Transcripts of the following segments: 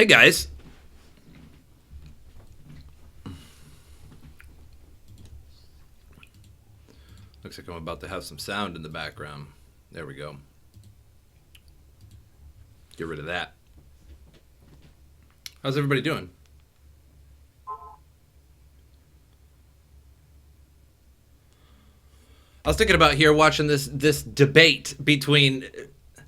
Hey guys. Looks like I'm about to have some sound in the background. There we go. Get rid of that. How's everybody doing? I was thinking about here watching this debate between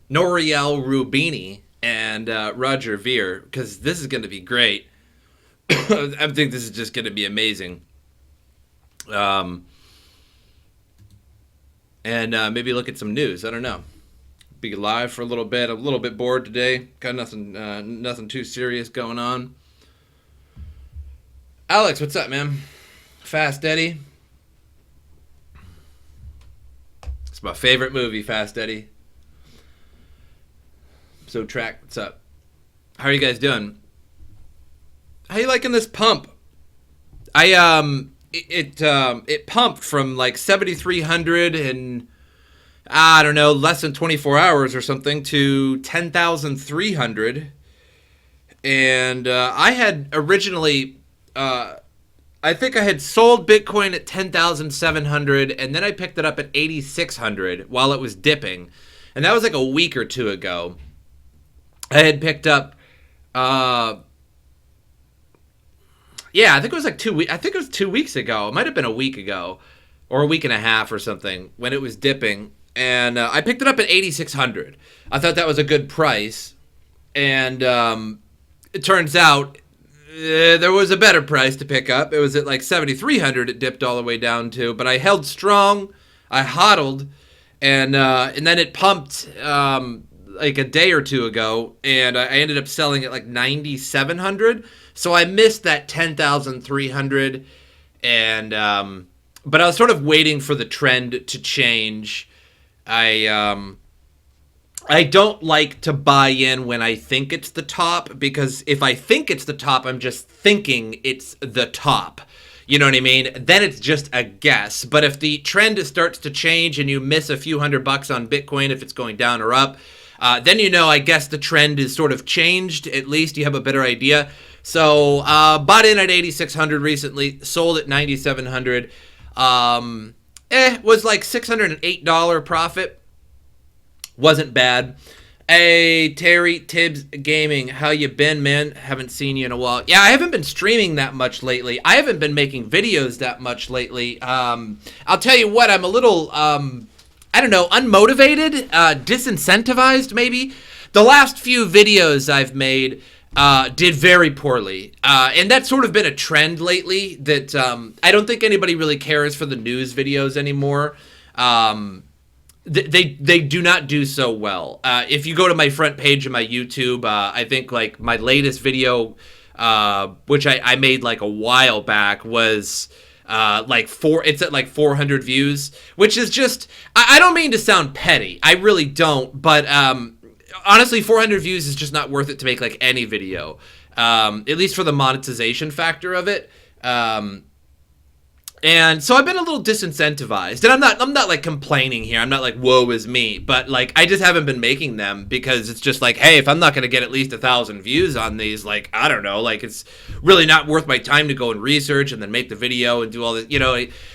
Noriel Roubini and Roger Ver, because this is going to be great. I think this is just going to be amazing. And maybe look at some news. I don't know. Be live for a little bit bored today. Got nothing too serious going on. Alex, what's up, man? Fast Eddie. It's my favorite movie, Fast Eddie. So Track, what's up? How are you guys doing? How you liking this pump? It pumped from like 7,300 and I don't know, less than 24 hours or something to 10,300. And I had originally, I think I had sold Bitcoin at 10,700 and then I picked it up at 8,600 while it was dipping. And that was like a week or two ago. I had picked up, I think it was like 2 weeks. I think it was 2 weeks ago. It might have been a week ago or a week and a half or something when it was dipping. And I picked it up at 8,600. I thought that was a good price. And it turns out there was a better price to pick up. It was at like 7,300 it dipped all the way down to. But I held strong. I hodled. And then it pumped like a day or two ago. And I ended up selling at like 9,700. So I missed that 10,300. And but I was sort of waiting for the trend to change. I don't like to buy in when I think it's the top, because if I think it's the top, I'm just thinking it's the top. You know what I mean? Then it's just a guess. But if the trend starts to change and you miss a few $100 on Bitcoin, if it's going down or up, then I guess the trend is sort of changed. At least you have a better idea. So bought in at 8,600 recently, sold at 9,700. Was like $608 profit. Wasn't bad. Hey, Terry Tibbs Gaming, how you been, man? Haven't seen you in a while. Yeah, I haven't been streaming that much lately. I haven't been making videos that much lately. I'll tell you what, I'm a little, unmotivated, disincentivized maybe. The last few videos I've made did very poorly. And that's sort of been a trend lately that I don't think anybody really cares for the news videos anymore. They do not do so well. If you go to my front page of my YouTube, I think like my latest video, which I made like a while back, was it's at like 400 views, which is just, I don't mean to sound petty. I really don't, but honestly, 400 views is just not worth it to make like any video, at least for the monetization factor of it. And so I've been a little disincentivized, and I'm not like complaining here. I'm not like, woe is me, but like, I just haven't been making them because it's just like, hey, if I'm not going to get at least 1,000 views on these, like, I don't know, like it's really not worth my time to go and research and then make the video and do all this,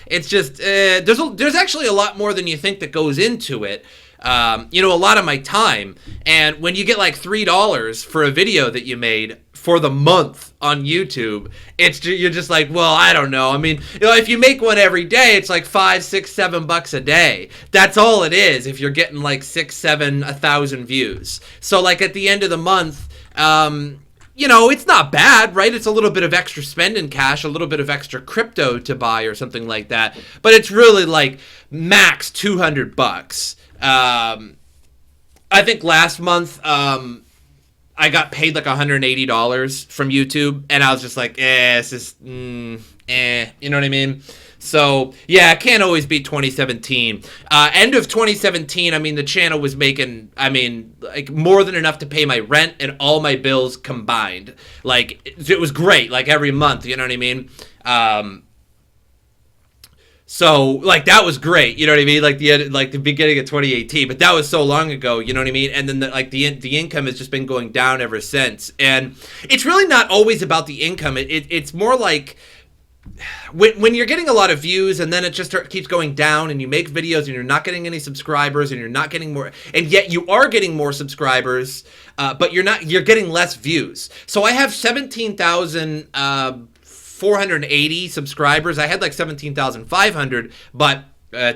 it's just, there's actually a lot more than you think that goes into it. A lot of my time. And when you get like $3 for a video that you made for the month on YouTube, you're just like, well, I don't know. I mean, if you make one every day, it's like $5, $6, $7 a day. That's all it is if you're getting like 6, 7, 1,000 views. So like at the end of the month, it's not bad, right? It's a little bit of extra spending cash, a little bit of extra crypto to buy or something like that. But it's really like max $200. I think last month, I got paid like $180 from YouTube, and I was just like, this is, you know what I mean? So, yeah, it can't always be 2017. End of 2017, the channel was making, like more than enough to pay my rent and all my bills combined. Like, it was great, like every month, you know what I mean? So like that was great, you know what I mean? Like the beginning of 2018, but that was so long ago, you know what I mean? And then the income has just been going down ever since. And it's really not always about the income. It's more like when you're getting a lot of views and then it just keeps going down, and you make videos and you're not getting any subscribers and you're not getting more, and yet you are getting more subscribers, but you're getting less views. So I have 17,480 subscribers. I had like 17,500, but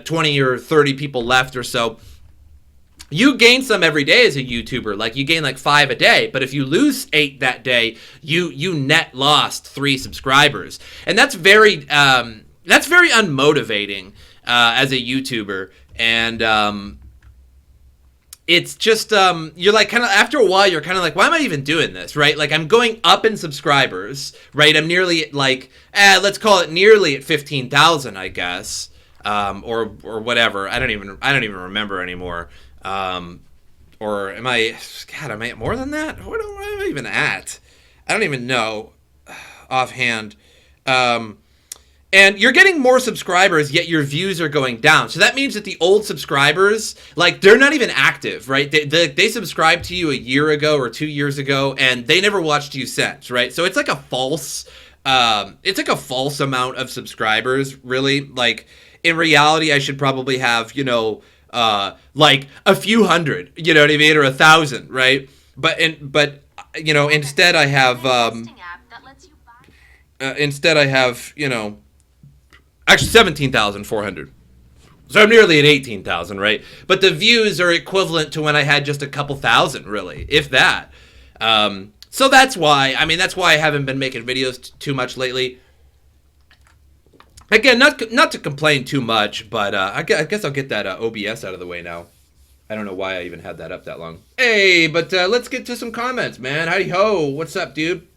20 or 30 people left or so. You gain some every day as a YouTuber. Like you gain like 5 a day, but if you lose 8 that day, you net lost 3 subscribers, and that's very unmotivating as a YouTuber. And it's just you're like kind of, after a while you're kind of like, why am I even doing this, right? Like I'm going up in subscribers, right? I'm nearly at like let's call it nearly at 15,000, I guess, or whatever. I don't even remember anymore. Or am I at more than that? What am I even at? I don't even know offhand. And you're getting more subscribers, yet your views are going down. So that means that the old subscribers, like, they're not even active, right? They subscribed to you a year ago or 2 years ago, and they never watched you since, right? So it's like a false amount of subscribers, really. Like, in reality, I should probably have, like a few hundred, you know what I mean, or 1,000, right? But instead I have actually 17,400. So I'm nearly at 18,000, right? But the views are equivalent to when I had just a couple thousand, really, if that. So that's why I haven't been making videos too much lately. Again, not to complain too much, but I guess I'll get that OBS out of the way now. I don't know why I even had that up that long. Hey, but let's get to some comments, man. Howdy ho. What's up, dude?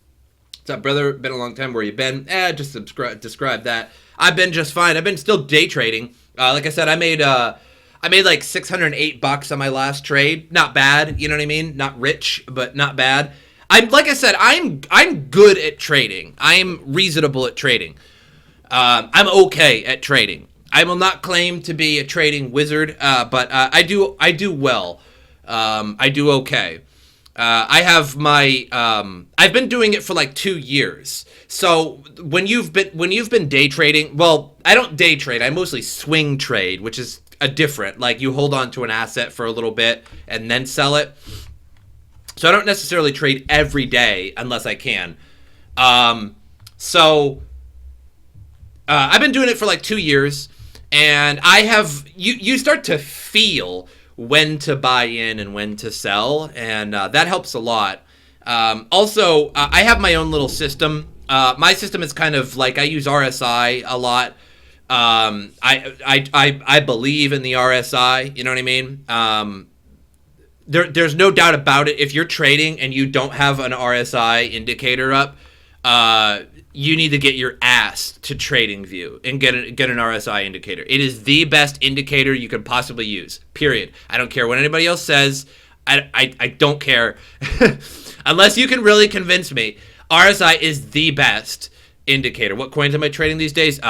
What's up, brother? Been a long time. Where you been? Just describe that. I've been just fine. I've been still day trading. Like I said, I made like $608 on my last trade. Not bad, you know what I mean? Not rich, but not bad. I'm good at trading. I'm reasonable at trading. I'm okay at trading. I will not claim to be a trading wizard, but I do well. I do okay. I have my I've been doing it for like 2 years. So when you've been day trading, well, I don't day trade. I mostly swing trade, which is a different. Like you hold on to an asset for a little bit and then sell it. So I don't necessarily trade every day unless I can. I've been doing it for like 2 years, and I have you start to feel when to buy in and when to sell, and that helps a lot. Also, I have my own little system. My system is kind of like, I use RSI a lot. I believe in the RSI. You know what I mean? There's no doubt about it. If you're trading and you don't have an RSI indicator up, you need to get your ass to TradingView and get an RSI indicator. It is the best indicator you could possibly use, period. I don't care what anybody else says. I don't care. Unless you can really convince me. RSI is the best indicator. What coins am I trading these days?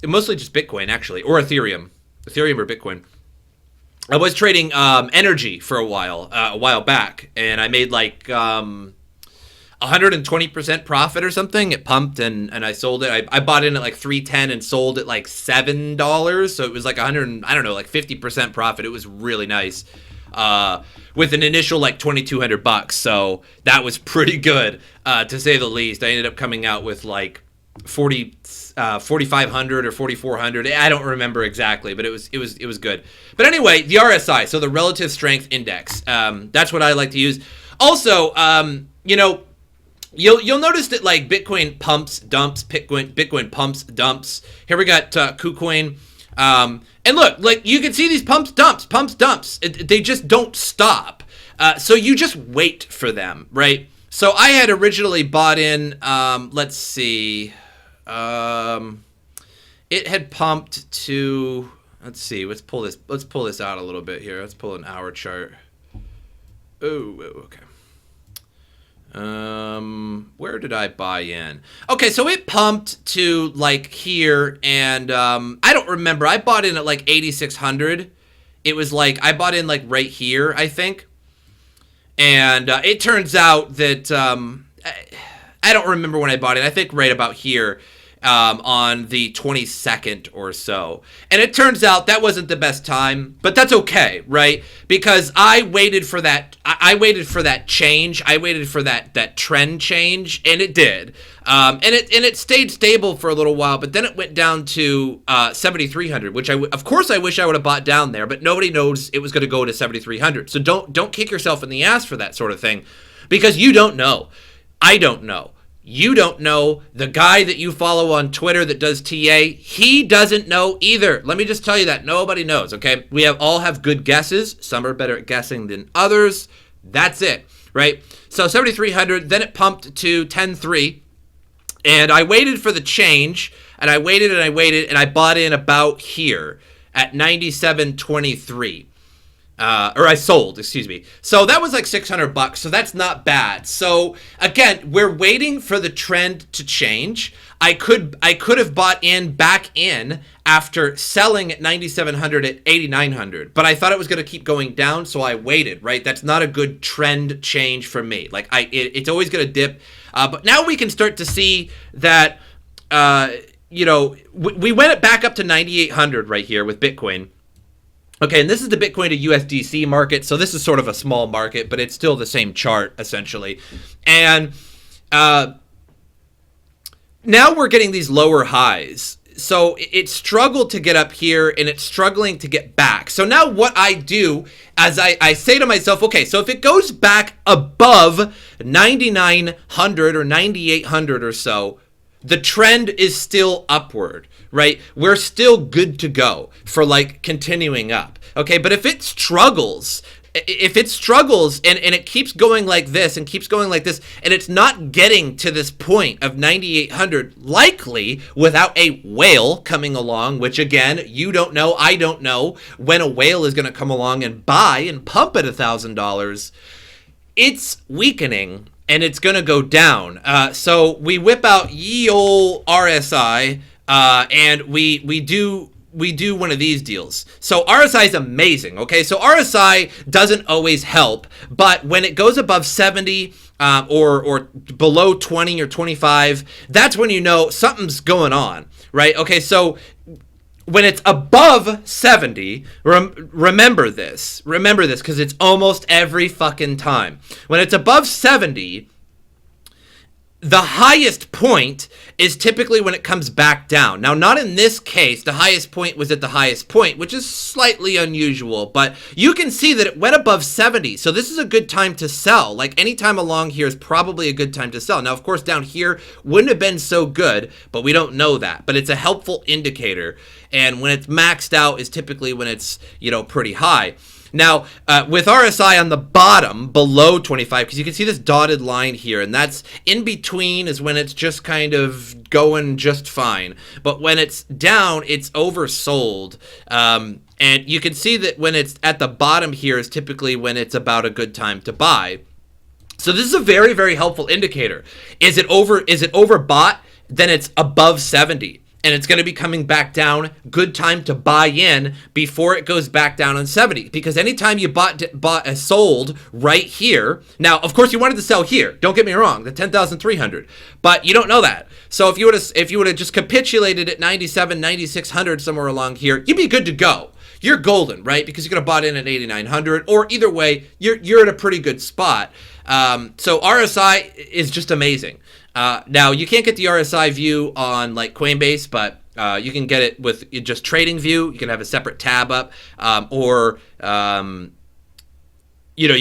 Mostly just Bitcoin, actually, or Ethereum. Ethereum or Bitcoin. I was trading energy for a while back, and I made like 120% profit or something. It pumped and I sold it. I bought in at like $3.10 and sold it like $7. So it was like 50% profit. It was really nice. With an initial like $2,200. So that was pretty good, to say the least. I ended up coming out with like 4,500 or 4,400. I don't remember exactly, but it was good. But anyway, the RSI, so the relative strength index. That's what I like to use. Also, You'll notice that like Bitcoin pumps, dumps, Bitcoin pumps, dumps. Here we got KuCoin. And look, like you can see these pumps, dumps. They just don't stop. So you just wait for them, right? So I had originally bought in, let's see. It had pumped to, let's see, let's pull this out a little bit here. Let's pull an hour chart. Oh, okay. Where did I buy in? Okay, so it pumped to like here, and I don't remember. I bought in at like 8,600. It was like I bought in like right here, I think. And it turns out that I don't remember when I bought it. I think right about here on the 22nd or so. And it turns out that wasn't the best time, but that's okay, right? Because I waited for that. I waited for that change. I waited for that trend change, and it did. And it stayed stable for a little while, but then it went down to 7,300, which of course I wish I would have bought down there, but nobody knows it was going to go to 7,300. So don't kick yourself in the ass for that sort of thing, because you don't know. I don't know. You don't know. The guy that you follow on Twitter that does TA, he doesn't know either. Let me just tell you that. Nobody knows, okay? We all have good guesses. Some are better at guessing than others. That's it, right? So 7,300, then it pumped to 10.3, and I waited for the change, and I waited, and I bought in about here at 97.23. Or I sold, excuse me. So that was like $600, so that's not bad. So again, we're waiting for the trend to change. I could have bought back in after selling at 9,700 at 8,900, but I thought it was going to keep going down, so I waited, right? That's not a good trend change for me. Like it's always going to dip. But now we can start to see that, we went it back up to 9,800 right here with Bitcoin. Okay, and this is the Bitcoin to USDC market, so this is sort of a small market, but it's still the same chart, essentially. And now we're getting these lower highs. So it struggled to get up here, and it's struggling to get back. So now what I do, as I say to myself, okay, so if it goes back above 9,900 or 9,800 or so, the trend is still upward, right? We're still good to go for like continuing up. Okay, but if it struggles and it keeps going like this and keeps going like this, and it's not getting to this point of 9,800, likely without a whale coming along, which again, you don't know, I don't know when a whale is going to come along and buy and pump at $1,000, it's weakening. And it's going to go down. So we whip out ye ol' RSI, and we do one of these deals. So RSI is amazing, okay? So RSI doesn't always help, but when it goes above 70 or below 20 or 25, that's when you know something's going on, right? Okay, so when it's above 70, remember this, because it's almost every fucking time. When it's above 70, the highest point is typically when it comes back down. Now, not in this case. The highest point was at the highest point, which is slightly unusual, but you can see that it went above 70. So this is a good time to sell. Like any time along here is probably a good time to sell. Now, of course, down here wouldn't have been so good, but we don't know that. But it's a helpful indicator. And when it's maxed out is typically when it's, pretty high. Now, with RSI on the bottom, below 25, because you can see this dotted line here, and that's in between is when it's just kind of going just fine. But when it's down, it's oversold. And you can see that when it's at the bottom here is typically when it's about a good time to buy. So this is a very, very helpful indicator. Is it overbought? Then it's above 70. And it's going to be coming back down. Good time to buy in before it goes back down on 70. Because anytime you sold right here. Now, of course, you wanted to sell here. Don't get me wrong, the 10,300. But you don't know that. So if you would have just capitulated at 97, 9,600 somewhere along here, you'd be good to go. You're golden, right? Because you could have bought in at 8,900. Or either way, you're in a pretty good spot. So RSI is just amazing. Now, you can't get the RSI view on like Coinbase, but you can get it with just Trading View. You can have a separate tab up, or you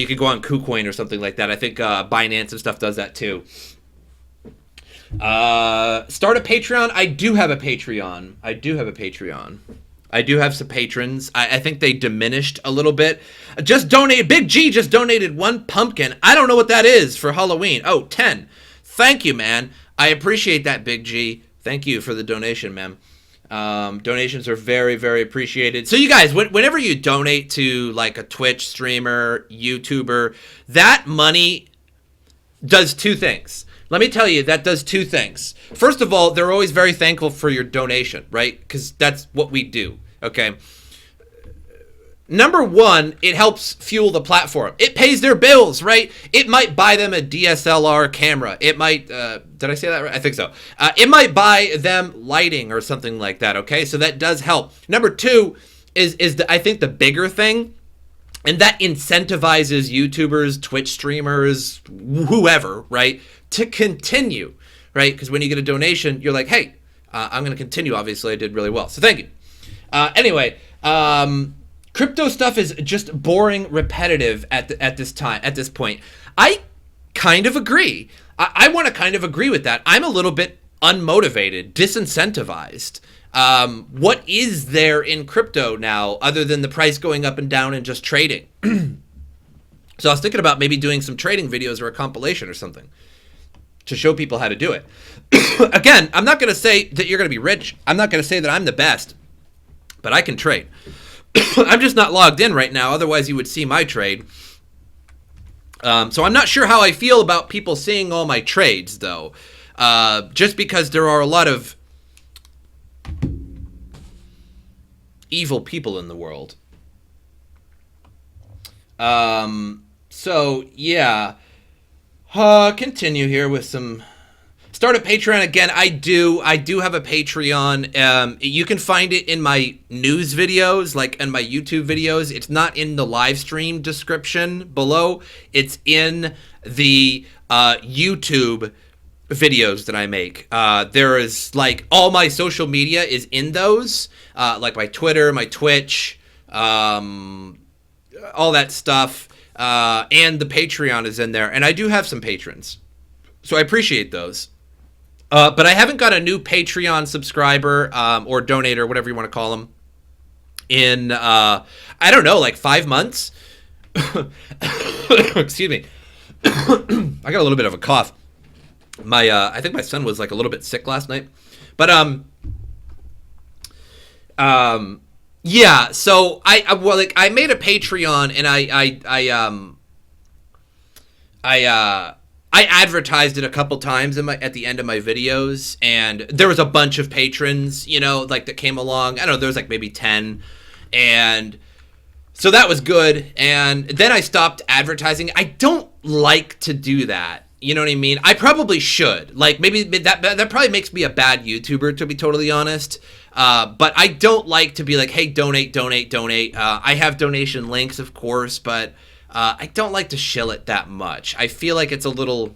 could go on KuCoin or something like that. I think Binance and stuff does that too. Start a Patreon. I do have a Patreon. I do have some patrons. I think they diminished a little bit. Big G just donated 1 pumpkin. I don't know what that is for Halloween. Oh, 10. Thank you, man. I appreciate that, Big G. Thank you for the donation, man. Donations are very, very appreciated. So you guys, whenever you donate to like a Twitch streamer, YouTuber, that money does two things. Let me tell you, that does two things. First of all, they're always very thankful for your donation, right? Because that's what we do, okay? Number one, it helps fuel the platform. It pays their bills, right? It might buy them a DSLR camera. It might, did I say that right? I think so. It might buy them lighting or something like that, okay? So that does help. Number two is I think the bigger thing, and that incentivizes YouTubers, Twitch streamers, whoever, right, to continue, right? Because when you get a donation, you're like, hey, I'm going to continue. Obviously, I did really well. So thank you. Anyway, crypto stuff is just boring, repetitive at this point. I kind of agree. I want to kind of agree with that. I'm a little bit unmotivated, disincentivized. What is there in crypto now other than the price going up and down and just trading? So I was thinking about maybe doing some trading videos or a compilation or something to show people how to do it. Again, I'm not going to say that you're going to be rich. I'm not going to say that I'm the best, but I can trade. I'm just not logged in right now. Otherwise, you would see my trade. So I'm not sure how I feel about people seeing all my trades, though. Just because there are a lot of evil people in the world. So, yeah. Continue here with some... Start a Patreon again. I do have a Patreon. You can find it in my news videos, like in my YouTube videos. It's not in the live stream description below. It's in the YouTube videos that I make. There is like all my social media is in those, like my Twitter, my Twitch, all that stuff. And the Patreon is in there. And I do have some patrons, so I appreciate those. But I haven't got a new Patreon subscriber or donator, whatever you want to call them, in, I don't know, like 5 months. Excuse me. I got a little bit of a cough. I think my son was like a little bit sick last night. But, yeah, so I made a Patreon and I advertised it a couple times at the end of my videos, and there was a bunch of patrons, like that came along. I don't know, there was like maybe 10, and so that was good. And then I stopped advertising. I don't like to do that. You know what I mean? I probably should. Like maybe that probably makes me a bad YouTuber, to be totally honest. But I don't like to be like, hey, donate. I have donation links, of course, but I don't like to shill it that much. I feel like it's a little,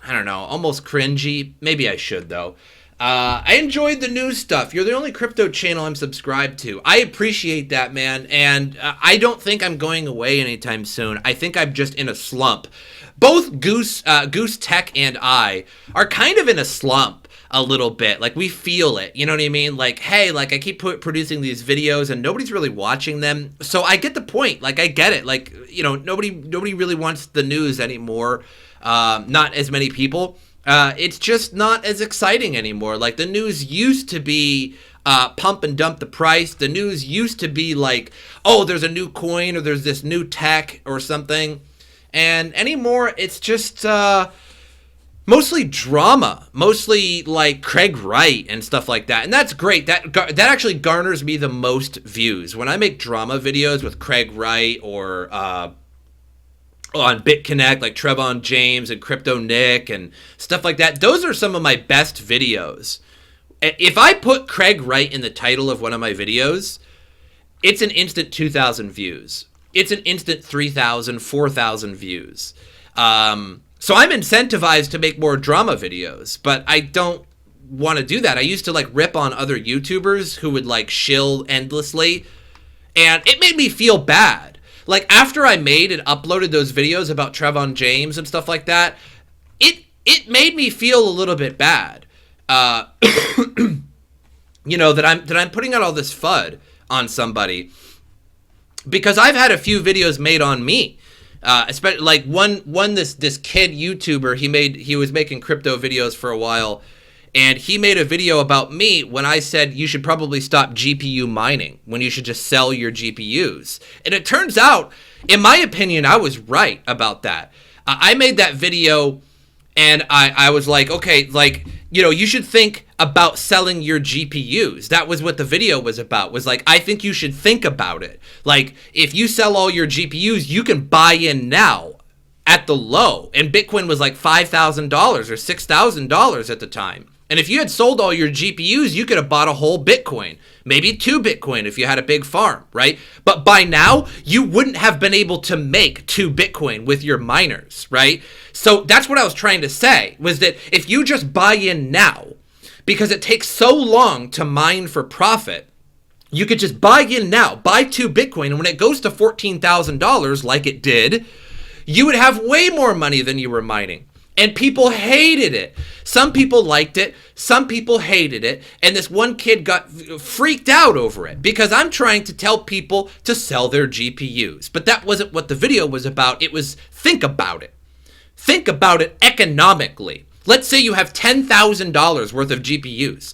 I don't know, almost cringy. Maybe I should, though. I enjoyed the news stuff. You're the only crypto channel I'm subscribed to. I appreciate that, man. And I don't think I'm going away anytime soon. I think I'm just in a slump. Both Goose Tech and I are kind of in a slump a little bit. Like, we feel it. You know what I mean? Like, hey, like, I keep producing these videos and nobody's really watching them. So I get the point. Like, I get it. Like, nobody really wants the news anymore. Not as many people. It's just not as exciting anymore. Like, the news used to be pump and dump the price. The news used to be like, oh, there's a new coin or there's this new tech or something. And anymore, it's just mostly drama, mostly like Craig Wright and stuff like that. And that's great. That actually garners me the most views. When I make drama videos with Craig Wright or on BitConnect, like Trevon James and Crypto Nick and stuff like that, those are some of my best videos. If I put Craig Wright in the title of one of my videos, it's an instant 2,000 views. It's an instant 3,000, 4,000 views. So I'm incentivized to make more drama videos, but I don't want to do that. I used to like rip on other YouTubers who would like shill endlessly, and it made me feel bad. Like, after I made and uploaded those videos about Trevon James and stuff like that, it made me feel a little bit bad. That I'm putting out all this FUD on somebody, because I've had a few videos made on me. Especially like this kid YouTuber, he was making crypto videos for a while, and he made a video about me when I said you should probably stop GPU mining, when you should just sell your GPUs. And it turns out, in my opinion, I was right about that. I made that video and I was like, okay, like, you know, you should think about selling your GPUs. That was what the video was about, was like, I think you should think about it. Like, if you sell all your GPUs, you can buy in now at the low. And Bitcoin was like $5,000 or $6,000 at the time. And if you had sold all your GPUs, you could have bought a whole Bitcoin, maybe 2 Bitcoin if you had a big farm, right? But by now, you wouldn't have been able to make 2 Bitcoin with your miners, right? So that's what I was trying to say, was that if you just buy in now, because it takes so long to mine for profit, you could just buy in now, buy 2 Bitcoin, and when it goes to $14,000 like it did, you would have way more money than you were mining. And people hated it. Some people liked it. Some people hated it. And this one kid got freaked out over it because I'm trying to tell people to sell their GPUs. But that wasn't what the video was about. It was think about it. Think about it economically. Let's say you have $10,000 worth of GPUs.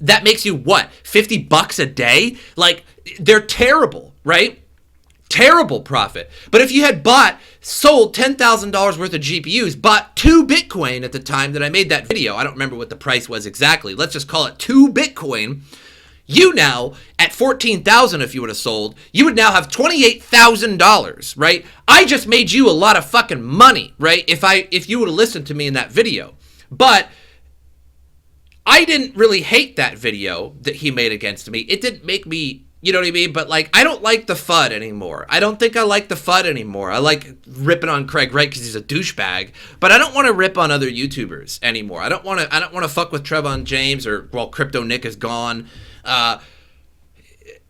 That makes you what? $50 a day? Like, they're terrible, right? Terrible profit. But if you had sold $10,000 worth of GPUs, bought 2 Bitcoin at the time that I made that video, I don't remember what the price was exactly, let's just call it 2 Bitcoin, you now, at $14,000 if you would have sold, you would now have $28,000, right? I just made you a lot of fucking money, right? If you would have listened to me in that video. But I didn't really hate that video that he made against me. It didn't make me, you know what I mean? But like, I don't like the FUD anymore. I don't think I like the FUD anymore. I like ripping on Craig Wright because he's a douchebag, but I don't want to rip on other YouTubers anymore. I don't want to fuck with Trevon James or, well, Crypto Nick is gone.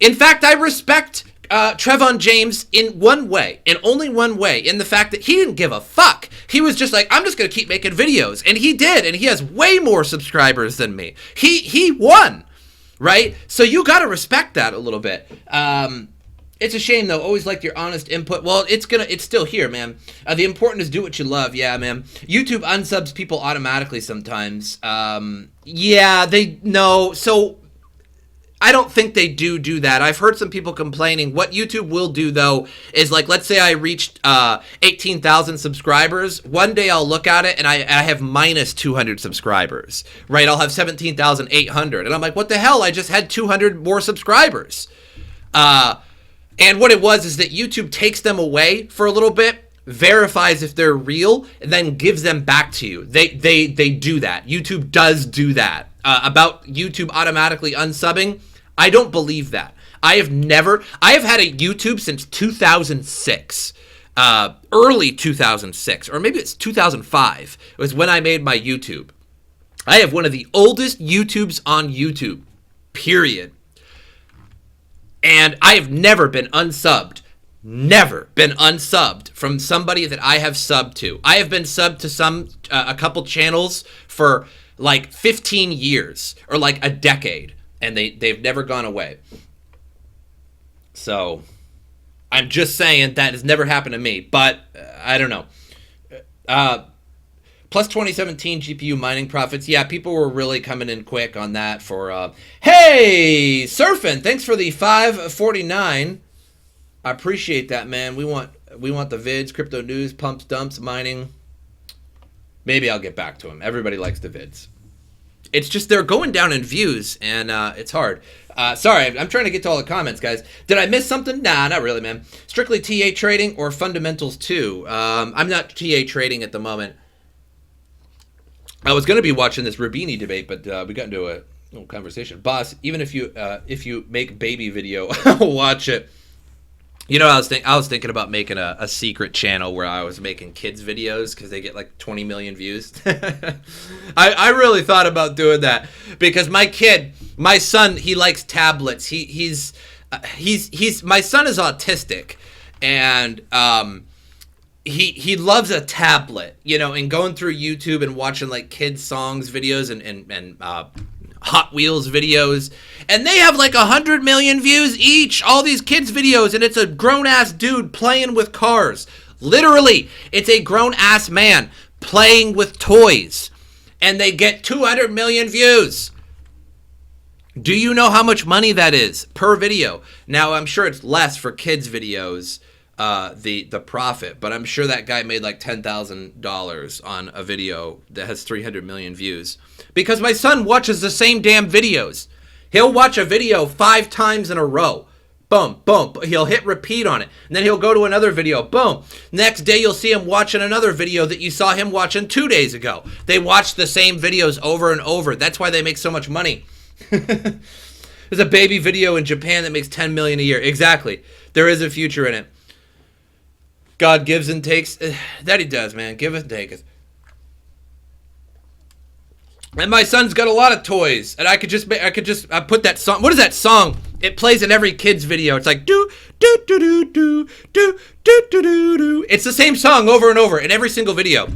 In fact, I respect Trevon James in one way, and only one way, in the fact that he didn't give a fuck. He was just like, I'm just going to keep making videos. And he did, and he has way more subscribers than me. He won. Right? So you got to respect that a little bit. It's a shame, though. Always liked your honest input. Well, it's still here, man. The important is do what you love. Yeah, man. YouTube unsubs people automatically sometimes. Yeah, so I don't think they do that. I've heard some people complaining. What YouTube will do, though, is like, let's say I reached 18,000 subscribers. One day I'll look at it and I have minus 200 subscribers, right? I'll have 17,800. And I'm like, what the hell? I just had 200 more subscribers. And what it was is that YouTube takes them away for a little bit, verifies if they're real, and then gives them back to you. They do that. YouTube does do that. About YouTube automatically unsubbing, I don't believe that. I have had a YouTube since 2006, early 2006, or maybe it's 2005. It was when I made my YouTube. I have one of the oldest YouTubes on YouTube, period. And I have never been unsubbed from somebody that I have subbed to. I have been subbed to a couple channels for like 15 years or like a decade, and they've never gone away. So I'm just saying that has never happened to me, but I don't know. Plus 2017 GPU mining profits. Yeah, people were really coming in quick on that for, hey, Surfing, thanks for the $5.49. I appreciate that, man. We want the vids, crypto news, pumps, dumps, mining. Maybe I'll get back to him. Everybody likes the vids. It's just they're going down in views, and it's hard. Sorry, I'm trying to get to all the comments, guys. Did I miss something? Nah, not really, man. Strictly TA trading or fundamentals too? I'm not TA trading at the moment. I was going to be watching this Roubini debate, but we got into a little conversation. Boss, even if you make baby video, I'll watch it. You know, I was thinking about making a secret channel where I was making kids videos because they get like 20 million views. I really thought about doing that because my son, he likes tablets. My son is autistic, and he loves a tablet, you know, and going through YouTube and watching like kids songs videos and Hot Wheels videos, and they have like 100 million views each, all these kids videos, and it's a grown-ass dude playing with cars. Literally, it's a grown-ass man playing with toys. and they get 200 million views. Do you know how much money that is per video? Now, I'm sure it's less for kids' videos, the profit, but I'm sure that guy made like $10,000 on a video that has 300 million views. Because my son watches the same damn videos. He'll watch a video 5 times in a row. Boom, boom. He'll hit repeat on it. And then he'll go to another video. Boom. Next day, you'll see him watching another video that you saw him watching 2 days ago. They watch the same videos over and over. That's why they make so much money. There's a baby video in Japan that makes 10 million a year. Exactly. There is a future in it. God gives and takes. That he does, man. Giveth and taketh. And my son's got a lot of toys, and I could just put that song. What is that song? It plays in every kid's video. It's like do do do do do do do do do do. It's the same song over and over in every single video.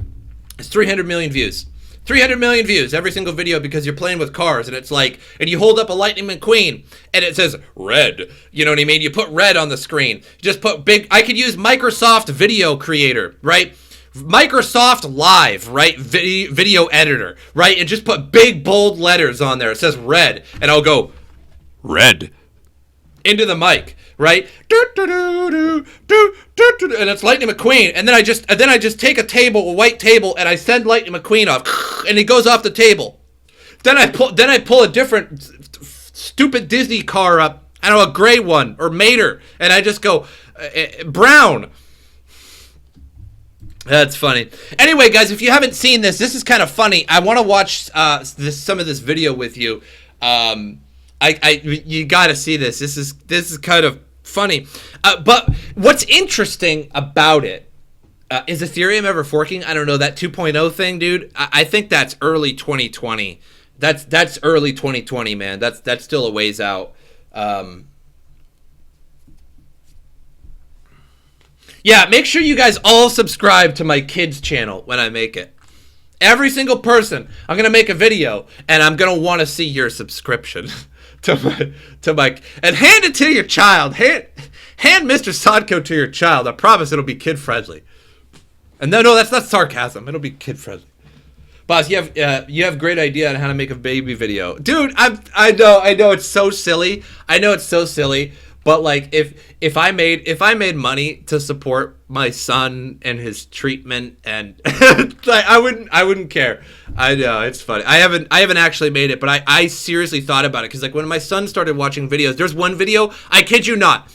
It's 300 million views. 300 million views every single video because you're playing with cars, and it's like, and you hold up a Lightning McQueen and it says red. You know what I mean? You put red on the screen. You just put big. I could use Microsoft Video Creator, right? Microsoft Live, right? Video editor, right? And just put big bold letters on there. It says red, and I'll go red into the mic, right? And it's Lightning McQueen, and then I just take a white table, and I send Lightning McQueen off, and he goes off the table. Then I pull a different stupid Disney car up, I don't know, a gray one or Mater, and I just go brown. That's funny. Anyway, guys, if you haven't seen this is kind of funny. I want to watch some of this video with you. You got to see this. This is kind of funny. But what's interesting about it is Ethereum ever forking? I don't know, that 2.0 thing, dude. I think that's early 2020. That's early 2020, man. That's still a ways out. Yeah, make sure you guys all subscribe to my kids' channel when I make it. Every single person, I'm going to make a video, and I'm going to want to see your subscription to my, and hand it to your child. Hand MrSotko to your child. I promise it'll be kid-friendly. And no, that's not sarcasm. It'll be kid-friendly. Boss, you have great idea on how to make a baby video. Dude, I know it's so silly. But like if I made money to support my son and his treatment, and like I wouldn't care. I know, it's funny. I haven't actually made it, but I seriously thought about it, because like when my son started watching videos, there's one video, I kid you not,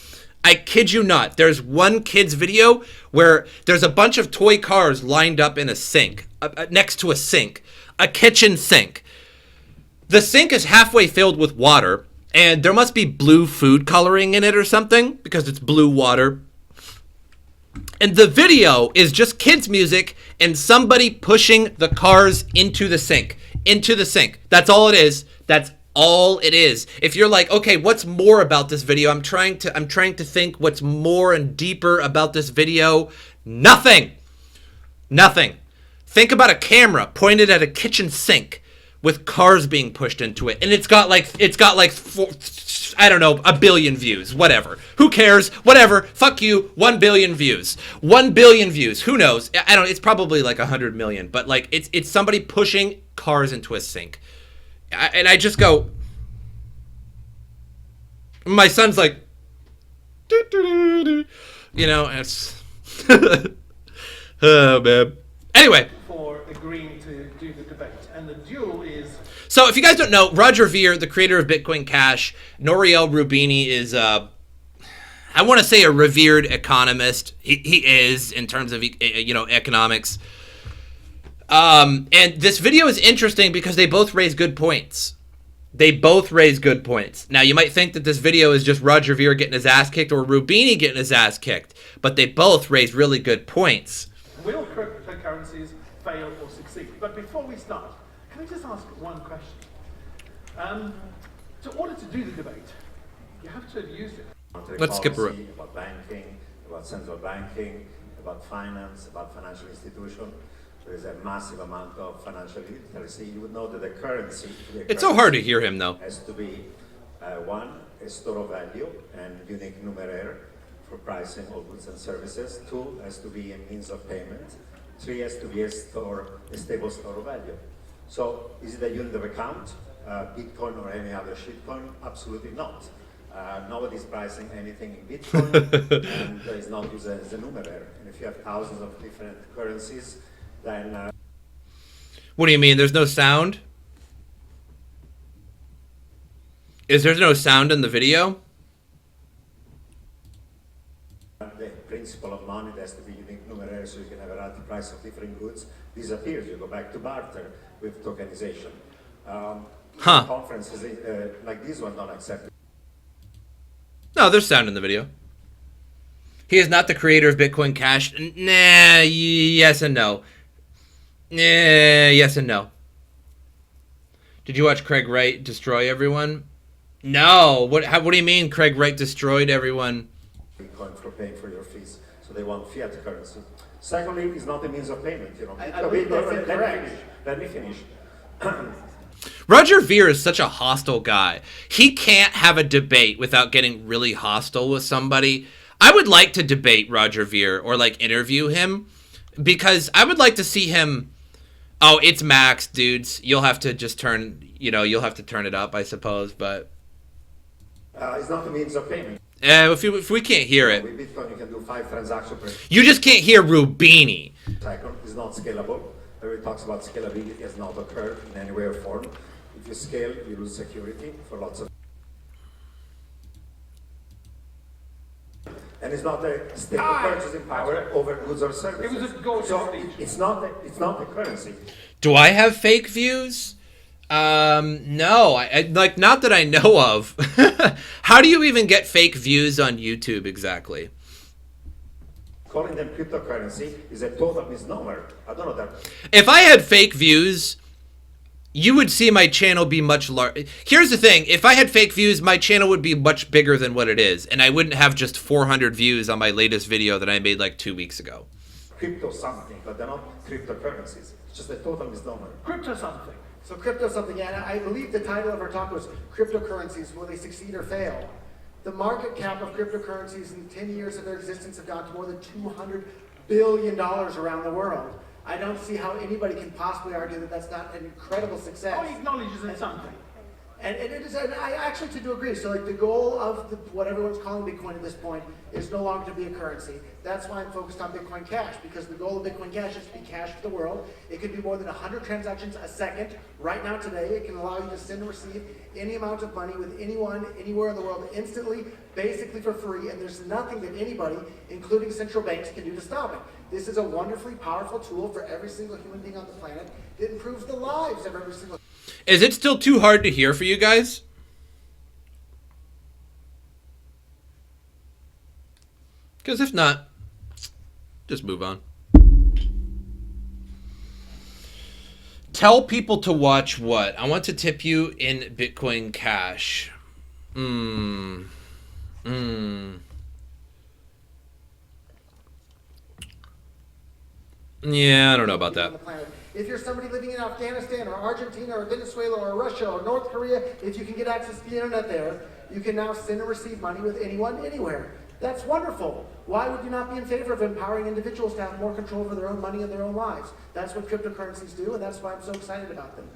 there's one kid's video where there's a bunch of toy cars lined up in a sink, next to a sink, a kitchen sink. The sink is halfway filled with water, and there must be blue food coloring in it or something, because it's blue water. And the video is just kids' music and somebody pushing the cars into the sink. That's all it is. If you're like, okay, what's more about this video? I'm trying to think what's more and deeper about this video. Nothing. Think about a camera pointed at a kitchen sink with cars being pushed into it, and it's got like I don't know, 1 billion views, whatever. Who cares? Whatever. Fuck you. 1 billion views. 1 billion views. Who knows? I don't. It's probably like 100 million, but like it's somebody pushing cars into a sink, and I just go. My son's like, you know, it's oh man. Anyway. For agreeing to do the debate, and the duel is. So if you guys don't know, Roger Ver, the creator of Bitcoin Cash, Nouriel Roubini is, I want to say a revered economist. He is, in terms of, economics. And this video is interesting because they both raise good points. Now, you might think that this video is just Roger Ver getting his ass kicked or Roubini getting his ass kicked, but they both raise really good points. Will cryptocurrencies fail or succeed? But before we start, can I just ask one question? In order to do the debate, you have to have used it. Let's skip a row. About banking, about central banking, about finance, about financial institutions. There is a massive amount of financial literacy. You would know that the currency... It's so hard to hear him, though. ...has to be, one, a store of value and unique numeraire for pricing all goods and services. 2, has to be a means of payment. 3, has to be a stable store of value. So is it a unit of account, Bitcoin or any other shitcoin? Absolutely not. Nobody's pricing anything in Bitcoin, and it's not used as a numeraire. And if you have thousands of different currencies, then... What do you mean? There's no sound? Is there no sound in the video? The principle of money, there has to be unique numeraire, so you can have a relative price of different goods, disappears. You go back to barter with tokenization. Conferences like this one don't accept it. No, there's sound in the video. He is not the creator of Bitcoin Cash. Nah, yes and no. Nah, yes and no. Did you watch Craig Wright destroy everyone? No. What do you mean Craig Wright destroyed everyone? Bitcoin for paying for your fees, so they want fiat currency. Secondly, it's not a means of payment. You know, let me finish. Roger Ver is such a hostile guy. He can't have a debate without getting really hostile with somebody. I would like to debate Roger Ver or like interview him, because I would like to see him. Oh, it's Max, dudes. You'll have to just turn, you'll have to turn it up, I suppose, but it's not a means of payment. If we can't hear it. With Bitcoin, you can do 5 transactions per You just can't hear Roubini. second. It's not scalable. Everybody talks about scalability has not occurred in any way or form. If you scale, you lose security for lots of... And it's not a state of purchasing power over goods or services. It was a gorgeous speech. It's not a currency. Do I have fake views? No, I like, not that I know of. How do you even get fake views on YouTube exactly? Calling them cryptocurrency is a total misnomer. I don't know that. If I had fake views, you would see my channel be much larger. Here's the thing. If I had fake views, my channel would be much bigger than what it is. And I wouldn't have just 400 views on my latest video that I made like 2 weeks ago. Crypto something, but they're not cryptocurrencies. It's just a total misnomer. Crypto something. So crypto something, and I believe the title of our talk was Cryptocurrencies, Will They Succeed or Fail? The market cap of cryptocurrencies in 10 years of their existence have gone to more than $200 billion around the world. I don't see how anybody can possibly argue that that's not an incredible success. Oh, he acknowledges it's something. And it is, and I actually do agree. So like the goal of what everyone's calling Bitcoin at this point is no longer to be a currency. That's why I'm focused on Bitcoin Cash, because the goal of Bitcoin Cash is to be cash for the world. It can do more than 100 transactions a second. Right now today, it can allow you to send and receive any amount of money with anyone, anywhere in the world instantly, basically for free, and there's nothing that anybody, including central banks, can do to stop it. This is a wonderfully powerful tool for every single human being on the planet. It improves the lives of every single... Is it still too hard to hear for you guys? Because if not, just move on. Tell people to watch what? I want to tip you in Bitcoin Cash. Yeah, I don't know about that. If you're somebody living in Afghanistan or Argentina or Venezuela or Russia or North Korea, if you can get access to the internet there, you can now send and receive money with anyone, anywhere. That's wonderful. Why would you not be in favor of empowering individuals to have more control over their own money and their own lives? That's what cryptocurrencies do, and that's why I'm so excited about them.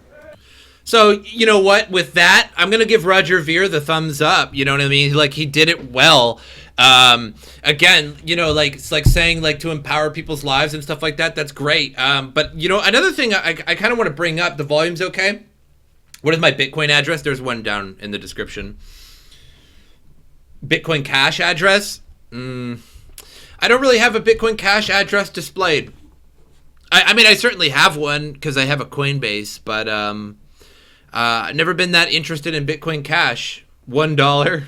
So, you know what? With that, I'm going to give Roger Ver the thumbs up. You know what I mean? Like, he did it well. Again, you know, like, it's like saying, like, to empower people's lives and stuff like that. That's great. But, you know, another thing I kind of want to bring up, the volume's okay. What is my Bitcoin address? There's one down in the description. Bitcoin Cash address? I don't really have a Bitcoin Cash address displayed. I mean, I certainly have one because I have a Coinbase, but I've never been that interested in Bitcoin Cash. $1.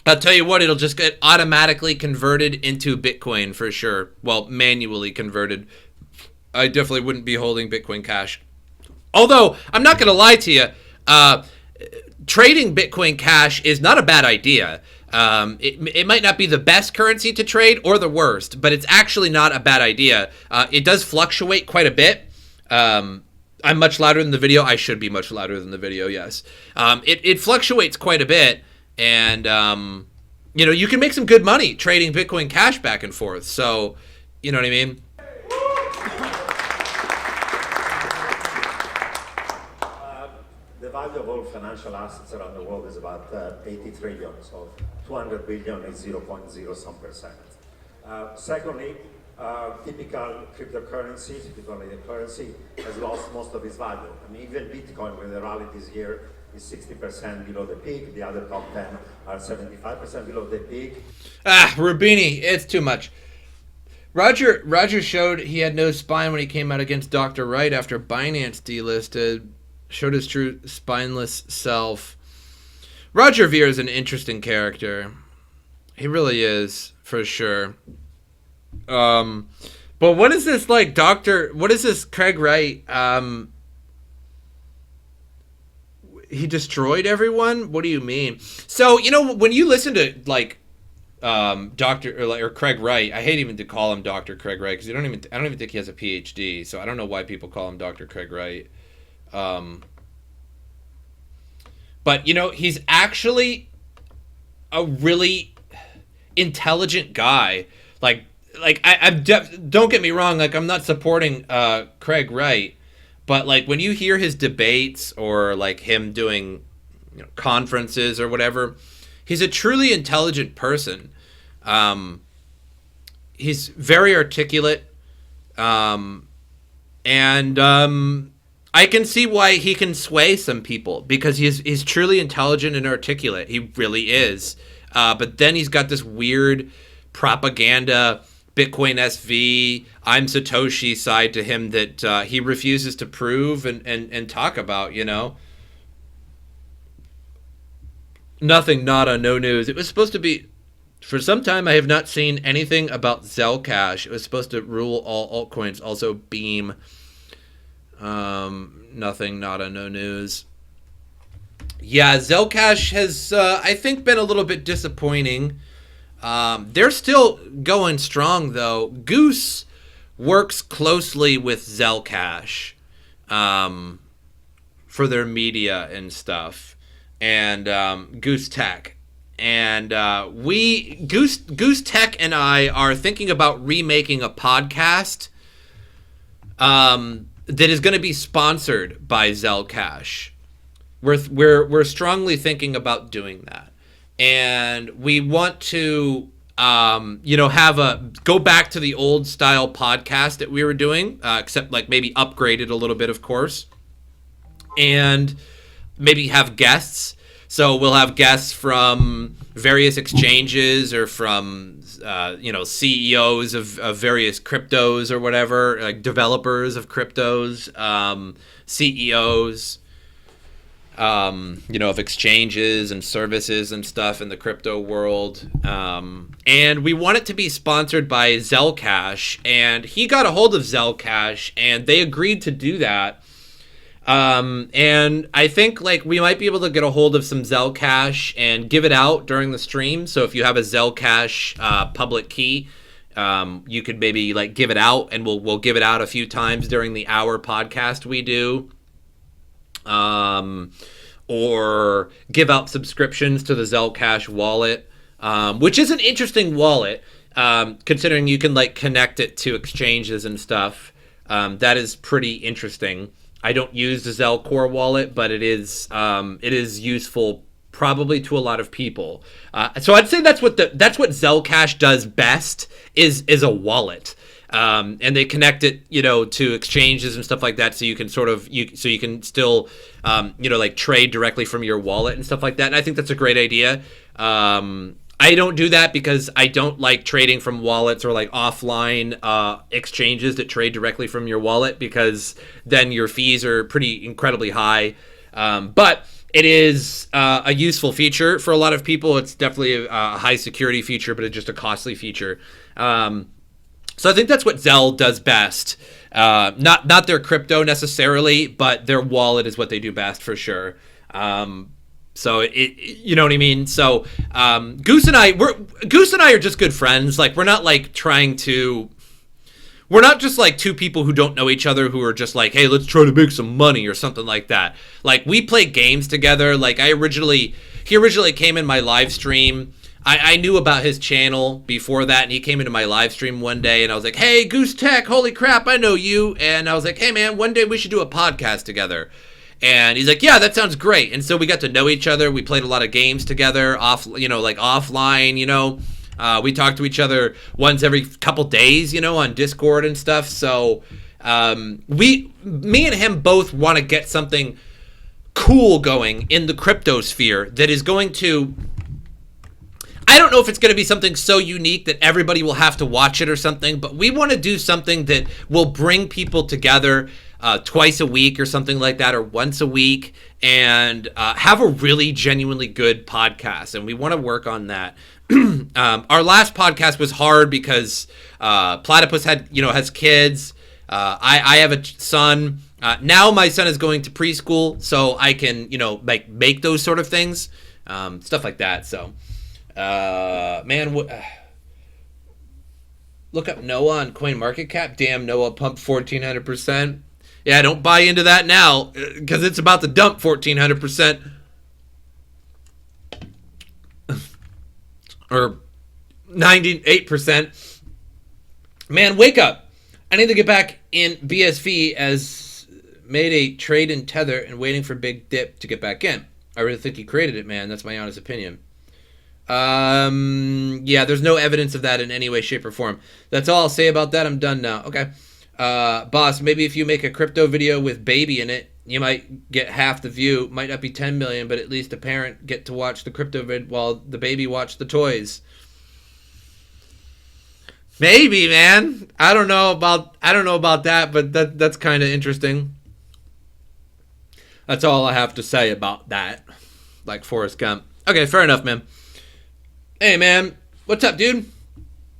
I'll tell you what, it'll just get automatically converted into Bitcoin for sure. Well, manually converted. I definitely wouldn't be holding Bitcoin Cash. Although, I'm not going to lie to you, trading Bitcoin Cash is not a bad idea. It might not be the best currency to trade or the worst, but it's actually not a bad idea. It does fluctuate quite a bit. I'm much louder than the video. I should be much louder than the video, yes. It fluctuates quite a bit, and you know, you can make some good money trading Bitcoin Cash back and forth. So, you know what I mean? value of all financial assets around the world is about 80 trillion, so 200 billion is 0.0 some percent. Secondly, typical cryptocurrency, typically the currency, has lost most of its value. I mean, even Bitcoin, with the rally this year, is 60% below the peak. The other top 10 are 75% below the peak. Roubini, it's too much. Roger showed he had no spine when he came out against Dr. Wright after Binance delisted. Showed his true spineless self. Roger Ver is an interesting character. He really is, for sure. But what is this like, what is this Craig Wright? He destroyed everyone? What do you mean? So, when you listen to like or Craig Wright, I hate even to call him Dr. Craig Wright because I don't even think he has a PhD, so I don't know why people call him Dr. Craig Wright. But he's actually a really intelligent guy. Don't get me wrong, like I'm not supporting Craig Wright, but like when you hear his debates or like him doing conferences or whatever, he's a truly intelligent person. He's very articulate, and I can see why he can sway some people because he's truly intelligent and articulate. He really is. But then he's got this weird propaganda, Bitcoin SV, I'm Satoshi side to him that he refuses to prove and talk about, Nothing, nada, no news. It was supposed to be, for some time I have not seen anything about Zcash. It was supposed to rule all altcoins, also Beam. Nothing, nada, no news. Yeah, Zcash has, I think, been a little bit disappointing. They're still going strong, though. Goose works closely with Zcash for their media and stuff, and Goose Tech. And Goose Tech and I are thinking about remaking a podcast that is going to be sponsored by Zcash. We're strongly thinking about doing that, and we want to go back to the old style podcast that we were doing, except like maybe upgraded a little bit, of course, and maybe have guests. So we'll have guests from various exchanges or from CEOs of various cryptos or whatever, like developers of cryptos, CEOs. Of exchanges and services and stuff in the crypto world. And we want it to be sponsored by Zcash. And he got a hold of Zcash and they agreed to do that. And I think like we might be able to get a hold of some Zcash and give it out during the stream. So if you have a Zcash public key, you could maybe like give it out, and we'll give it out a few times during the hour podcast we do. Or give out subscriptions to the Zcash wallet, which is an interesting wallet, considering you can like connect it to exchanges and stuff. That is pretty interesting. I don't use the Zelcore wallet, but it is useful probably to a lot of people. So I'd say that's what Zcash does best is a wallet. And they connect it, to exchanges and stuff like that, so you can you can still, like trade directly from your wallet and stuff like that. And I think that's a great idea. I don't do that because I don't like trading from wallets or like offline exchanges that trade directly from your wallet, because then your fees are incredibly high. But it is a useful feature for a lot of people. It's definitely a high security feature, but it's just a costly feature. So I think that's what Zell does best. Not their crypto necessarily, but their wallet is what they do best for sure. So you know what I mean? So Goose and I are just good friends. Like we're not just like two people who don't know each other who are just like, hey, let's try to make some money or something like that. Like we play games together. Like he originally came in my live stream. I knew about his channel before that, and he came into my live stream one day, and I was like, hey, Goose Tech, holy crap, I know you. And I was like, hey, man, one day we should do a podcast together. And he's like, yeah, that sounds great. And so we got to know each other. We played a lot of games together offline, we talk to each other once every couple days, on Discord and stuff. So me and him both want to get something cool going in the crypto sphere that is going to, I don't know if it's going to be something so unique that everybody will have to watch it or something, but we want to do something that will bring people together twice a week or something like that, or once a week, and have a really genuinely good podcast. And we want to work on that. Our last podcast was hard because Platypus has kids. I have a son. Now my son is going to preschool, so I can, make those sort of things, stuff like that. So, look up Noah on CoinMarketCap. Damn, Noah pumped 1,400%. Yeah, don't buy into that now because it's about to dump 1,400%. Or 98%. Man, wake up. I need to get back in BSV as made a trade in Tether and waiting for big dip to get back in. I really think he created it, man. That's my honest opinion. Yeah, there's no evidence of that in any way, shape, or form. That's all I'll say about that. I'm done now. Okay. Boss, maybe if you make a crypto video with baby in it, you might get half the view. Might not be 10 million, but at least a parent get to watch the crypto vid while the baby watch the toys. Maybe, man. I don't know about that, but that's kind of interesting. That's all I have to say about that. Like Forrest Gump. Okay, fair enough, man. Hey, man. What's up, dude?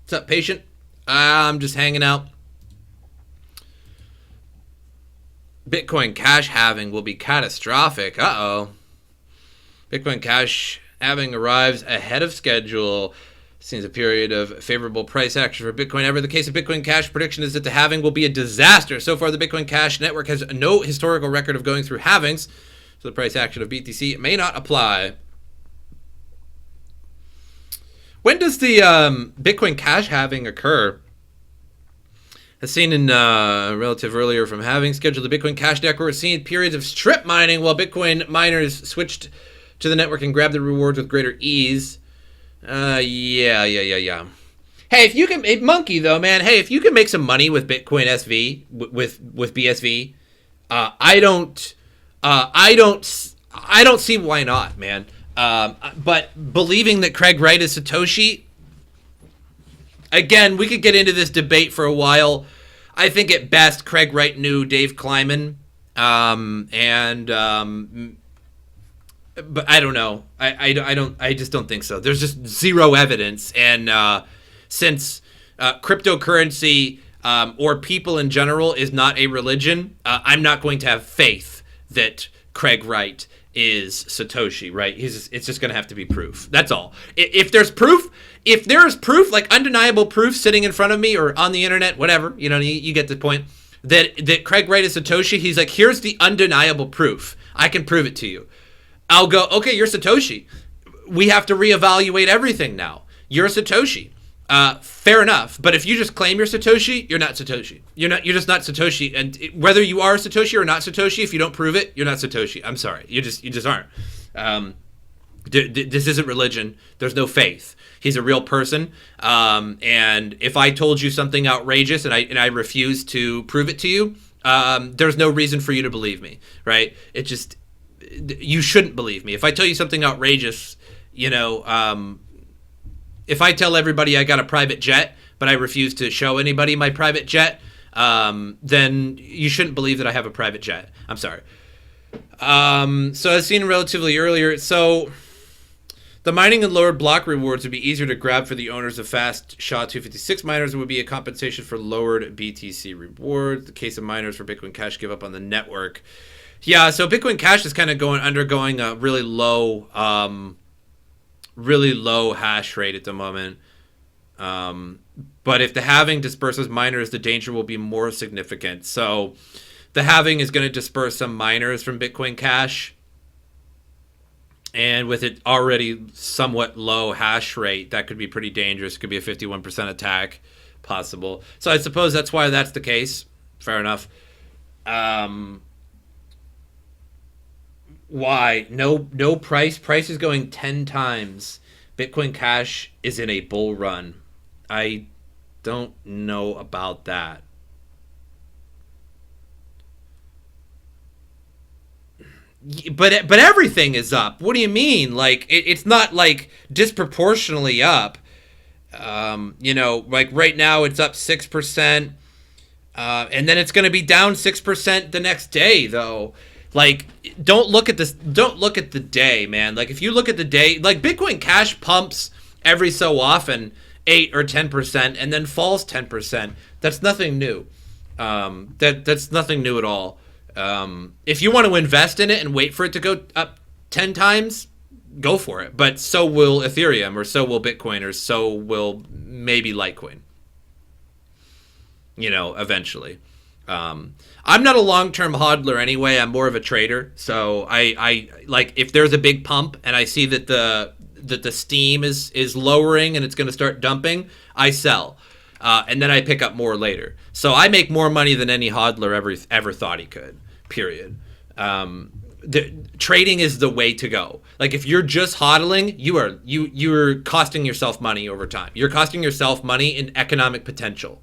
What's up, patient? I'm just hanging out. Bitcoin Cash halving will be catastrophic. Uh-oh. Bitcoin Cash halving arrives ahead of schedule. Seems a period of favorable price action for Bitcoin. Ever the case of Bitcoin Cash, prediction is that the halving will be a disaster. So far, the Bitcoin Cash network has no historical record of going through halvings, so the price action of BTC may not apply. When does the Bitcoin Cash halving occur? As seen in relative earlier from halving scheduled, the Bitcoin Cash network was seeing periods of strip mining while Bitcoin miners switched to the network and grabbed the rewards with greater ease. Yeah. Hey, if you can, Monkey though, man. Hey, if you can make some money with Bitcoin SV with BSV, I don't see why not, man. But believing that Craig Wright is Satoshi, again, we could get into this debate for a while. I think at best Craig Wright knew Dave Kleiman, but I don't know. I just don't think so. There's just zero evidence, and since cryptocurrency or people in general is not a religion, I'm not going to have faith that Craig Wright is Satoshi, right? It's just going to have to be proof. That's all. If there's proof, like undeniable proof sitting in front of me or on the internet, whatever, you get the point, that Craig Wright is Satoshi, he's like, here's the undeniable proof. I can prove it to you. I'll go, okay, you're Satoshi. We have to reevaluate everything now. You're Satoshi. Fair enough. But if you just claim you're Satoshi, you're not Satoshi. You're just not Satoshi. And whether you are Satoshi or not Satoshi, if you don't prove it, you're not Satoshi. I'm sorry. You just aren't. This isn't religion. There's no faith. He's a real person. And if I told you something outrageous and I refuse to prove it to you, there's no reason for you to believe me, right? You shouldn't believe me. If I tell you something outrageous, if I tell everybody I got a private jet, but I refuse to show anybody my private jet, then you shouldn't believe that I have a private jet. I'm sorry. So as seen relatively earlier, so the mining and lowered block rewards would be easier to grab for the owners of fast SHA-256 miners. It would be a compensation for lowered BTC rewards. The case of miners for Bitcoin Cash give up on the network. Yeah, so Bitcoin Cash is kind of undergoing a really low hash rate at the moment. But if the halving disperses miners, the danger will be more significant. So the halving is going to disperse some miners from Bitcoin Cash. And with it already somewhat low hash rate, that could be pretty dangerous. It could be a 51% attack possible. So I suppose that's why that's the case. Fair enough. Why? No price. Price is going 10 times. Bitcoin Cash is in a bull run. I don't know about that. But everything is up. What do you mean? Like it's not like disproportionately up. Like right now it's up 6%, and then it's going to be down 6% the next day, though. Like, don't look at this. Don't look at the day, man. Like, if you look at the day, like Bitcoin Cash pumps every so often 8 or 10%, and then falls 10%. That's nothing new. That's nothing new at all. If you want to invest in it and wait for it to go up 10 times, go for it. But so will Ethereum, or so will Bitcoin, or so will maybe Litecoin. Eventually. I'm not a long-term hodler anyway. I'm more of a trader. So I like, if there's a big pump and I see that the steam is lowering and it's going to start dumping, I sell. And then I pick up more later. So I make more money than any hodler ever thought he could, period. Trading is the way to go. Like, if you're just hodling, you're costing yourself money over time. You're costing yourself money in economic potential.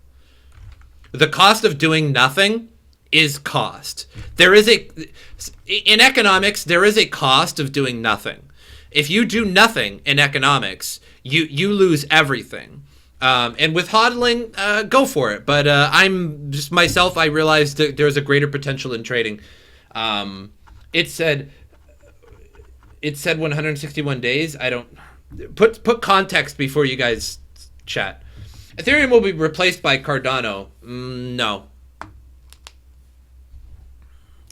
The cost of doing nothing is cost. In economics, there is a cost of doing nothing. If you do nothing in economics, you lose everything. And with hodling, go for it. But I'm just myself. I realized that there's a greater potential in trading. It said 161 days. I don't put context before you guys chat. Ethereum will be replaced by Cardano. No.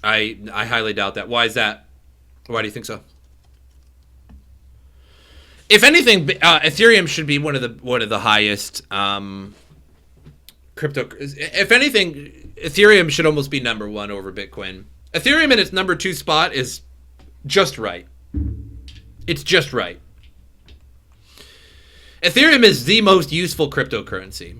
I highly doubt that. Why is that? Why do you think so? If anything, Ethereum should be one of the highest crypto. If anything, Ethereum should almost be number one over Bitcoin. Ethereum in its number 2 spot is just right. It's just right. Ethereum is the most useful cryptocurrency.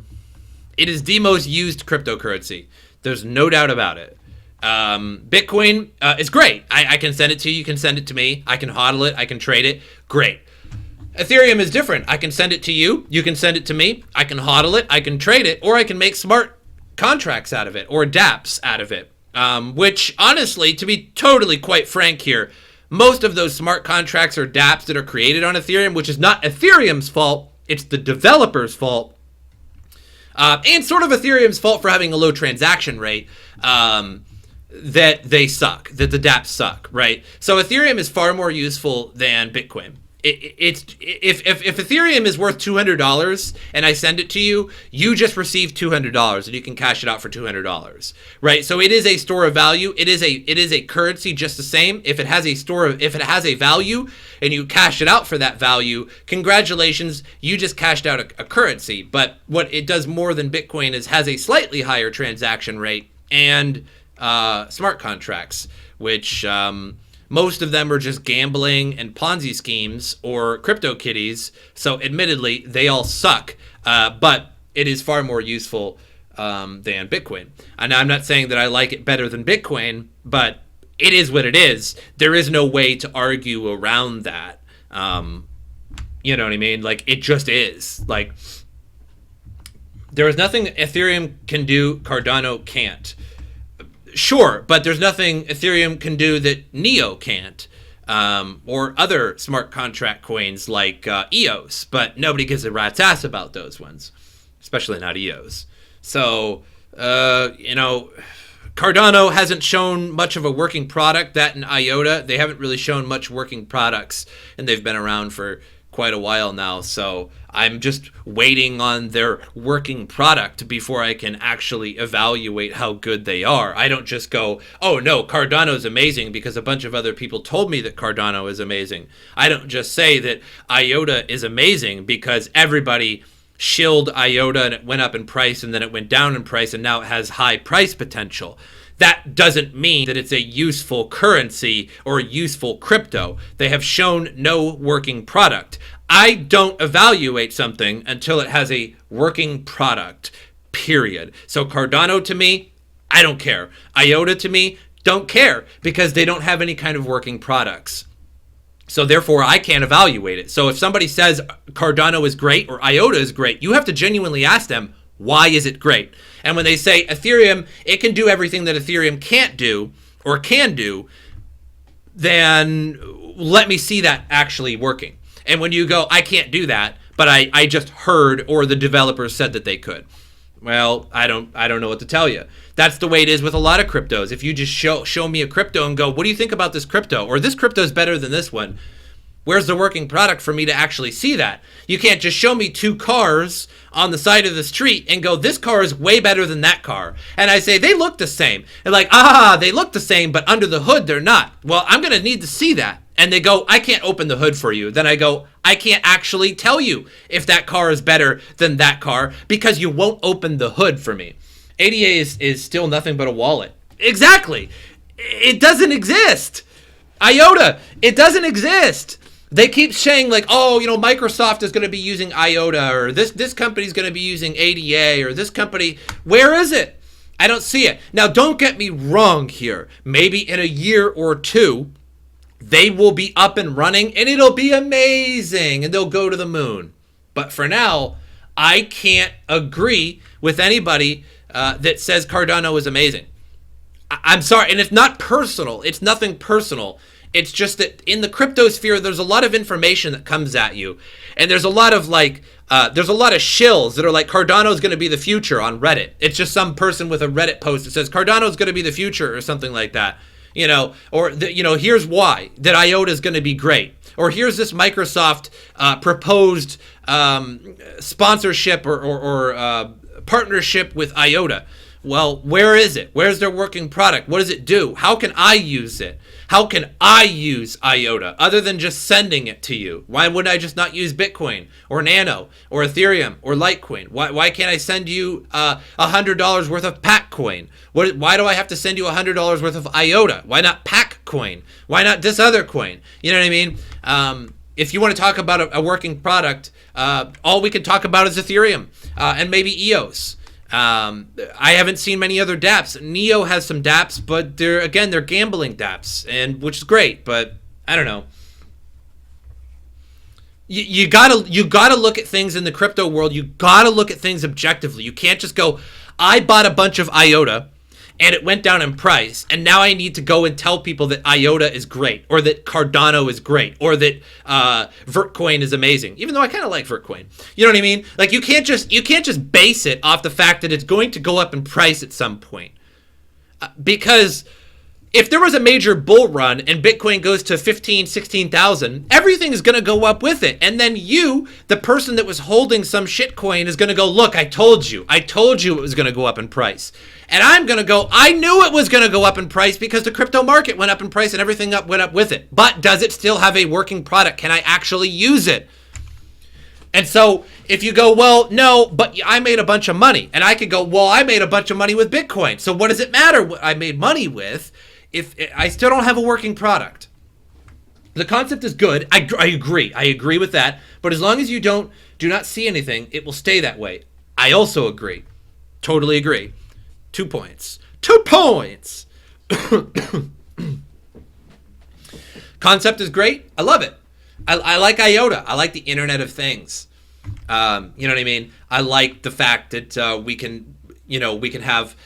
It is the most used cryptocurrency. There's no doubt about it. Bitcoin is great. I can send it to you. You can send it to me. I can hodl it. I can trade it. Great. Ethereum is different. I can send it to you. You can send it to me. I can hodl it. I can trade it. Or I can make smart contracts out of it, or dApps out of it. Which, honestly, to be totally quite frank here, most of those smart contracts or dApps that are created on Ethereum, which is not Ethereum's fault, it's the developer's fault, and sort of Ethereum's fault for having a low transaction rate, that they suck, that the dApps suck, right? So Ethereum is far more useful than Bitcoin. If Ethereum is worth $200 and I send it to you, you just receive $200 and you can cash it out for $200, right? So it is a store of value. It is a currency just the same. If it has a value and you cash it out for that value, congratulations, you just cashed out a currency. But what it does more than Bitcoin is has a slightly higher transaction rate and smart contracts, which most of them are just gambling and Ponzi schemes or crypto kitties. So admittedly, they all suck, but it is far more useful than Bitcoin. And I'm not saying that I like it better than Bitcoin, but it is what it is. There is no way to argue around that. You know what I mean? Like, it just is. Like, there is nothing Ethereum can do Cardano can't. Sure, but there's nothing Ethereum can do that Neo can't, or other smart contract coins like EOS, but nobody gives a rat's ass about those ones, especially not EOS. So, Cardano hasn't shown much of a working product. That and IOTA, they haven't really shown much working products, and they've been around for quite a while now, so I'm just waiting on their working product before I can actually evaluate how good they are. I don't just go, oh no, Cardano's amazing because a bunch of other people told me that Cardano is amazing. I don't just say that IOTA is amazing because everybody shilled IOTA and it went up in price and then it went down in price and now it has high price potential. That doesn't mean that it's a useful currency or a useful crypto. They have shown no working product. I don't evaluate something until it has a working product, period. So Cardano to me, I don't care. IOTA to me, don't care because they don't have any kind of working products. So therefore, I can't evaluate it. So if somebody says Cardano is great or IOTA is great, you have to genuinely ask them, why is it great? And when they say Ethereum, it can do everything that Ethereum can't do or can do, then let me see that actually working. And when you go, I can't do that, but I just heard or the developers said that they could. Well, I don't know what to tell you. That's the way it is with a lot of cryptos. If you just show me a crypto and go, what do you think about this crypto? Or this crypto is better than this one. Where's the working product for me to actually see that? You can't just show me two cars on the side of the street and go, this car is way better than that car. And I say, they look the same. And like, they look the same, but under the hood, they're not. Well, I'm going to need to see that. And they go, I can't open the hood for you. Then I go, I can't actually tell you if that car is better than that car because you won't open the hood for me. ADA is still nothing but a wallet. Exactly. It doesn't exist. IOTA, it doesn't exist. They keep saying like, oh, you know, Microsoft is going to be using IOTA, or this company is going to be using ADA, or this company. Where is it? I don't see it. Now, don't get me wrong here. Maybe in a year or two, they will be up and running and it'll be amazing and they'll go to the moon. But for now, I can't agree with anybody that says Cardano is amazing. I'm sorry. And it's not personal. It's nothing personal. It's just that in the crypto sphere, there's a lot of information that comes at you. And there's a lot of there's a lot of shills that are like, Cardano is going to be the future on Reddit. It's just some person with a Reddit post that says Cardano is going to be the future or something like that. You know, or, here's why that IOTA is going to be great. Or here's this Microsoft proposed sponsorship or partnership with IOTA. Well, where is it? Where's their working product? What does it do? How can I use it? How can I use IOTA other than just sending it to you? Why would I just not use Bitcoin or Nano or Ethereum or Litecoin? Why can't I send you $100 worth of Packcoin? Why do I have to send you $100 worth of IOTA? Why not Packcoin? Why not this other coin? You know what I mean? If you want to talk about a working product, all we can talk about is Ethereum and maybe EOS. I haven't seen many other dApps. Neo has some dApps, but they're gambling dApps, and which is great, but I don't know. You gotta look at things in the crypto world. You gotta look at things objectively. You can't just go, I bought a bunch of IOTA and it went down in price, and now I need to go and tell people that IOTA is great, or that Cardano is great, or that Vertcoin is amazing. Even though I kind of like Vertcoin, you know what I mean? Like you can't just base it off the fact that it's going to go up in price at some point, because if there was a major bull run and Bitcoin goes to 15, 16,000, everything is going to go up with it. And then you, the person that was holding some shitcoin, is going to go, look, I told you it was going to go up in price. And I'm going to go, I knew it was going to go up in price because the crypto market went up in price and everything went up with it. But does it still have a working product? Can I actually use it? And so if you go, well, no, but I made a bunch of money. And I could go, well, I made a bunch of money with Bitcoin. So what does it matter what I made money with if I still don't have a working product? The concept is good. I agree with that. But as long as you do not see anything, it will stay that way. I also agree. Totally agree. 2 points. 2 points. Concept is great. I love it. I like IOTA. I like the Internet of Things. You know what I mean? I like the fact that we can have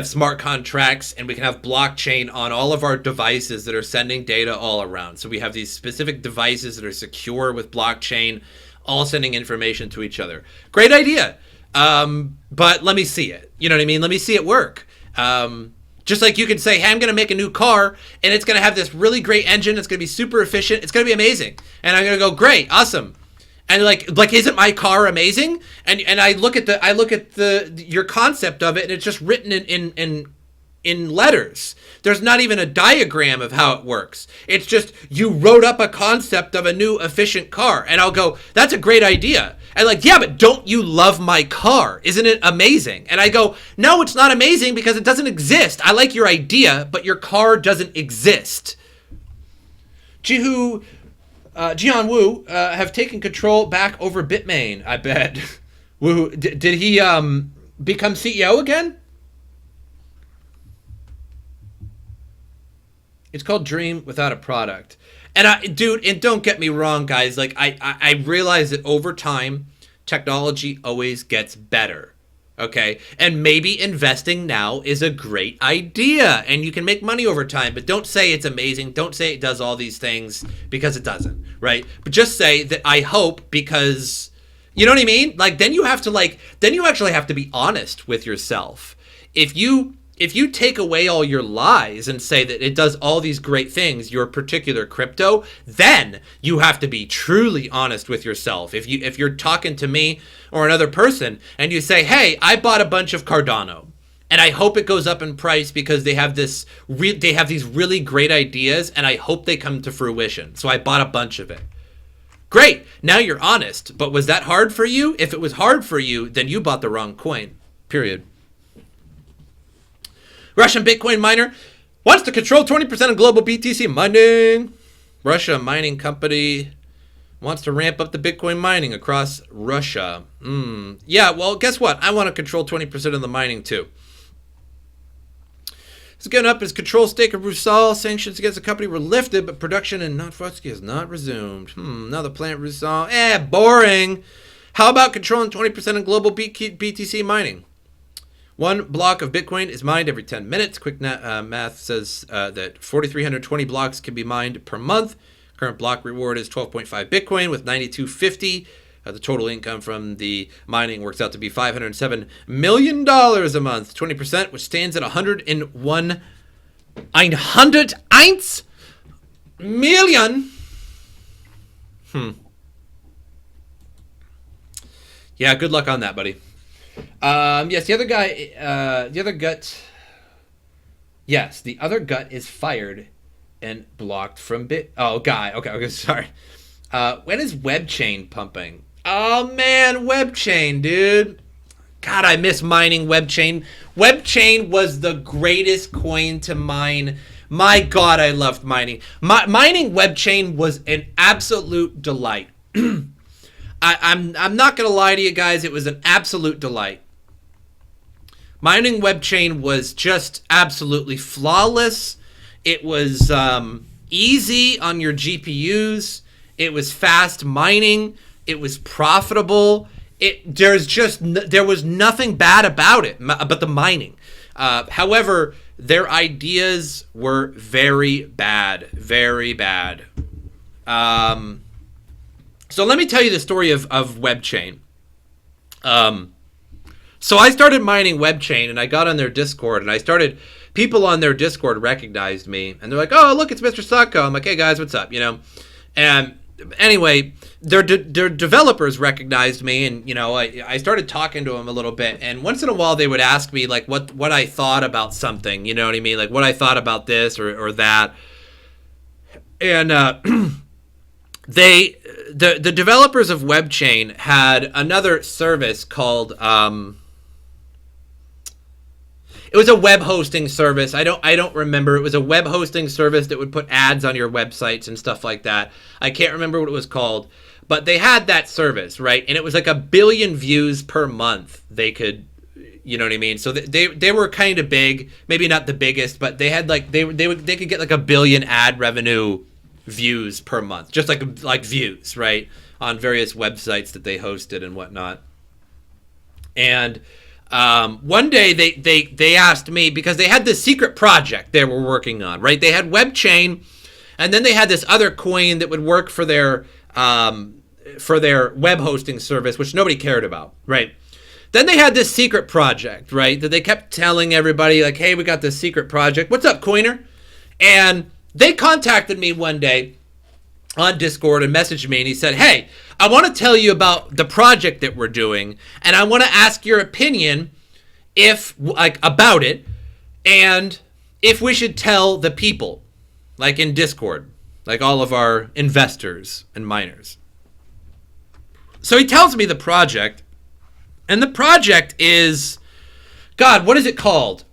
smart contracts, and we can have blockchain on all of our devices that are sending data all around. So we have these specific devices that are secure with blockchain, all sending information to each other. Great idea. But let me see it. You know what I mean? Let me see it work. Just like you can say, hey, I'm going to make a new car, and it's going to have this really great engine. It's going to be super efficient. It's going to be amazing. And I'm going to go, great, awesome. And like, isn't my car amazing? And I look at your concept of it, and it's just written in letters. There's not even a diagram of how it works. It's just you wrote up a concept of a new efficient car, and I'll go, that's a great idea. And like, yeah, but don't you love my car? Isn't it amazing? And I go, no, it's not amazing because it doesn't exist. I like your idea, but your car doesn't exist. Jian Wu have taken control back over Bitmain, I bet. Wu, did he become CEO again? It's called Dream Without a Product. And dude, and don't get me wrong, guys. Like I realize that over time, technology always gets better. Okay, and maybe investing now is a great idea, and you can make money over time. But don't say it's amazing. Don't say it does all these things, because it doesn't, right? But just say that I hope, because you know what I mean. Like then you actually have to be honest with yourself. If you take away all your lies and say that it does all these great things, your particular crypto, then you have to be truly honest with yourself. If you're talking to me or another person and you say, hey, I bought a bunch of Cardano and I hope it goes up in price because they have these really great ideas and I hope they come to fruition. So I bought a bunch of it. Great. Now you're honest. But was that hard for you? If it was hard for you, then you bought the wrong coin. Period. Russian Bitcoin miner wants to control 20% of global BTC mining. Russia mining company wants to ramp up the Bitcoin mining across Russia. Yeah, well, guess what? I want to control 20% of the mining too. It's getting up as control stake of Rusal. Sanctions against the company were lifted, but production in Novotsky has not resumed. Another plant Rusal. Boring. How about controlling 20% of global BTC mining? One block of Bitcoin is mined every 10 minutes. Quick math says that 4,320 blocks can be mined per month. Current block reward is 12.5 Bitcoin with 9,250. The total income from the mining works out to be $507 million a month. 20%, which stands at 101 million. Yeah, good luck on that, buddy. Yes, the other gut. Yes, the other gut is fired and blocked from guy. Okay, sorry. When is WebChain pumping? Oh man, WebChain, dude. God, I miss mining WebChain. WebChain was the greatest coin to mine. My God, I loved mining. Mining WebChain was an absolute delight. I'm not gonna lie to you guys, it was an absolute delight. Mining WebChain was just absolutely flawless. It was easy on your GPUs. It was fast mining. It was profitable. There was nothing bad about it, but the mining. However, their ideas were very bad, very bad. So let me tell you the story of WebChain. So I started mining WebChain and I got on their Discord and people on their Discord recognized me and they're like, oh, look, it's MrSotko. I'm like, hey guys, what's up? And anyway, their developers recognized me and, I started talking to them a little bit. And once in a while they would ask me like what I thought about something, you know what I mean? Like what I thought about this or that. And, the developers of WebChain had another service called it was a web hosting service. I don't remember. It was a web hosting service that would put ads on your websites and stuff like that. I can't remember what it was called, but they had that service, right? And it was like 1 billion views per month. They could, you know what I mean? So they were kind of big, maybe not the biggest, but they had like they could get like 1 billion ad revenue views per month, just like views, right, on various websites that they hosted and whatnot. And one day they asked me, because they had this secret project they were working on, right? They had WebChain, and then they had this other coin that would work for their web hosting service, which nobody cared about, right? Then they had this secret project, right, that they kept telling everybody, like, hey, we got this secret project. What's up, coiner? And they contacted me one day on Discord and messaged me, and he said, hey, I want to tell you about the project that we're doing, and I want to ask your opinion about it, and if we should tell the people, like in Discord, like all of our investors and miners. So he tells me the project, and the project is, God, what is it called?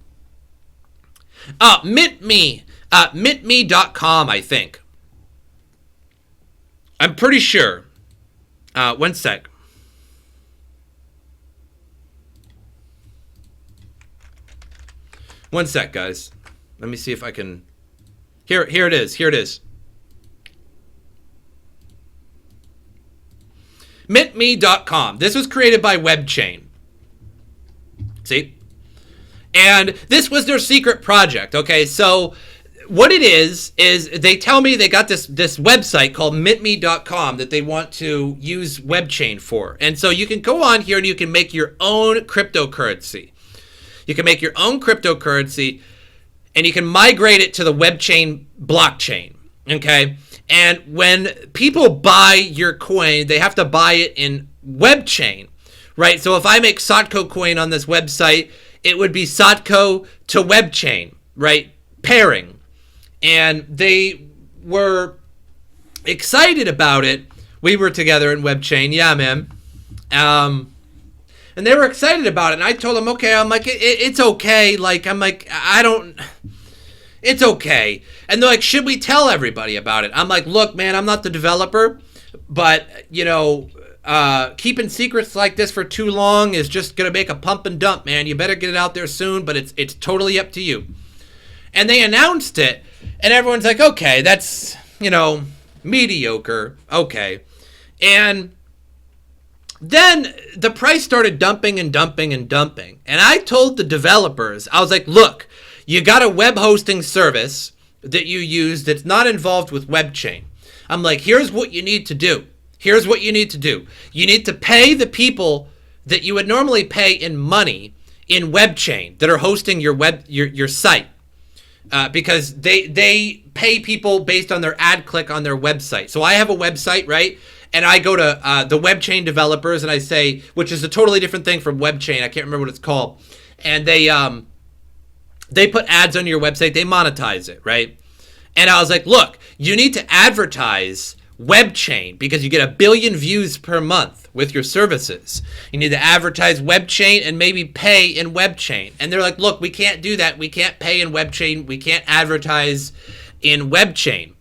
MintMe. Mintme.com, I think. I'm pretty sure. One sec. One sec, guys. Let me see if I can Here it is. Here it is. Mintme.com. This was created by WebChain. See? And this was their secret project. Okay, so what it is they tell me they got this website called mintme.com that they want to use WebChain for. And so you can go on here and you can make your own cryptocurrency. You can make your own cryptocurrency and you can migrate it to the WebChain blockchain. Okay? And when people buy your coin, they have to buy it in WebChain, right? So if I make Sotko coin on this website, it would be Sotko to WebChain, right? Pairing. And they were excited about it. We were together in WebChain. Yeah, man. And they were excited about it. And I told them, okay, I'm like, it's okay. Like, I'm like, it's okay. And they're like, should we tell everybody about it? I'm like, look, man, I'm not the developer, but, you know, keeping secrets like this for too long is just going to make a pump and dump, man. You better get it out there soon, but it's totally up to you. And they announced it, and everyone's like, okay, that's, you know, mediocre. Okay. And then the price started dumping and dumping and dumping. And I told the developers, I was like, look, you got a web hosting service that you use that's not involved with WebChain. I'm like, here's what you need to do. Here's what you need to do. You need to pay the people that you would normally pay in money in WebChain that are hosting your your site. Because they pay people based on their ad click on their website. So I have a website, right? And I go to the WebChain developers and I say, which is a totally different thing from WebChain. I can't remember what it's called. And they put ads on your website. They monetize it, right? And I was like, look, you need to advertise WebChain because you get 1 billion views per month with your services. You need to advertise WebChain and maybe pay in WebChain. And they're like, look, we can't do that. We can't pay in WebChain. We can't advertise in WebChain.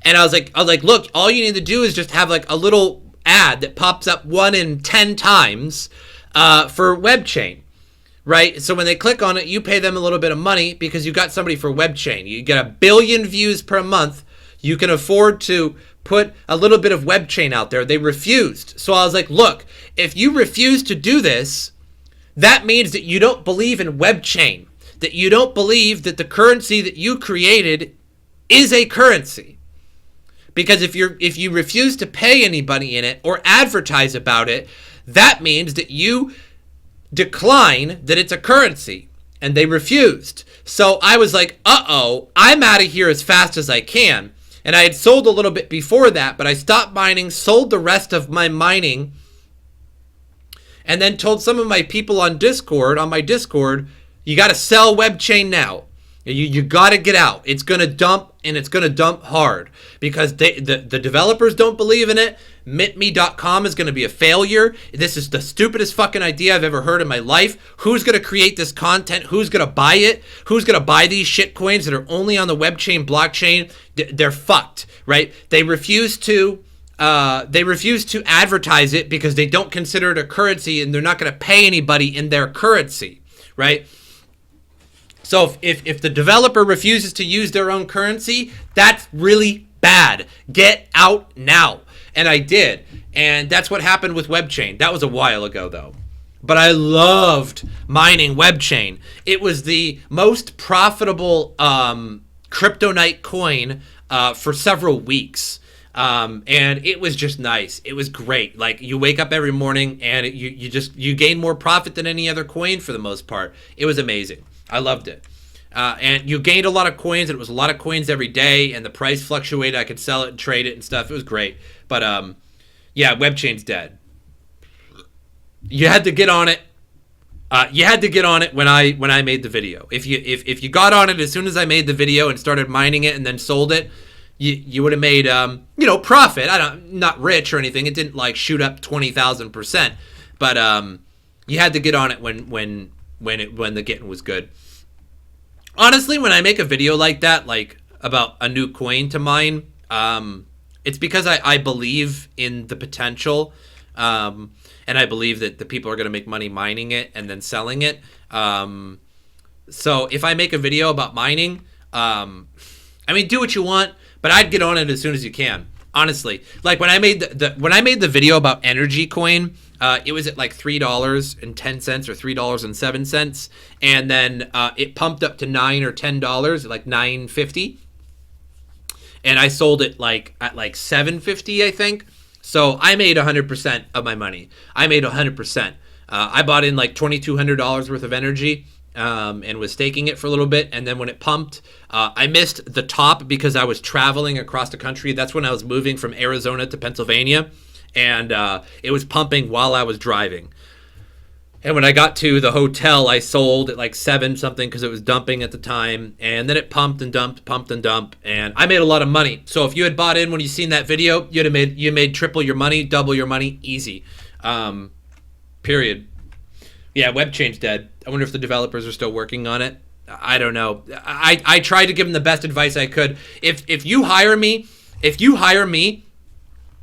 And I was like, look, all you need to do is just have like a little ad that pops up 1 in 10 times for WebChain. Right? So when they click on it, you pay them a little bit of money because you got somebody for WebChain. You get 1 billion views per month. You can afford to put a little bit of WebChain out there. They refused. So I was like, look, if you refuse to do this, that means that you don't believe in WebChain, that you don't believe that the currency that you created is a currency. Because if you refuse to pay anybody in it or advertise about it, that means that you decline that it's a currency. And they refused. So I was like, uh-oh, I'm out of here as fast as I can. And I had sold a little bit before that, but I stopped mining, sold the rest of my mining, and then told some of my people on my Discord, you got to sell WebChain now. You got to get out. It's going to dump, and it's going to dump hard because the developers don't believe in it. Mintme.com is going to be a failure. This is the stupidest fucking idea I've ever heard in my life. Who's going to create this content? Who's going to buy it? Who's going to buy these shit coins that are only on the WebChain blockchain? They're fucked, right? They refuse to advertise it because they don't consider it a currency and they're not going to pay anybody in their currency, right? So if the developer refuses to use their own currency, that's really bad. Get out now. And I did. And that's what happened with WebChain. That was a while ago, though. But I loved mining WebChain. It was the most profitable Kryptonite coin for several weeks. And it was just nice. It was great. Like, you wake up every morning and you gain more profit than any other coin for the most part. It was amazing. I loved it. And you gained a lot of coins, and it was a lot of coins every day, and the price fluctuated. I could sell it and trade it and stuff. It was great. But yeah, WebChain's dead. You had to get on it. You had to get on it when I made the video. If you got on it as soon as I made the video and started mining it and then sold it, you would have made profit. Not rich or anything. It didn't like shoot up 20,000%, but you had to get on it when the getting was good. Honestly, when I make a video like that, like about a new coin to mine, it's because I believe in the potential, and I believe that the people are going to make money mining it and then selling it. So if I make a video about mining, I mean, do what you want, but I'd get on it as soon as you can. Honestly, like when I made the video about Energy Coin, it was at like $3.10 or $3.07, and then it pumped up to $9 or $10 at like $9.50, and I sold it like at like $7.50, I think. So I made 100% of my money. I made 100%. I bought in like $2,200 worth of energy. And was staking it for a little bit, and then when it pumped, I missed the top because I was traveling across the country. That's when I was moving from Arizona to Pennsylvania, and it was pumping while I was driving. And when I got to the hotel, I sold at like 7 something because it was dumping at the time, and then it pumped and dumped, and I made a lot of money. So if you had bought in when you seen that video, you made triple your money, double your money, easy. Period. Yeah, WebChain's dead. I wonder if the developers are still working on it. I don't know. I tried to give them the best advice I could. If you hire me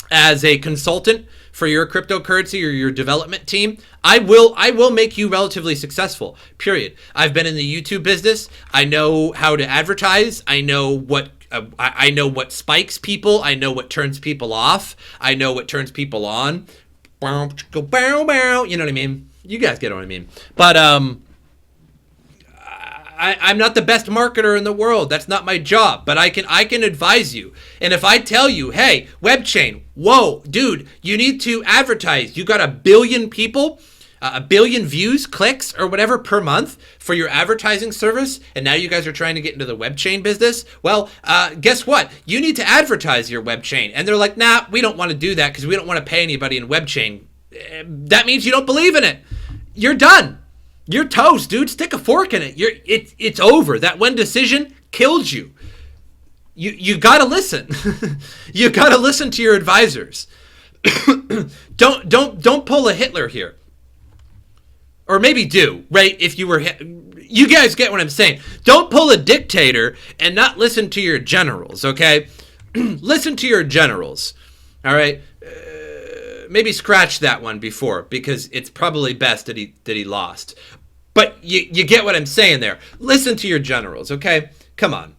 as a consultant for your cryptocurrency or your development team, I will make you relatively successful. Period. I've been in the YouTube business. I know how to advertise. I know what spikes people. I know what turns people off. I know what turns people on. You know what I mean? You guys get what I mean. But I'm not the best marketer in the world. That's not my job. But I can advise you. And if I tell you, hey, WebChain, whoa, dude, you need to advertise. You got 1 billion people, 1 billion views, clicks, or whatever per month for your advertising service, and now you guys are trying to get into the WebChain business. Well, guess what? You need to advertise your WebChain. And they're like, nah, we don't want to do that because we don't want to pay anybody in WebChain. That means you don't believe in it. You're done. You're toast, dude. Stick a fork in it. It's over. That one decision killed you. You gotta listen. You gotta listen to your advisors. Don't pull a Hitler here. Or maybe do, right? If you were, you guys get what I'm saying. Don't pull a dictator and not listen to your generals, okay? Listen to your generals, all right? Maybe scratch that one before, because it's probably best that he lost. But you get what I'm saying there. Listen to your generals, okay? Come on.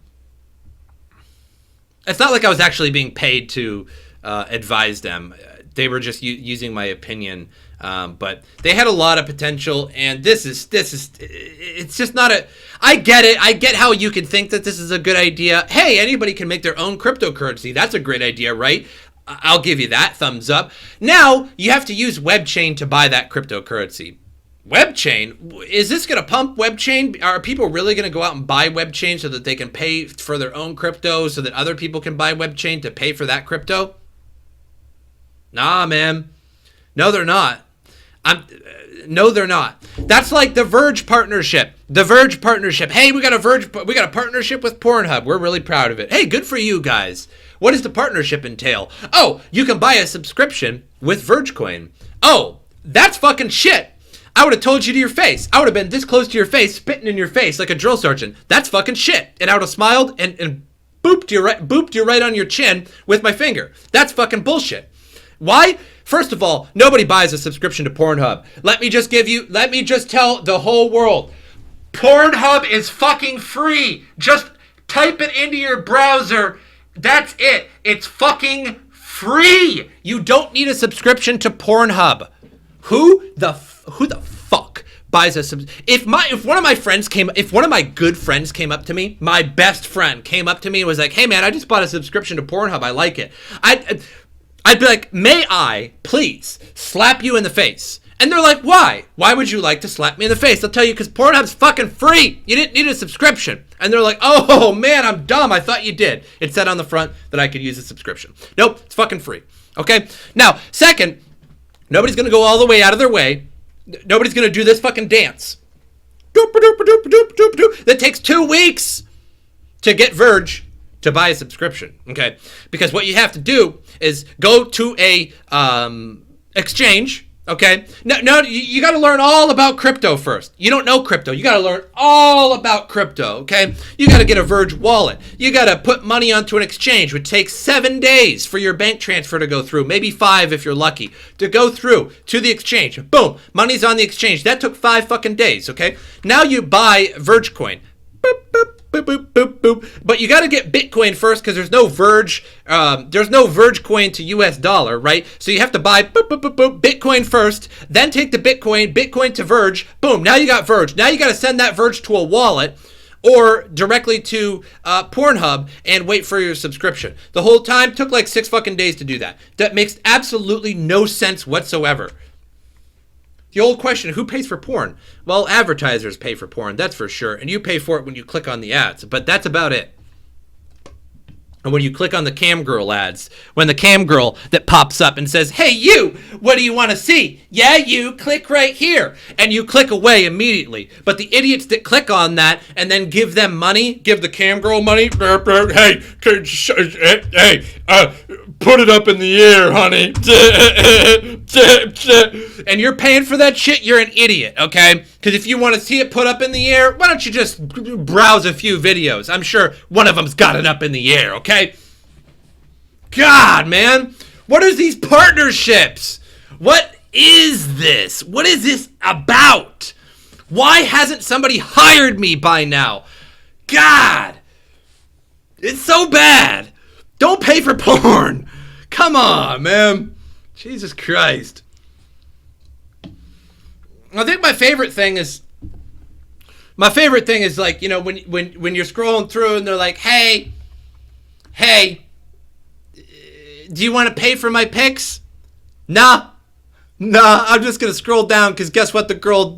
It's not like I was actually being paid to advise them. They were just using my opinion. But they had a lot of potential, and this is it's just not a. I get it. I get how you can think that this is a good idea. Hey, anybody can make their own cryptocurrency. That's a great idea, right? I'll give you that thumbs up. Now you have to use WebChain to buy that cryptocurrency. WebChain? Is this going to pump WebChain? Are people really going to go out and buy WebChain so that they can pay for their own crypto, so that other people can buy WebChain to pay for that crypto? Nah, man. No, they're not. No, they're not. That's like the Verge partnership. The Verge partnership. Hey, we got a partnership with Pornhub. We're really proud of it. Hey, good for you guys. What does the partnership entail? Oh, you can buy a subscription with Vergecoin. Oh, that's fucking shit. I would have told you to your face. I would have been this close to your face, spitting in your face like a drill sergeant. That's fucking shit. And I would have smiled and booped you right on your chin with my finger. That's fucking bullshit. Why? First of all, nobody buys a subscription to Pornhub. Let me just tell the whole world. Pornhub is fucking free. Just type it into your browser. That's it. It's fucking free. You don't need a subscription to Pornhub. Who the fuck buys a if one of my good friends came up to me, my best friend came up to me and was like, "Hey man, I just bought a subscription to Pornhub. I like it." I'd be like, "May I please slap you in the face?" And they're like, "Why? Why would you like to slap me in the face?" I'll tell you, because Pornhub's fucking free. You didn't need a subscription. And they're like, "Oh man, I'm dumb. I thought you did." It said on the front that I could use a subscription. Nope, it's fucking free. Okay? Now, second, nobody's going to go all the way out of their way. Nobody's going to do this fucking dance. That takes 2 weeks to get Verge to buy a subscription, okay? Because what you have to do is go to a exchange, okay? No, you got to learn all about crypto first. You don't know crypto. You got to learn all about crypto, okay? You got to get a Verge wallet. You got to put money onto an exchange, which takes 7 days for your bank transfer to go through, maybe 5 if you're lucky, to go through to the exchange. Boom, money's on the exchange. That took 5 fucking days, okay? Now you buy Vergecoin. Boop, boop, boop, boop, boop, boop. But you got to get Bitcoin first because there's no Verge coin to US dollar, right? So you have to buy boop, boop, boop, boop, Bitcoin first, then take the Bitcoin to Verge. Boom, now you got Verge. Now you got to send that Verge to a wallet or directly to Pornhub and wait for your subscription. The whole time took like 6 fucking days to do that. That makes absolutely no sense whatsoever. The old question, who pays for porn? Well, advertisers pay for porn, that's for sure. And you pay for it when you click on the ads, but that's about it. And when you click on the cam girl ads, when the cam girl that pops up and says, hey, you, what do you want to see? Yeah, you, click right here. And you click away immediately. But the idiots that click on that and then give them money, give the cam girl money, hey, put it up in the air, honey. And you're paying for that shit, you're an idiot, okay? Because if you want to see it put up in the air, why don't you just browse a few videos? I'm sure one of them's got it up in the air, okay? God, man. What are these partnerships? What is this? What is this about? Why hasn't somebody hired me by now? God. It's so bad. Don't pay for porn. Come on, man. Jesus Christ. I think my favorite thing is like, you know, when you're scrolling through and they're like, hey, do you want to pay for my pics? Nah, I'm just gonna scroll down because guess what? The girl,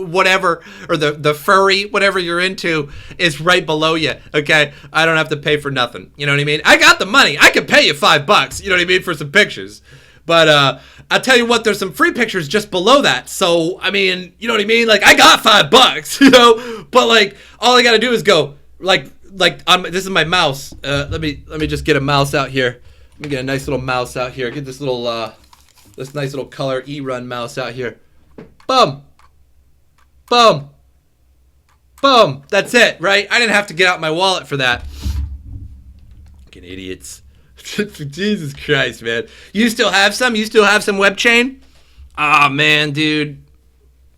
whatever, or the furry, whatever you're into, is right below you. Okay, I don't have to pay for nothing. You know what I mean? I got the money. I could pay you $5. You know what I mean, for some pictures. But I'll tell you what, there's some free pictures just below that. So I mean, you know what I mean? Like I got $5, you know. But like all I gotta do is go like this is my mouse. Let me just get a mouse out here. Let me get a nice little mouse out here. Get this little this nice little color E-Run mouse out here. Boom. Boom. Boom. That's it, right? I didn't have to get out my wallet for that. Fucking idiots. Jesus Christ, man. You still have some? You still have some web chain? Ah, man, dude.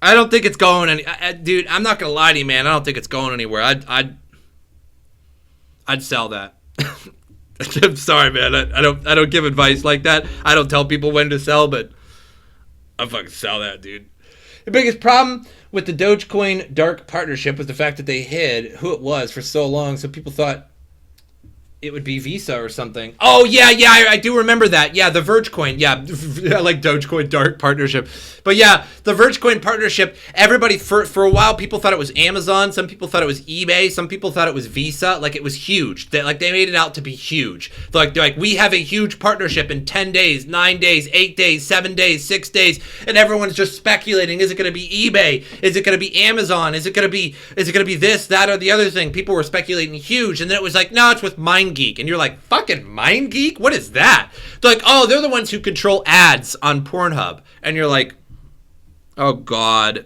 I don't think it's going dude, I'm not gonna lie to you, man. I don't think it's going anywhere. I'd sell that. I'm sorry, man. I don't give advice like that. I don't tell people when to sell, but I'll fucking sell that, dude. The biggest problem with the Dogecoin dark partnership was the fact that they hid who it was for so long, so people thought it would be Visa or something. Oh, yeah, I do remember that. Yeah, the Vergecoin. Yeah, I like Dogecoin dark partnership. But yeah, the Vergecoin partnership, everybody, for a while, people thought it was Amazon. Some people thought it was eBay. Some people thought it was Visa. Like, it was huge. They made it out to be huge. They're like, we have a huge partnership in 10 days, 9 days, 8 days, 7 days, 6 days. And everyone's just speculating. Is it going to be eBay? Is it going to be Amazon? Is it going to be this, that, or the other thing? People were speculating huge. And then it was like, no, it's with MindGeek. And you're like, fucking MindGeek? What is that? They're like, oh, they're the ones who control ads on Pornhub. And you're like, oh, God.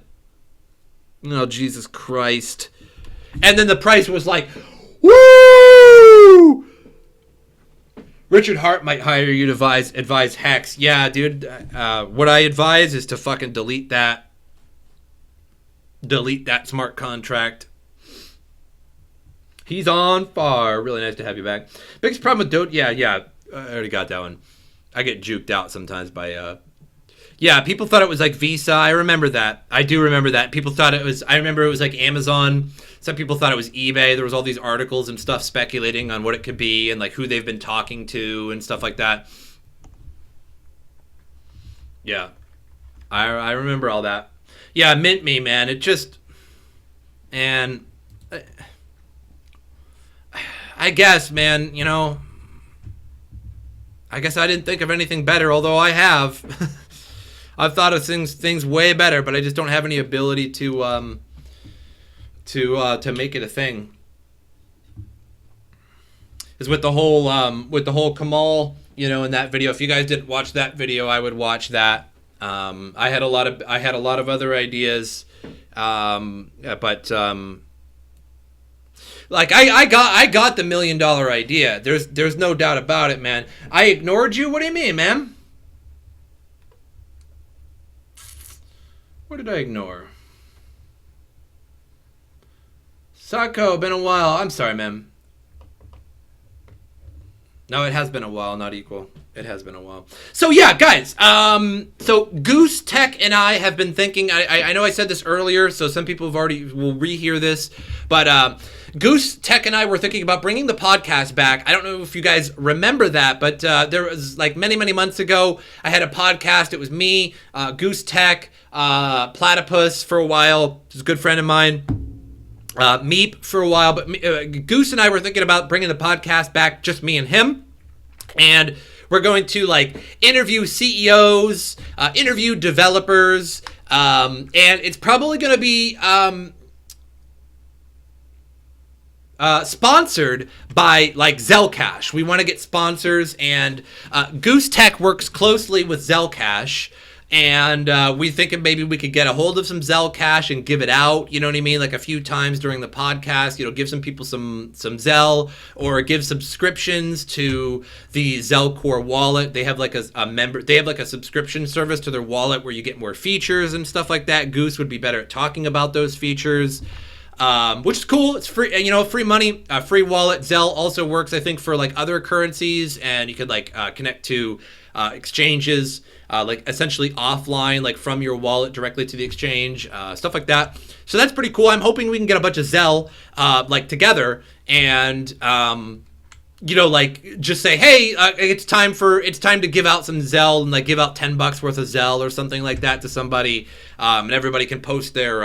Oh, Jesus Christ. And then the price was like, woo! Richard Hart might hire you to advise hacks. Yeah, dude. What I advise is to fucking delete that. Delete that smart contract. He's on fire. Really nice to have you back. Biggest problem with Doge. Yeah. I already got that one. I get juked out sometimes by yeah, people thought it was like Visa. I remember that. I do remember that. People thought it was, I remember it was like Amazon. Some people thought it was eBay. There was all these articles and stuff speculating on what it could be and like who they've been talking to and stuff like that. Yeah. I remember all that. Yeah, Mint Me, man. It just, and I guess, man, you know, I guess I didn't think of anything better, although I have. I've thought of things way better, but I just don't have any ability to make it a thing. Is with the whole Kamal, you know, in that video. If you guys didn't watch that video, I would watch that. I had a lot of other ideas, but like I got the $1 million idea. There's no doubt about it, man. I ignored you. What do you mean, man? What did I ignore? Sako, been a while. I'm sorry, man. No, it has been a while, not equal. It has been a while. So yeah, guys. So Goose Tech and I have been thinking. I know I said this earlier, so some people have already will rehear this. But Goose Tech and I were thinking about bringing the podcast back. I don't know if you guys remember that, but there was like many months ago. I had a podcast. It was me, Goose Tech, Platypus for a while. He's a good friend of mine. Meep for a while, but Goose and I were thinking about bringing the podcast back, just me and him, and we're going to like interview CEOs, interview developers, and it's probably going to be sponsored by like Zellcash. We want to get sponsors, and Goose Tech works closely with Zellcash. And we thinking maybe we could get a hold of some Zell cash and give it out, you know what I mean? Like a few times during the podcast, you know, give some people some Zell, or give subscriptions to the Zell Core wallet. They have like they have like a subscription service to their wallet where you get more features and stuff like that. Goose would be better at talking about those features. Which is cool. It's free, you know, free money, free wallet. Zell also works, I think, for like other currencies, and you could like connect to exchanges, like essentially offline, like from your wallet directly to the exchange, stuff like that. So that's pretty cool. I'm hoping we can get a bunch of Zell like together, and you know, like just say, hey, it's time to give out some Zell, and like give out $10 worth of Zell or something like that to somebody, and everybody can post their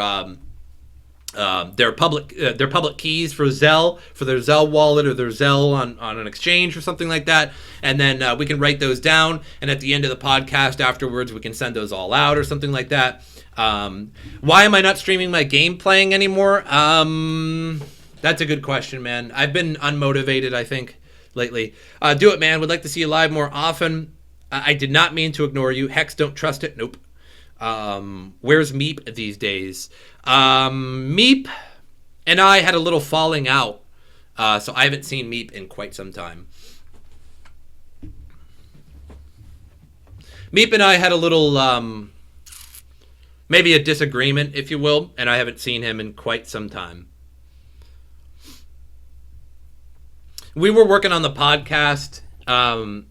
public keys for Zell, for their Zell wallet or their Zell on an exchange or something like that, and then we can write those down, and at the end of the podcast afterwards we can send those all out or something like that. Why am I not streaming my game playing anymore? That's a good question, man. I've been unmotivated, I think, lately. Do it, man. Would like to see you live more often. I did not mean to ignore you. Hex, don't trust it. Nope. Where's Meep these days? Meep and I had a little falling out, so I haven't seen Meep in quite some time. Meep and I had a little, maybe a disagreement, if you will, and I haven't seen him in quite some time. We were working on the podcast, and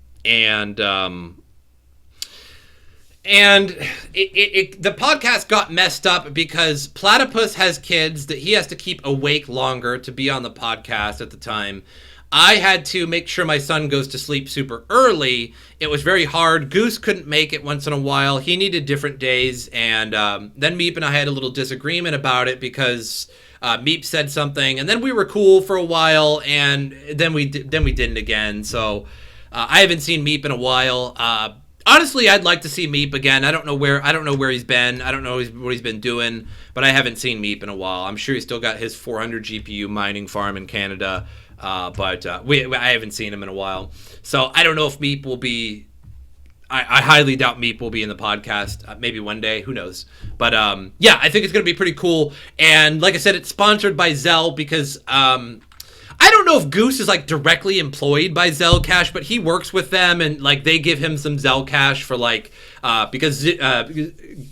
the podcast got messed up because Platypus has kids that he has to keep awake longer to be on the podcast at the time. I had to make sure my son goes to sleep super early. It was very hard. Goose couldn't make it once in a while. He needed different days. And then Meep and I had a little disagreement about it because Meep said something. And then we were cool for a while. And then we didn't again. So I haven't seen Meep in a while. Honestly, I'd like to see Meep again. I don't know where he's been. I don't know what he's been doing, but I haven't seen Meep in a while. I'm sure he's still got his 400 GPU mining farm in Canada, but I haven't seen him in a while. So I don't know if Meep will be. I highly doubt Meep will be in the podcast. Maybe one day, who knows? But yeah, I think it's going to be pretty cool. And like I said, it's sponsored by Zell because I don't know if Goose is like directly employed by Zellcash, but he works with them, and like they give him some Zellcash for like because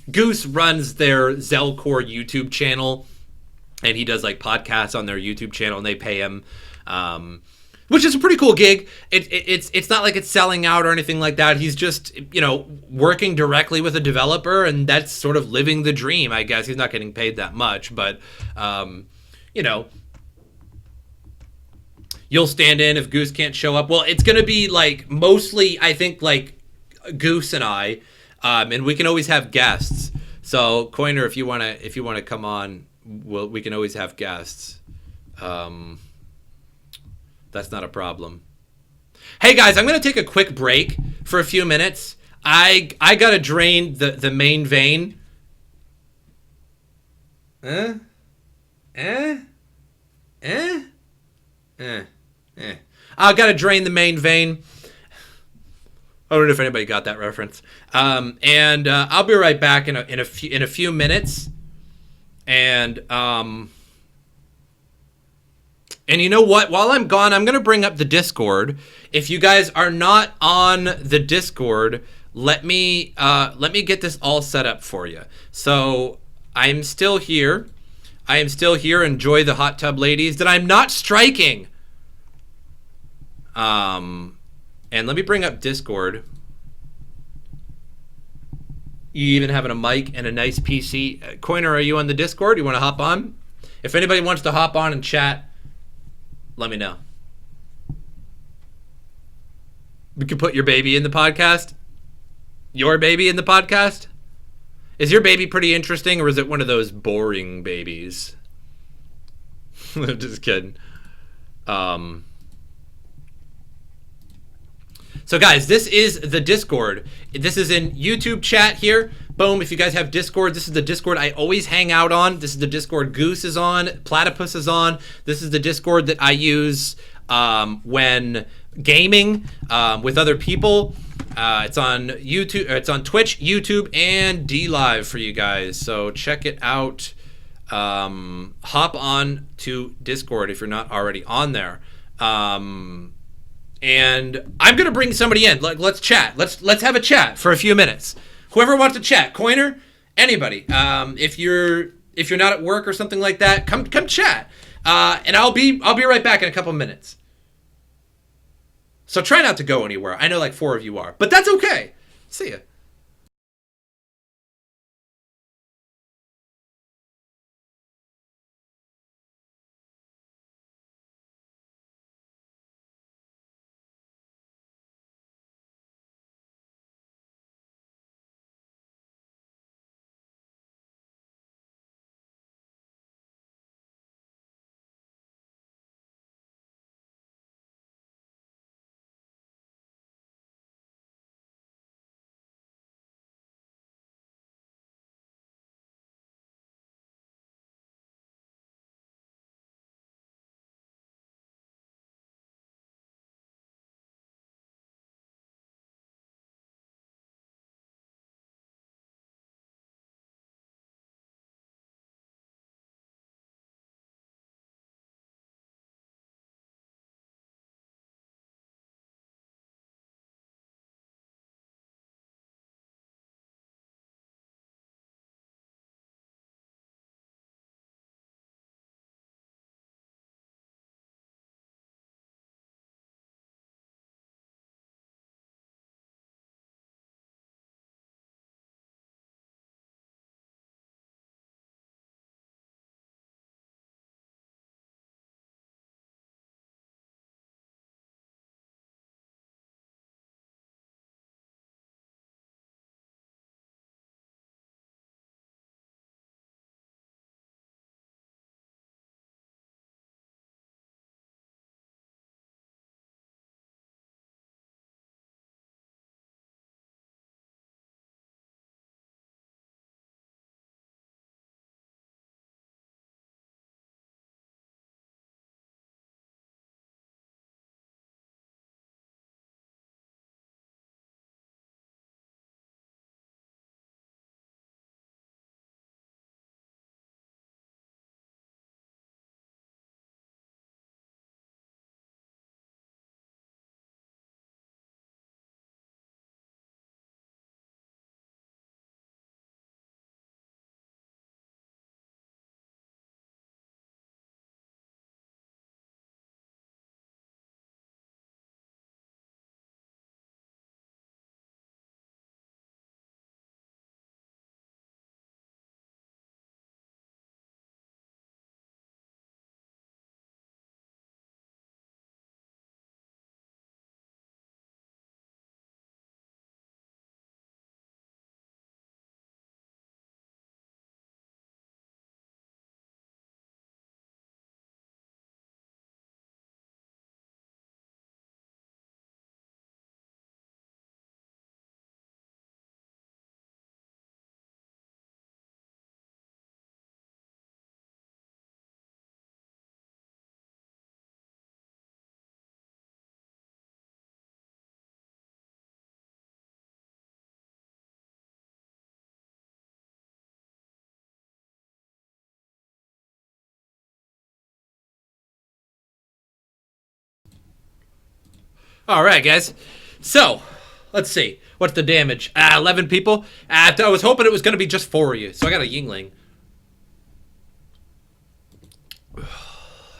Goose runs their Zell Core YouTube channel, and he does like podcasts on their YouTube channel, and they pay him, which is a pretty cool gig. It's not like it's selling out or anything like that. He's just, you know, working directly with a developer, and that's sort of living the dream, I guess. He's not getting paid that much, but you know. You'll stand in if Goose can't show up. Well, it's going to be like mostly, I think, like Goose and I, and we can always have guests. So Coiner, if you want to come on, we can always have guests. That's not a problem. Hey guys, I'm going to take a quick break for a few minutes. I got to drain the main vein. I gotta drain the main vein. I don't know if anybody got that reference. And I'll be right back in a few minutes. And you know what? While I'm gone, I'm gonna bring up the Discord. If you guys are not on the Discord, let me get this all set up for you. So I'm still here. I am still here. Enjoy the hot tub, ladies. That I'm not striking. And let me bring up Discord. You even having a mic and a nice PC. Coiner, are you on the Discord? You want to hop on? If anybody wants to hop on and chat, let me know. We could put your baby in the podcast. Your baby in the podcast? Is your baby pretty interesting, or is it one of those boring babies? I'm just kidding. So guys, this is the Discord. This is in YouTube chat here. Boom, if you guys have Discord, this is the Discord I always hang out on. This is the Discord Goose is on, Platypus is on. This is the Discord that I use when gaming with other people. It's on YouTube, it's on Twitch, YouTube, and DLive for you guys. So check it out. Hop on to Discord if you're not already on there. And I'm gonna bring somebody in. Let's chat. Let's have a chat for a few minutes. Whoever wants to chat, Coiner, anybody. If you're not at work or something like that, come chat. And I'll be right back in a couple minutes. So try not to go anywhere. I know like 4 of you are, but that's okay. See ya. All right, guys. So, let's see. What's the damage? 11 people. I was hoping it was going to be just 4 of you, so I got a Yingling.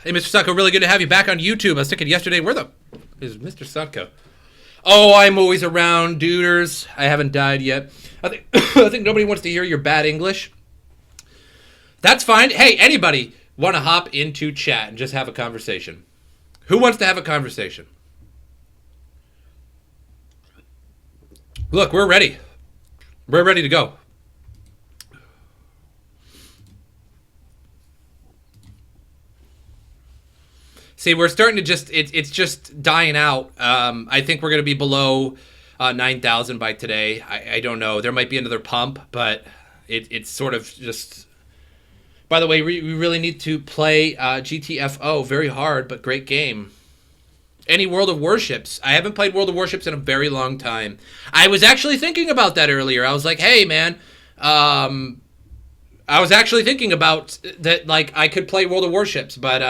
Hey, Mr. Sotko, really good to have you back on YouTube. I was thinking yesterday, where the is Mr. Sotko? Oh, I'm always around, duders. I haven't died yet. I think I think nobody wants to hear your bad English. That's fine. Hey, anybody want to hop into chat and just have a conversation? Who wants to have a conversation? Look, we're ready. We're ready to go. See, we're starting to just, it's just dying out. I think we're going to be below 9,000 by today. I don't know. There might be another pump, but it's sort of just... By the way, we really need to play GTFO. Very hard, but great game. Any World of Warships? I haven't played World of Warships in a very long time. I was actually thinking about that earlier. I was like, hey, man. I was actually thinking about that, like, I could play World of Warships, but...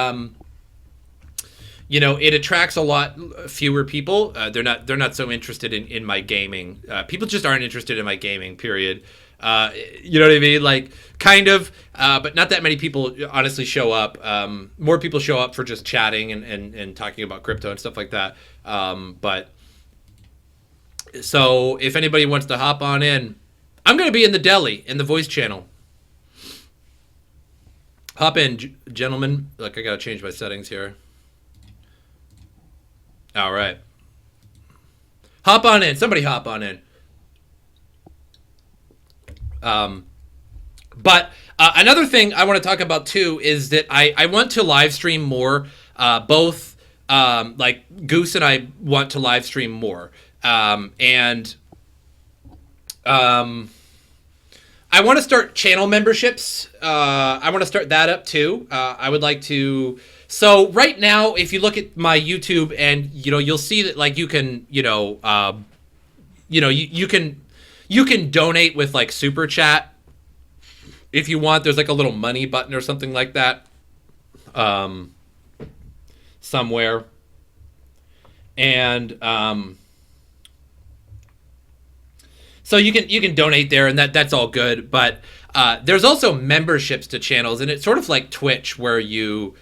you know, it attracts a lot fewer people. They're not so interested in my gaming. People just aren't interested in my gaming, period. You know what I mean? Like, kind of, but not that many people honestly show up. More people show up for just chatting and talking about crypto and stuff like that. But so if anybody wants to hop on in, I'm going to be in the deli, in the voice channel. Hop in, gentlemen. Look, I got to change my settings here. All right. Hop on in. Somebody hop on in. But another thing I want to talk about too is that I want to live stream more. Both like Goose and I want to live stream more. And I want to start channel memberships. I want to start that up too. I would like to... So right now, if you look at my YouTube, and you'll see that like you can, you can donate with like super chat if you want. There's like a little money button or something like that, somewhere, and so you can donate there, and that's all good. But there's also memberships to channels, and it's sort of like Twitch where you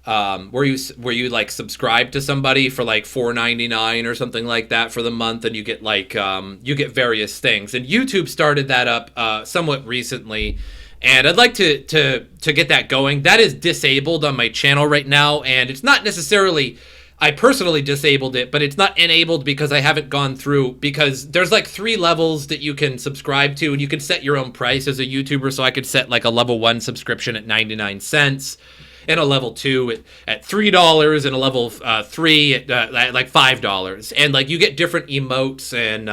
like subscribe to somebody for like $4.99 or something like that for the month, and you get like you get various things. And YouTube started that up somewhat recently, and I'd like to get that going. That is disabled on my channel right now, and it's not necessarily I personally disabled it, but it's not enabled because I haven't gone through, because there's like 3 levels that you can subscribe to, and you can set your own price as a YouTuber. So I could set like a level 1 subscription at 99 cents. And a level 2 at $3, and a level 3 at like $5, and like you get different emotes, and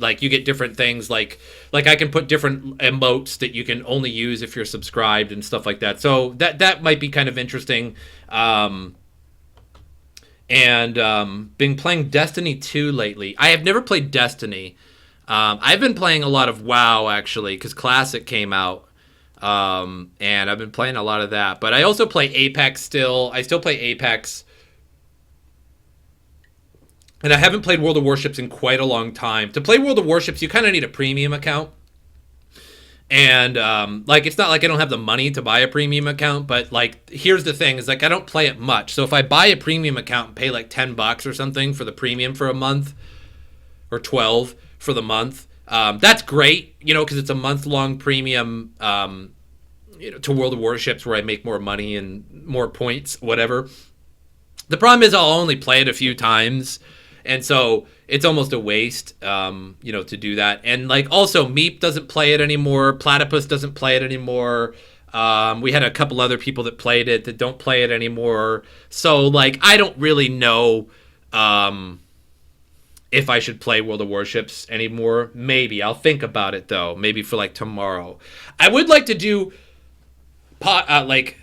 like you get different things, like I can put different emotes that you can only use if you're subscribed and stuff like that. So that might be kind of interesting. And been playing Destiny 2 lately. I have never played Destiny. I've been playing a lot of WoW actually, because Classic came out. And I've been playing a lot of that, but I also play Apex still. I still play Apex, and I haven't played World of Warships in quite a long time. To play World of Warships, you kind of need a premium account, and like it's not like I don't have the money to buy a premium account, but like here's the thing: is like I don't play it much. So if I buy a premium account and pay like $10 or something for the premium for a month, or 12 for the month. That's great, because it's a month-long premium, to World of Warships where I make more money and more points, whatever. The problem is I'll only play it a few times, and so it's almost a waste, to do that. And like also Meep doesn't play it anymore. Platypus doesn't play it anymore. We had a couple other people that played it that don't play it anymore. So like I don't really know if I should play World of Warships anymore. Maybe. I'll think about it, though. Maybe for, like, tomorrow. I would like to do, like,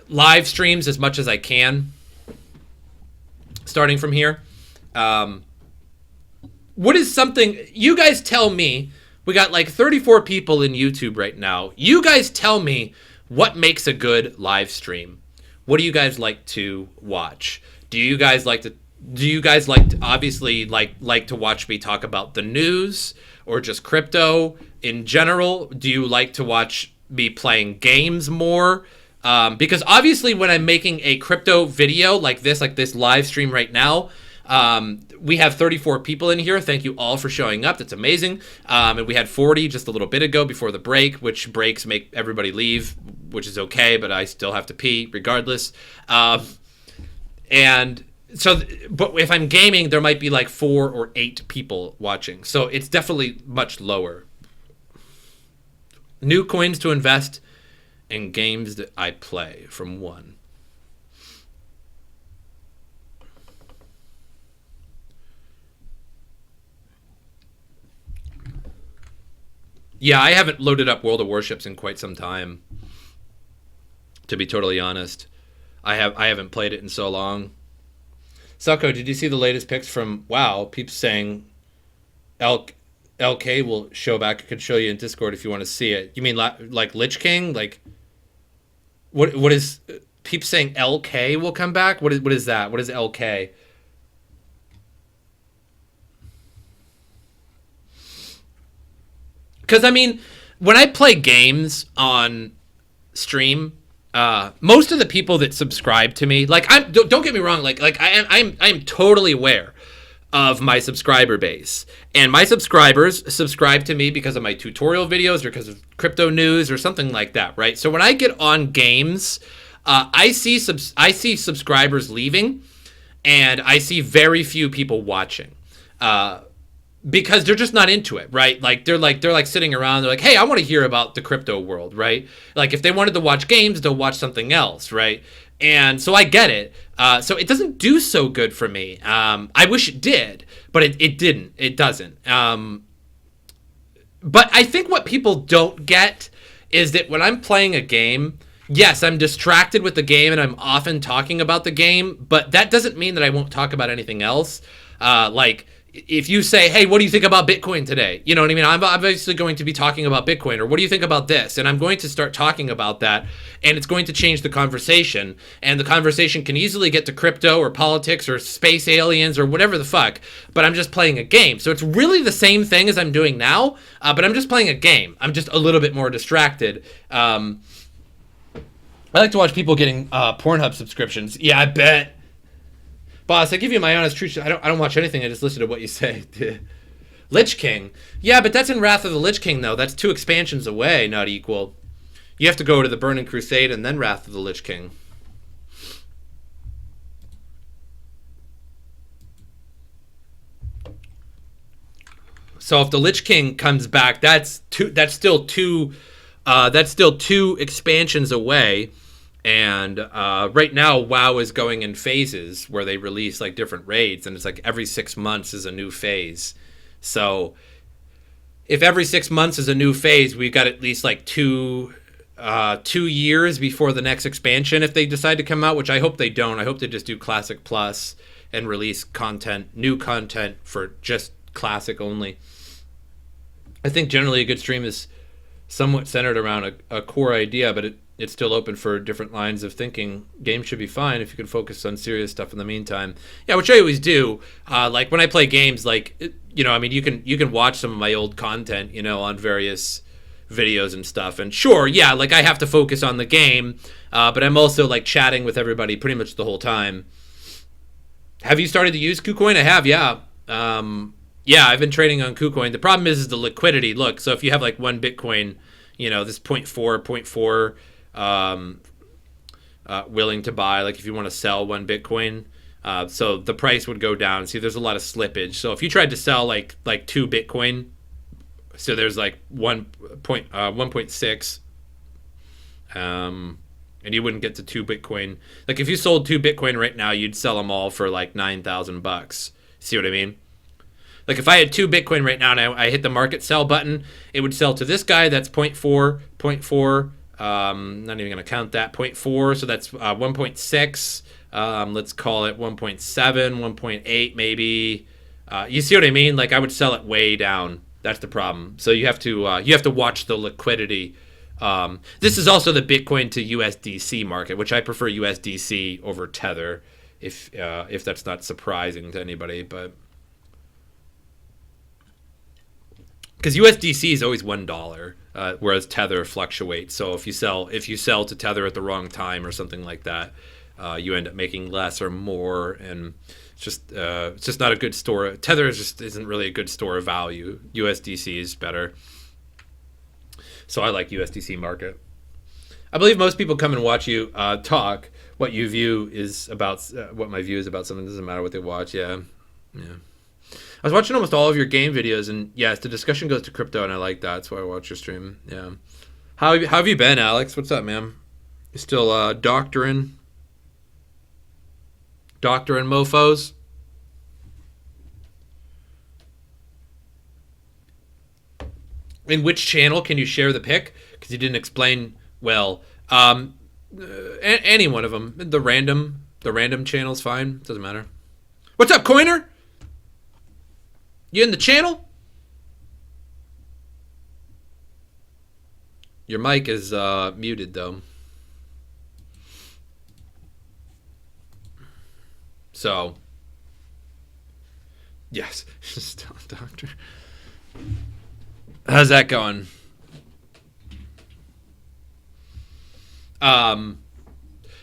live streams as much as I can, starting from here. What is something... You guys tell me. We got, like, 34 people in YouTube right now. You guys tell me what makes a good live stream. What do you guys like to watch? Do you guys like to obviously like to watch me talk about the news or just crypto in general? Do you like to watch me playing games more? Because obviously when I'm making a crypto video like this live stream right now, we have 34 people in here. Thank you all for showing up. That's amazing. And we had 40 just a little bit ago before the break, which breaks make everybody leave, which is okay, but I still have to pee regardless. And so, but if I'm gaming, there might be like 4 or 8 people watching. So it's definitely much lower. New coins to invest in games that I play from one. Yeah, I haven't loaded up World of Warships in quite some time. To be totally honest, I haven't played it in so long. Sotko, did you see the latest pics from WoW? Peeps saying LK will show back. I could show you in Discord if you want to see it. You mean like Lich King? Like what is Peeps saying LK will come back? What is that? What is LK? Because, I mean, when I play games on stream, most of the people that subscribe to me, like, don't get me wrong, like I am totally aware of my subscriber base. And my subscribers subscribe to me because of my tutorial videos or because of crypto news or something like that, right? So when I get on games, I see subscribers leaving, and I see very few people watching. Because they're just not into it, right? Like they're sitting around, they're like, hey, I want to hear about the crypto world, right? Like if they wanted to watch games, they'll watch something else, right? And so I get it. So it doesn't do so good for me. I wish it did, but it didn't. It doesn't. But I think what people don't get is that when I'm playing a game, yes, I'm distracted with the game and I'm often talking about the game, but that doesn't mean that I won't talk about anything else. Like, if you say, hey, what do you think about Bitcoin today? You know what I mean? I'm obviously going to be talking about Bitcoin, or what do you think about this? And I'm going to start talking about that, and it's going to change the conversation. And the conversation can easily get to crypto or politics or space aliens or whatever the fuck, but I'm just playing a game. So it's really the same thing as I'm doing now, but I'm just playing a game. I'm just a little bit more distracted. I like to watch people getting Pornhub subscriptions. Yeah, I bet. Boss, I give you my honest truth. I don't watch anything. I just listen to what you say. Lich King. Yeah, but that's in Wrath of the Lich King, though. That's 2 expansions away, not equal. You have to go to the Burning Crusade and then Wrath of the Lich King. So if the Lich King comes back, that's still two expansions away. And right now, WoW is going in phases where they release like different raids, and it's like every 6 months is a new phase. So if every 6 months is a new phase, we've got at least like 2 years before the next expansion if they decide to come out, which I hope they don't. I hope they just do Classic Plus and release new content for just Classic only. I think generally a good stream is somewhat centered around a core idea, but it's still open for different lines of thinking. Games should be fine if you can focus on serious stuff in the meantime. Yeah, which I always do. Like when I play games, like, you know, I mean, you can watch some of my old content, you know, on various videos and stuff. And sure, yeah, like I have to focus on the game, but I'm also like chatting with everybody pretty much the whole time. Have you started to use KuCoin? I have, yeah. Yeah, I've been trading on KuCoin. The problem is the liquidity. Look, so if you have like 1 Bitcoin, you know, this 0.4, willing to buy, like if you want to sell 1 Bitcoin, so the price would go down. See, there's a lot of slippage. So if you tried to sell like 2 Bitcoin, so there's like 1.6, and you wouldn't get to 2 Bitcoin. Like if you sold 2 Bitcoin right now, you'd sell them all for like $9,000. See what I mean? Like if I had 2 Bitcoin right now and I hit the market sell button, it would sell to this guy. That's 0.4. Not even going to count that. 0.4. So that's 1.6. Let's call it 1.7, 1.8 maybe. You see what I mean? Like I would sell it way down. That's the problem. So you have to watch the liquidity. This is also the Bitcoin to USDC market, which I prefer USDC over Tether, if that's not surprising to anybody, but. because USDC is always $1, whereas Tether fluctuates. So if you sell to Tether at the wrong time or something like that, you end up making less or more, and it's just not a good store. Tether just isn't really a good store of value. USDC is better. So I like USDC market. I believe most people come and watch you talk. What you view is about what my view is about something. It doesn't matter what they watch. Yeah. I was watching almost all of your game videos, and yes, the discussion goes to crypto, and I like that. That's why I watch your stream. Yeah. How have you been, Alex? What's up, man? You still doctoring mofos? In which channel can you share the pic? Because you didn't explain well. Any one of them. The random channel's fine. Doesn't matter. What's up, Coiner? You in the channel? Your mic is muted though. So, yes, still a doctor. How's that going?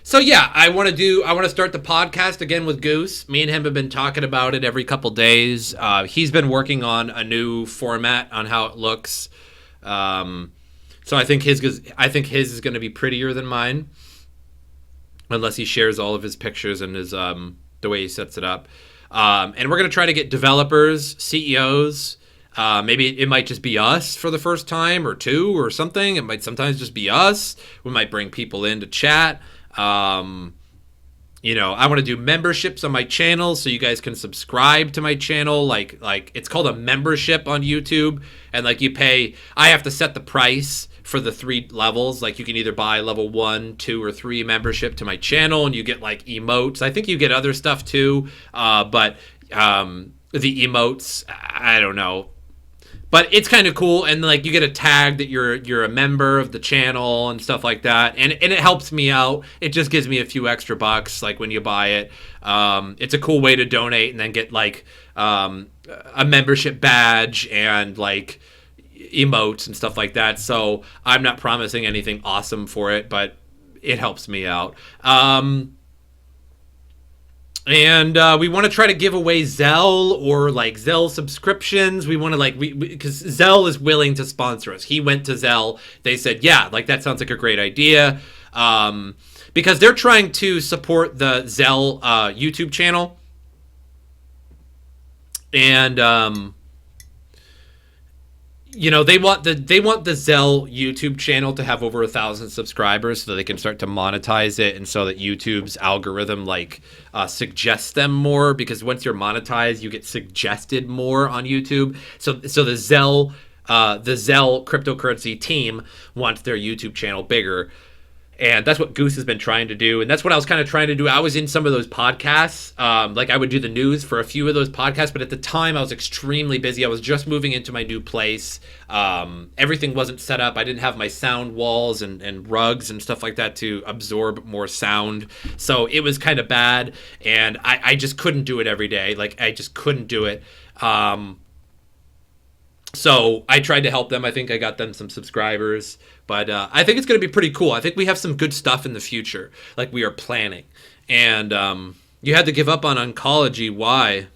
So yeah, I want to start the podcast again with Goose. Me and him have been talking about it every couple days. He's been working on a new format on how it looks. So I think his is going to be prettier than mine, unless he shares all of his pictures and his the way he sets it up. And we're going to try to get developers, CEOs. Maybe it might just be us for the first time or two or something. It might sometimes just be us. We might bring people in to chat. I want to do memberships on my channel so you guys can subscribe to my channel. Like it's called a membership on YouTube, and like you pay. I have to set the price for the 3 levels. Like you can either buy level 1, 2, or 3 membership to my channel, and you get like emotes. I think you get other stuff too, but the emotes, I don't know. But it's kind of cool, and like you get a tag that you're a member of the channel and stuff like that, and it helps me out. It just gives me a few extra bucks, like when you buy it. It's a cool way to donate and then get like a membership badge and like emotes and stuff like that. So I'm not promising anything awesome for it, but it helps me out. And we want to try to give away Zelle or like Zelle subscriptions. We want to because Zelle is willing to sponsor us. He went to Zelle. They said, yeah, like that sounds like a great idea. Because they're trying to support the Zelle YouTube channel. And they want the Zelle YouTube channel to have over 1,000 subscribers so they can start to monetize it, and so that YouTube's algorithm suggests them more, because once you're monetized, you get suggested more on YouTube. So the Zelle cryptocurrency team wants their YouTube channel bigger. And that's what Goose has been trying to do. And that's what I was kind of trying to do. I was in some of those podcasts. I would do the news for a few of those podcasts. But at the time, I was extremely busy. I was just moving into my new place. Everything wasn't set up. I didn't have my sound walls and rugs and stuff like that to absorb more sound. So it was kind of bad. And I just couldn't do it every day. I just couldn't do it. So I tried to help them. I think I got them some subscribers. But I think it's going to be pretty cool. I think we have some good stuff in the future, like we are planning. And you had to give up on oncology. Why?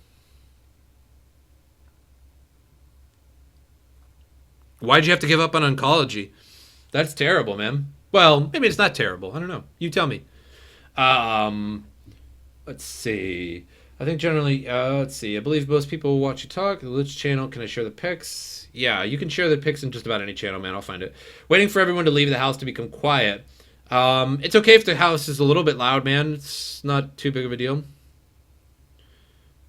Why'd you have to give up on oncology? That's terrible, man. Well, maybe it's not terrible. I don't know. You tell me. Let's see. I think generally, let's see. I believe most people will watch you talk. The Lich channel. Can I share the pics? Yeah, you can share the pics in just about any channel, man. I'll find it. Waiting for everyone to leave the house to become quiet. It's okay if the house is a little bit loud, man. It's not too big of a deal.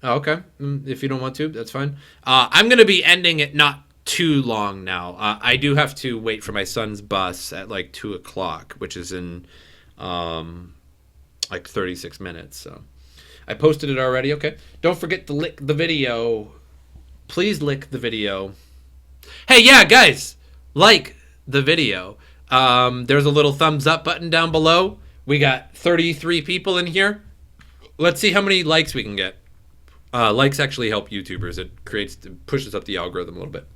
Oh, okay. If you don't want to, that's fine. I'm going to be ending it not too long now. I do have to wait for my son's bus at 2 o'clock, which is in 36 minutes. So I posted it already. Okay. Don't forget to lick the video. Please lick the video. Hey, yeah, guys, like the video. There's a little thumbs up button down below. We got 33 people in here. Let's see how many likes we can get. Likes actually help YouTubers. It pushes up the algorithm a little bit.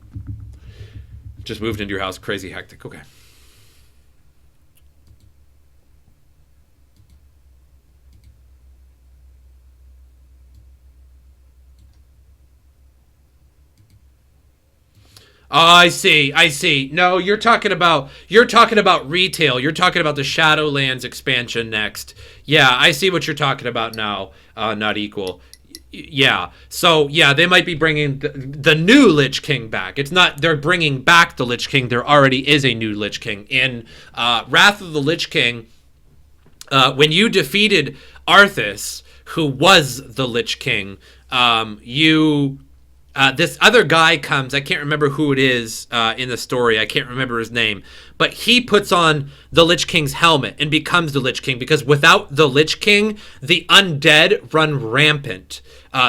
Just moved into your house. Crazy hectic. Okay. Oh, I see. No, you're talking about retail. You're talking about the Shadowlands expansion next. Yeah, I see what you're talking about now. Not equal. Yeah. So, yeah, they might be bringing the new Lich King back. It's not they're bringing back the Lich King. There already is a new Lich King. In Wrath of the Lich King, when you defeated Arthas, who was the Lich King, this other guy comes. I can't remember who it is in the story. I can't remember his name. But he puts on the Lich King's helmet and becomes the Lich King, because without the Lich King, the undead run rampant.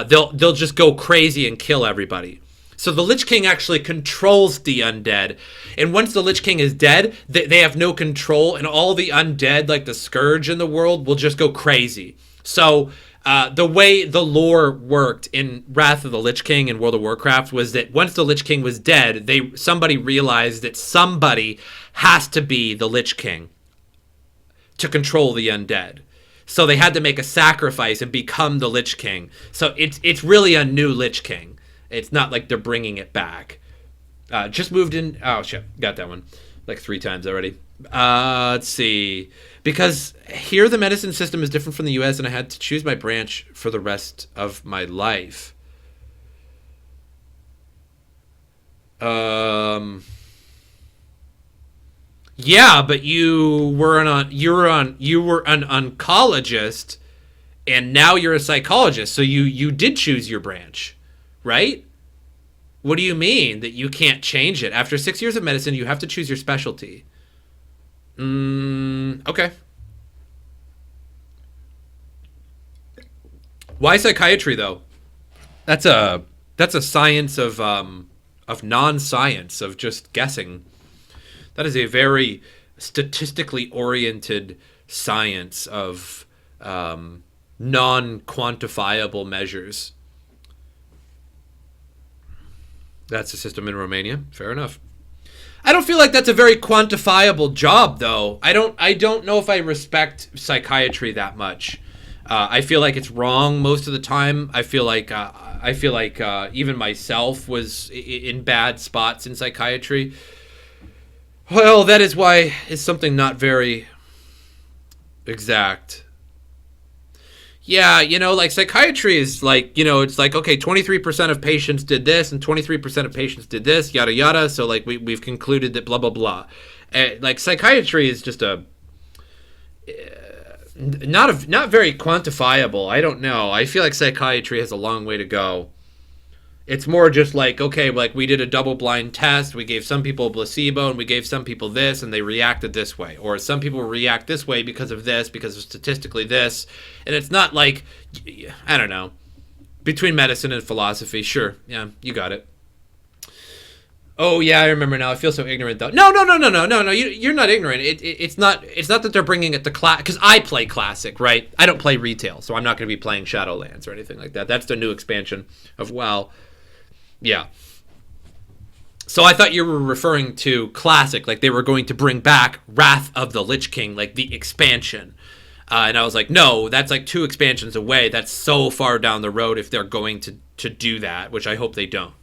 They'll just go crazy and kill everybody. So the Lich King actually controls the undead. And once the Lich King is dead, they have no control. And all the undead, like the Scourge in the world, will just go crazy. So the way the lore worked in Wrath of the Lich King in World of Warcraft was that once the Lich King was dead, somebody realized that somebody has to be the Lich King to control the undead. So they had to make a sacrifice and become the Lich King. So it's really a new Lich King. It's not like they're bringing it back. Just moved in. Oh, shit. Got that one like 3 times already. Let's see. Because here the medicine system is different from the U.S. and I had to choose my branch for the rest of my life. Yeah, but you were an oncologist, and now you're a psychologist. So you did choose your branch, right? What do you mean that you can't change it? After 6 years of medicine, you have to choose your specialty. Okay. Why psychiatry though? That's a science of non-science, of just guessing. That is a very statistically oriented science of non-quantifiable measures. That's the system in Romania. Fair enough. I don't feel like that's a very quantifiable job, though. I don't know if I respect psychiatry that much. I feel like it's wrong most of the time. I feel like even myself was in bad spots in psychiatry. Well, that is why it's something not very exact. Yeah, like psychiatry is like, it's like, okay, 23% of patients did this and 23% of patients did this, yada, yada. So like we've concluded that blah, blah, blah. Like psychiatry is just not very quantifiable. I don't know. I feel like psychiatry has a long way to go. It's more just like, okay, like we did a double-blind test. We gave some people a placebo and we gave some people this and they reacted this way. Or some people react this way because of this, because of statistically this. And it's not like, I don't know, between medicine and philosophy. Sure, yeah, you got it. Oh, yeah, I remember now. I feel so ignorant, though. No. You're not ignorant. It's not that they're bringing it to class, because I play Classic, right? I don't play retail, so I'm not going to be playing Shadowlands or anything like that. That's the new expansion of WoW. Yeah. So I thought you were referring to Classic, like they were going to bring back Wrath of the Lich King, like the expansion. And I was like, no, that's like 2 expansions away. That's so far down the road if they're going to do that, which I hope they don't.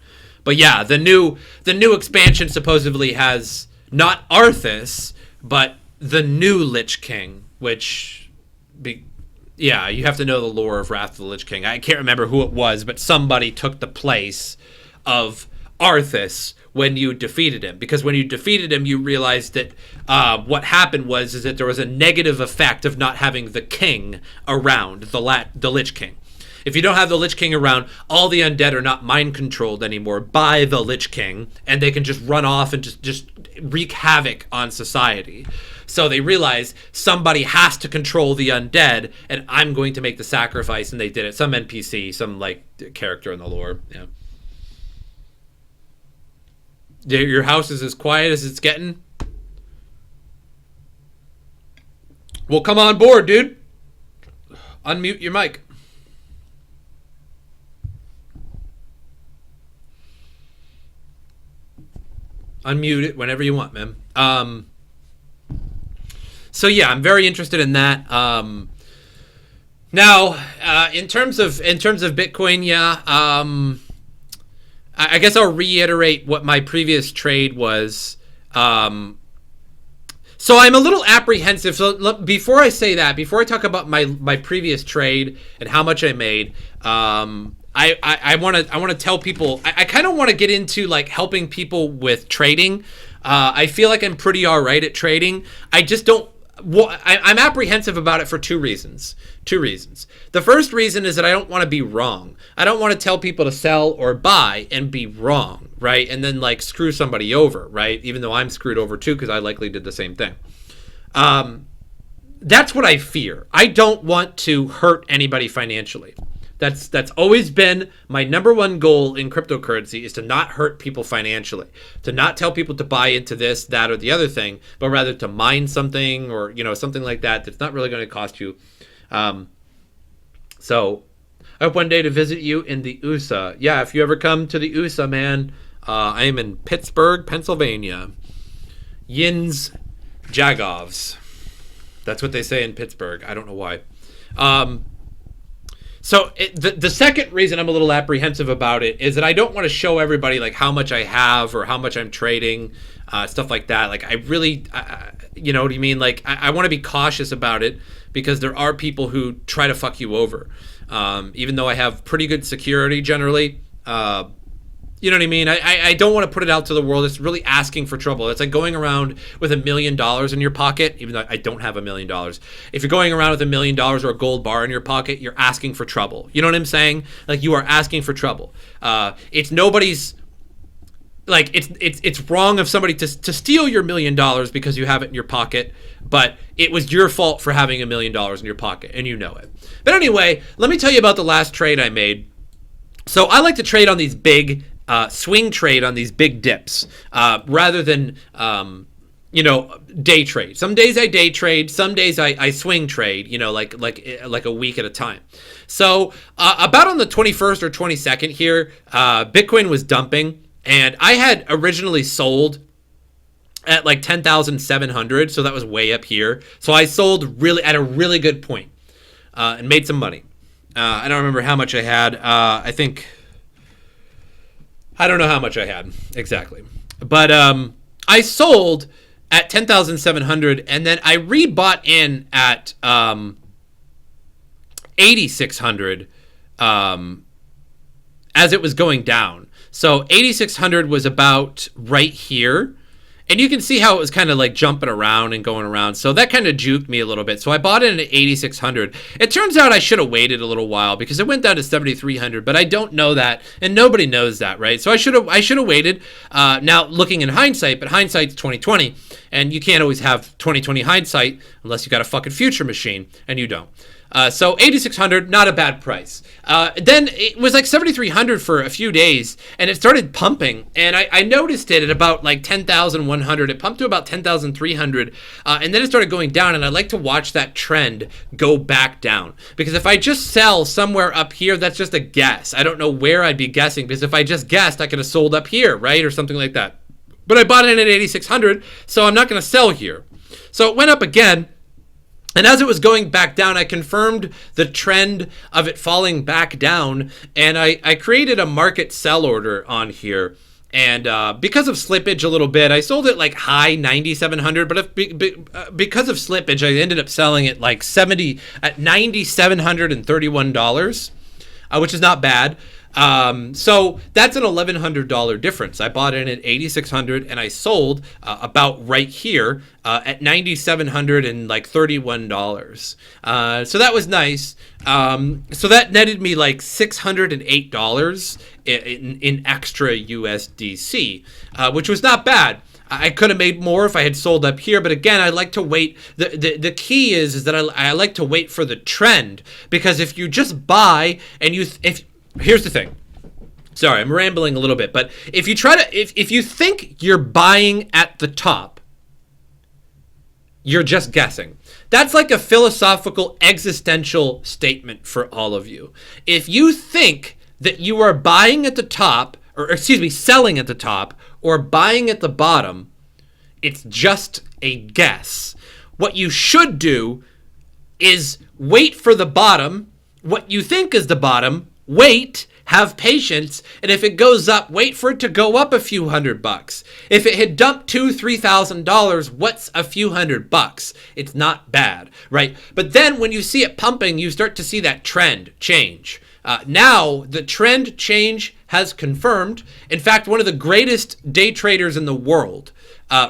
But yeah, the new expansion supposedly has not Arthas, but the new Lich King, which, yeah, you have to know the lore of Wrath of the Lich King. I can't remember who it was, but somebody took the place of Arthas when you defeated him, because when you defeated him, you realized that what happened was that there was a negative effect of not having the king around, the Lich King. If you don't have the Lich King around, all the undead are not mind controlled anymore by the Lich King, and they can just run off and just wreak havoc on society. So they realize somebody has to control the undead, and I'm going to make the sacrifice, and they did it. Some NPC, some like character in the lore. Yeah. Your house is as quiet as it's getting? Well, come on board, dude. Unmute your mic. Unmute it whenever you want, man. So yeah, I'm very interested in that. Now, in terms of Bitcoin, yeah, I guess I'll reiterate what my previous trade was. So I'm a little apprehensive. So before I say that, before I talk about my previous trade and how much I made, I want to tell people. I kind of want to get into like helping people with trading. I feel like I'm pretty all right at trading. I just don't. I'm apprehensive about it for two reasons. The first reason is that I don't want to be wrong. I don't want to tell people to sell or buy and be wrong, right? And then like screw somebody over, right? Even though I'm screwed over too, because I likely did the same thing. That's what I fear. I don't want to hurt anybody financially. That's always been my number one goal in cryptocurrency, is to not hurt people financially, to not tell people to buy into this, that, or the other thing, but rather to mine something or, something like that that's not really going to cost you. So I hope one day to visit you in the USA. Yeah, if you ever come to the USA, man, I am in Pittsburgh, Pennsylvania. Yins Jagovs. That's what they say in Pittsburgh. I don't know why. So the second reason I'm a little apprehensive about it is that I don't want to show everybody like how much I have or how much I'm trading, stuff like that. Like I really, you know what I mean? Like I want to be cautious about it because there are people who try to fuck you over. Even though I have pretty good security generally, you know what I mean? I don't want to put it out to the world. It's really asking for trouble. It's like going around with $1 million in your pocket, even though I don't have $1 million. If you're going around with $1 million or a gold bar in your pocket, you're asking for trouble. You know what I'm saying? Like you are asking for trouble. It's nobody's, like it's wrong of somebody to steal your $1 million because you have it in your pocket, but it was your fault for having $1 million in your pocket and you know it. But anyway, let me tell you about the last trade I made. So I like to trade on these big swing trade on these big dips rather than day trade. Some days I day trade, some days I swing trade, like a week at a time. So about on the 21st or 22nd here, Bitcoin was dumping, and I had originally sold at like 10,700, so that was way up here. So I sold really at a really good point and made some money. I don't remember how much I had. I don't know how much I had exactly, but I sold at 10,700, and then I rebought in at 8,600 as it was going down. So 8,600 was about right here. And you can see how it was kind of like jumping around and going around. So that kind of juked me a little bit. So I bought in at 8,600. It turns out I should have waited a little while because it went down to 7,300, but I don't know that. And nobody knows that, right? So I should have waited. Now looking in hindsight, but hindsight's 2020. And you can't always have 2020 hindsight unless you got a fucking future machine, and you don't. So 8,600, not a bad price. Then it was like 7,300 for a few days, and it started pumping. And I noticed it at about like 10,100. It pumped to about 10,300, and then it started going down. And I like to watch that trend go back down, because if I just sell somewhere up here, that's just a guess. I don't know where I'd be guessing, because if I just guessed, I could have sold up here, right, or something like that. But I bought it in at 8,600, so I'm not going to sell here. So it went up again. And as it was going back down, I confirmed the trend of it falling back down, and I created a market sell order on here. And because of slippage a little bit, I sold it like high 9,700, but because of slippage, I ended up selling it like at $9,731, which is not bad. So that's an $1,100 difference. I bought in at 8,600 and I sold about right here at $9,731. So that was nice. So that netted me like $608 in extra USDC, which was not bad. I could have made more if I had sold up here, but again, I like to wait. The key is that I like to wait for the trend, because if you just buy and here's the thing. Sorry, I'm rambling a little bit, but if you think you're buying at the top, you're just guessing. That's like a philosophical, existential statement for all of you. If you think that you are buying at the top, selling at the top, or buying at the bottom, it's just a guess. What you should do is wait for the bottom, what you think is the bottom, wait, have patience, and if it goes up, wait for it to go up a few $100. If it had dumped $2,000-$3,000, what's a few $100? It's not bad, right? But then when you see it pumping, you start to see that trend change. Now the trend change has confirmed. In fact, one of the greatest day traders in the world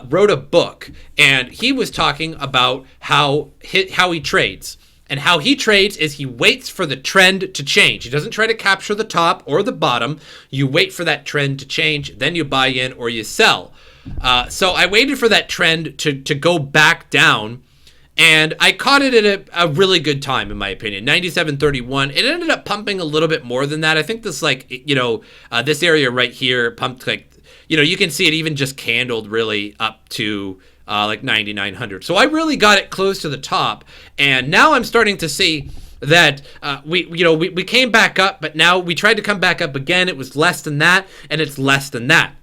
wrote a book, and he was talking about how he trades. And how he trades is he waits for the trend to change. He doesn't try to capture the top or the bottom. You wait for that trend to change, then you buy in or you sell. So I waited for that trend to go back down, and I caught it at a really good time, in my opinion, 97.31. It ended up pumping a little bit more than that. I think this, this area right here pumped you can see it even just candled really up to 9,900. So I really got it close to the top, and now I'm starting to see that we came back up, but now we tried to come back up again. It was less than that, and it's less than that.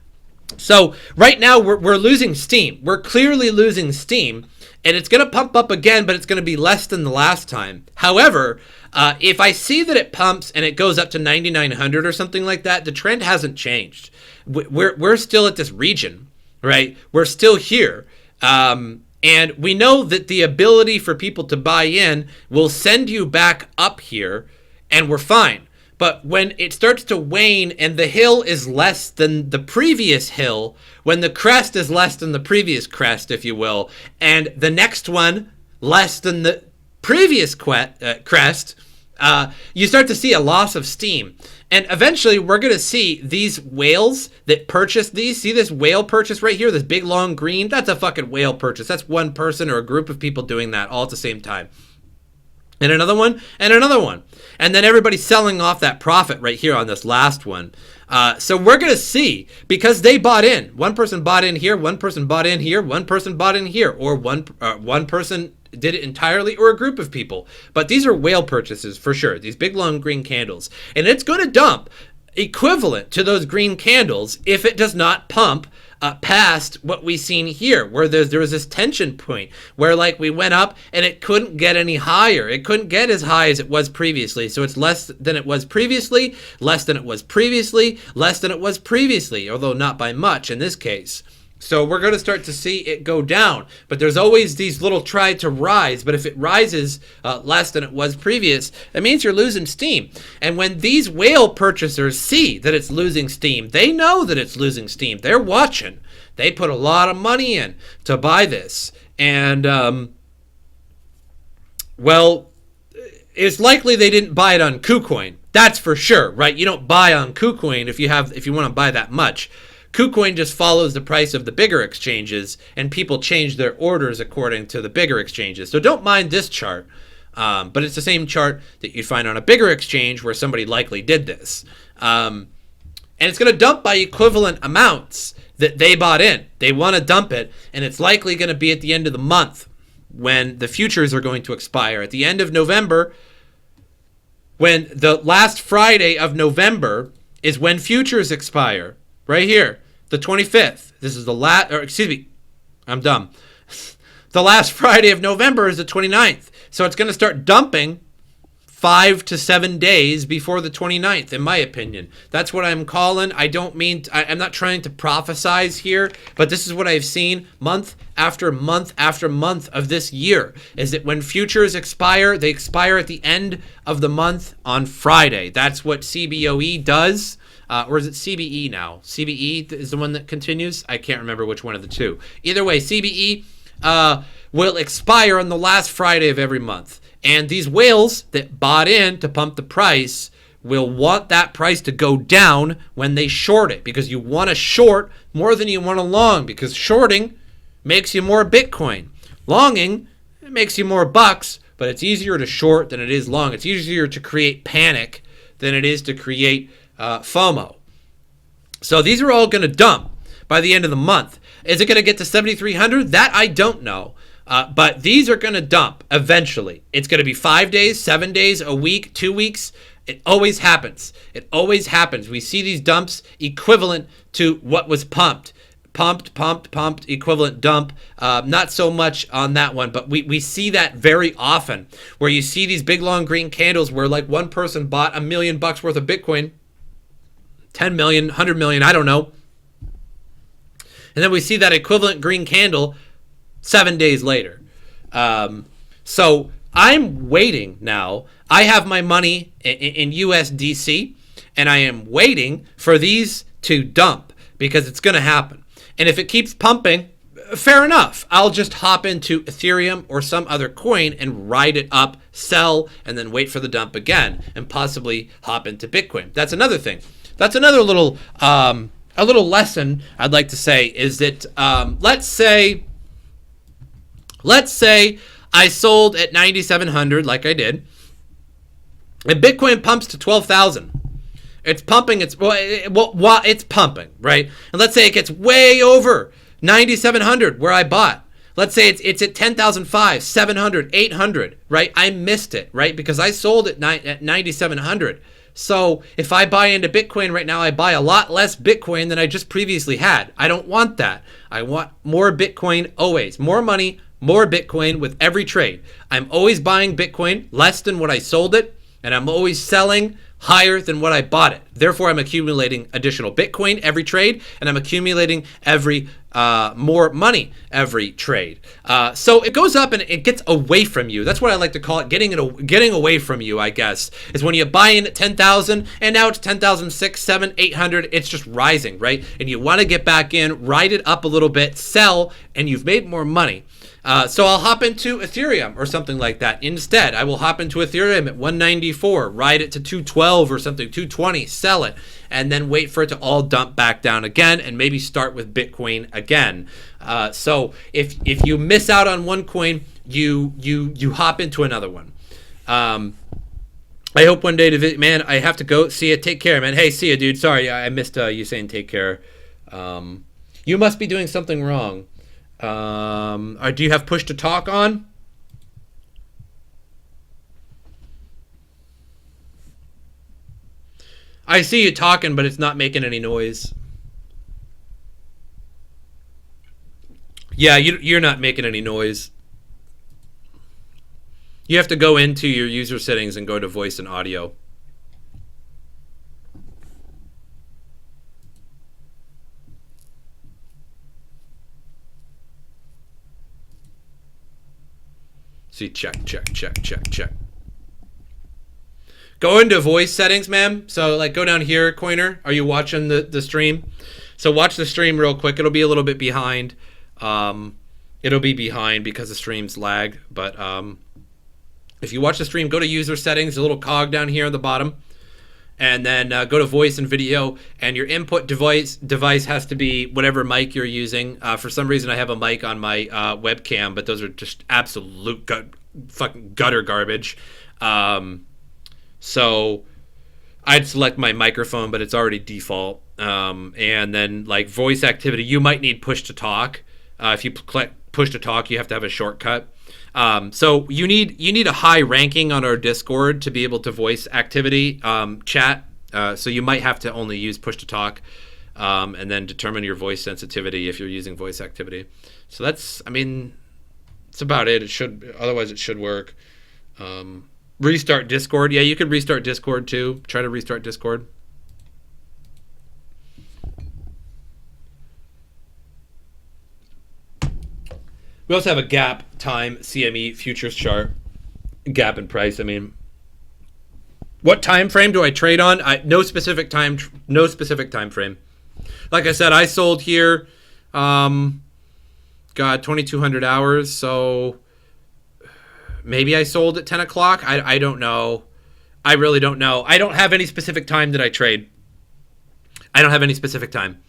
So right now we're losing steam. We're clearly losing steam, and it's going to pump up again, but it's going to be less than the last time. However, if I see that it pumps and it goes up to 9,900 or something like that, the trend hasn't changed. We're still at this region, right? We're still here. And we know that the ability for people to buy in will send you back up here, and we're fine. But when it starts to wane and the hill is less than the previous hill, when the crest is less than the previous crest, if you will, and the next one less than the previous crest, you start to see a loss of steam. And eventually we're going to see these whales that purchase these. See this whale purchase right here, this big long green? That's a fucking whale purchase. That's one person or a group of people doing that all at the same time. And another one, and another one. And then everybody's selling off that profit right here on this last one. So we're going to see, because they bought in. One person bought in here, one person bought in here, one person bought in here, or one person did it entirely, or a group of people. But these are whale purchases for sure, these big long green candles. And it's going to dump equivalent to those green candles if it does not pump past what we've seen here, where there was this tension point where we went up and it couldn't get any higher. It couldn't get as high as it was previously. So it's less than it was previously, less than it was previously, less than it was previously, although not by much in this case. So we're going to start to see it go down, but there's always these little try to rise. But if it rises less than it was previous, that means you're losing steam. And when these whale purchasers see that it's losing steam, they know that it's losing steam. They're watching. They put a lot of money in to buy this. And, it's likely they didn't buy it on KuCoin. That's for sure, right? You don't buy on KuCoin if you want to buy that much. KuCoin just follows the price of the bigger exchanges, and people change their orders according to the bigger exchanges. So don't mind this chart, but it's the same chart that you'd find on a bigger exchange where somebody likely did this. And it's going to dump by equivalent amounts that they bought in. They want to dump it, and it's likely going to be at the end of the month when the futures are going to expire. At the end of November, when the last Friday of November is when futures expire. Right here, the 25th. This is I'm dumb. The last Friday of November is the 29th. So it's going to start dumping 5 to 7 days before the 29th, in my opinion. That's what I'm calling. I'm not trying to prophesize here, but this is what I've seen month after month after month of this year, is that when futures expire, they expire at the end of the month on Friday. That's what CBOE does. Or is it CBE now? CBE is the one that continues? I can't remember which one of the two. Either way, CBE will expire on the last Friday of every month. And these whales that bought in to pump the price will want that price to go down when they short it, because you want to short more than you want to long, because shorting makes you more Bitcoin. Longing, it makes you more bucks, but it's easier to short than it is long. It's easier to create panic than it is to create FOMO. So these are all going to dump by the end of the month. Is it going to get to 7,300? That I don't know. But these are going to dump eventually. It's going to be 5 days, 7 days, a week, 2 weeks. It always happens. It always happens. We see these dumps equivalent to what was pumped. pumped, equivalent dump. Not so much on that one, but we see that very often where you see these big long green candles where like one person bought $1 million worth of Bitcoin, 10 million, 100 million, I don't know. And then we see that equivalent green candle 7 days later. So I'm waiting now. I have my money in USDC, and I am waiting for these to dump because it's going to happen. And if it keeps pumping, fair enough. I'll just hop into Ethereum or some other coin and ride it up, sell, and then wait for the dump again, and possibly hop into Bitcoin. That's another thing. That's another little a little lesson I'd like to say is that let's say I sold at 9,700 like I did, and Bitcoin pumps to 12,000. It's pumping. It's pumping, right? And let's say it gets way over 9,700 where I bought. Let's say it's at 10,005, 700, 800, right? I missed it, right? Because I sold at 9,700. So if I buy into Bitcoin right now, I buy a lot less Bitcoin than I just previously had. I don't want that. I want more Bitcoin always. More money, more Bitcoin with every trade. I'm always buying Bitcoin less than what I sold it, and I'm always selling higher than what I bought it. Therefore, I'm accumulating additional Bitcoin every trade, and I'm accumulating more money every trade. So it goes up and it gets away from you. That's what I like to call it, getting away from you, I guess, is when you buy in at 10,000 and now it's 10,006, 7, 800. It's just rising, right? And you want to get back in, ride it up a little bit, sell, and you've made more money. So I'll hop into Ethereum or something like that. Instead, I will hop into Ethereum at 194, ride it to 212 or something, 220, sell it, and then wait for it to all dump back down again and maybe start with Bitcoin again. So if you miss out on one coin, you hop into another one. I hope one day to visit, man. I have to go. See ya. Take care, man. Hey, see ya, dude. Sorry, I missed you saying take care. You must be doing something wrong. Do you have push to talk on? I see you talking, but it's not making any noise. Yeah, you're not making any noise. You have to go into your user settings and go to voice and audio. See, check. Go into voice settings, ma'am. So, like, go down here, Coiner. Are you watching the stream? So watch the stream real quick. It'll be a little bit behind. It'll be behind because the stream's lag. But if you watch the stream, go to user settings, a little cog down here on the bottom. And then go to voice and video. And your input device has to be whatever mic you're using. For some reason, I have a mic on my webcam, but those are just absolute fucking gutter garbage. So I'd select my microphone, but it's already default. And then like voice activity, you might need push to talk. If you click push to talk, you have to have a shortcut. So you need a high ranking on our Discord to be able to voice activity chat. So you might have to only use push to talk, and then determine your voice sensitivity if you're using voice activity. So that's about it. Otherwise it should work. Restart Discord. Yeah, you could restart Discord too. Try to restart Discord. We also have a gap time CME futures chart. Gap in price. What time frame do I trade on? No specific time frame. Like I said, I sold here 2,200 hours, so maybe I sold at 10 o'clock. I don't know. I really don't know. I don't have any specific time that I trade. I don't have any specific time.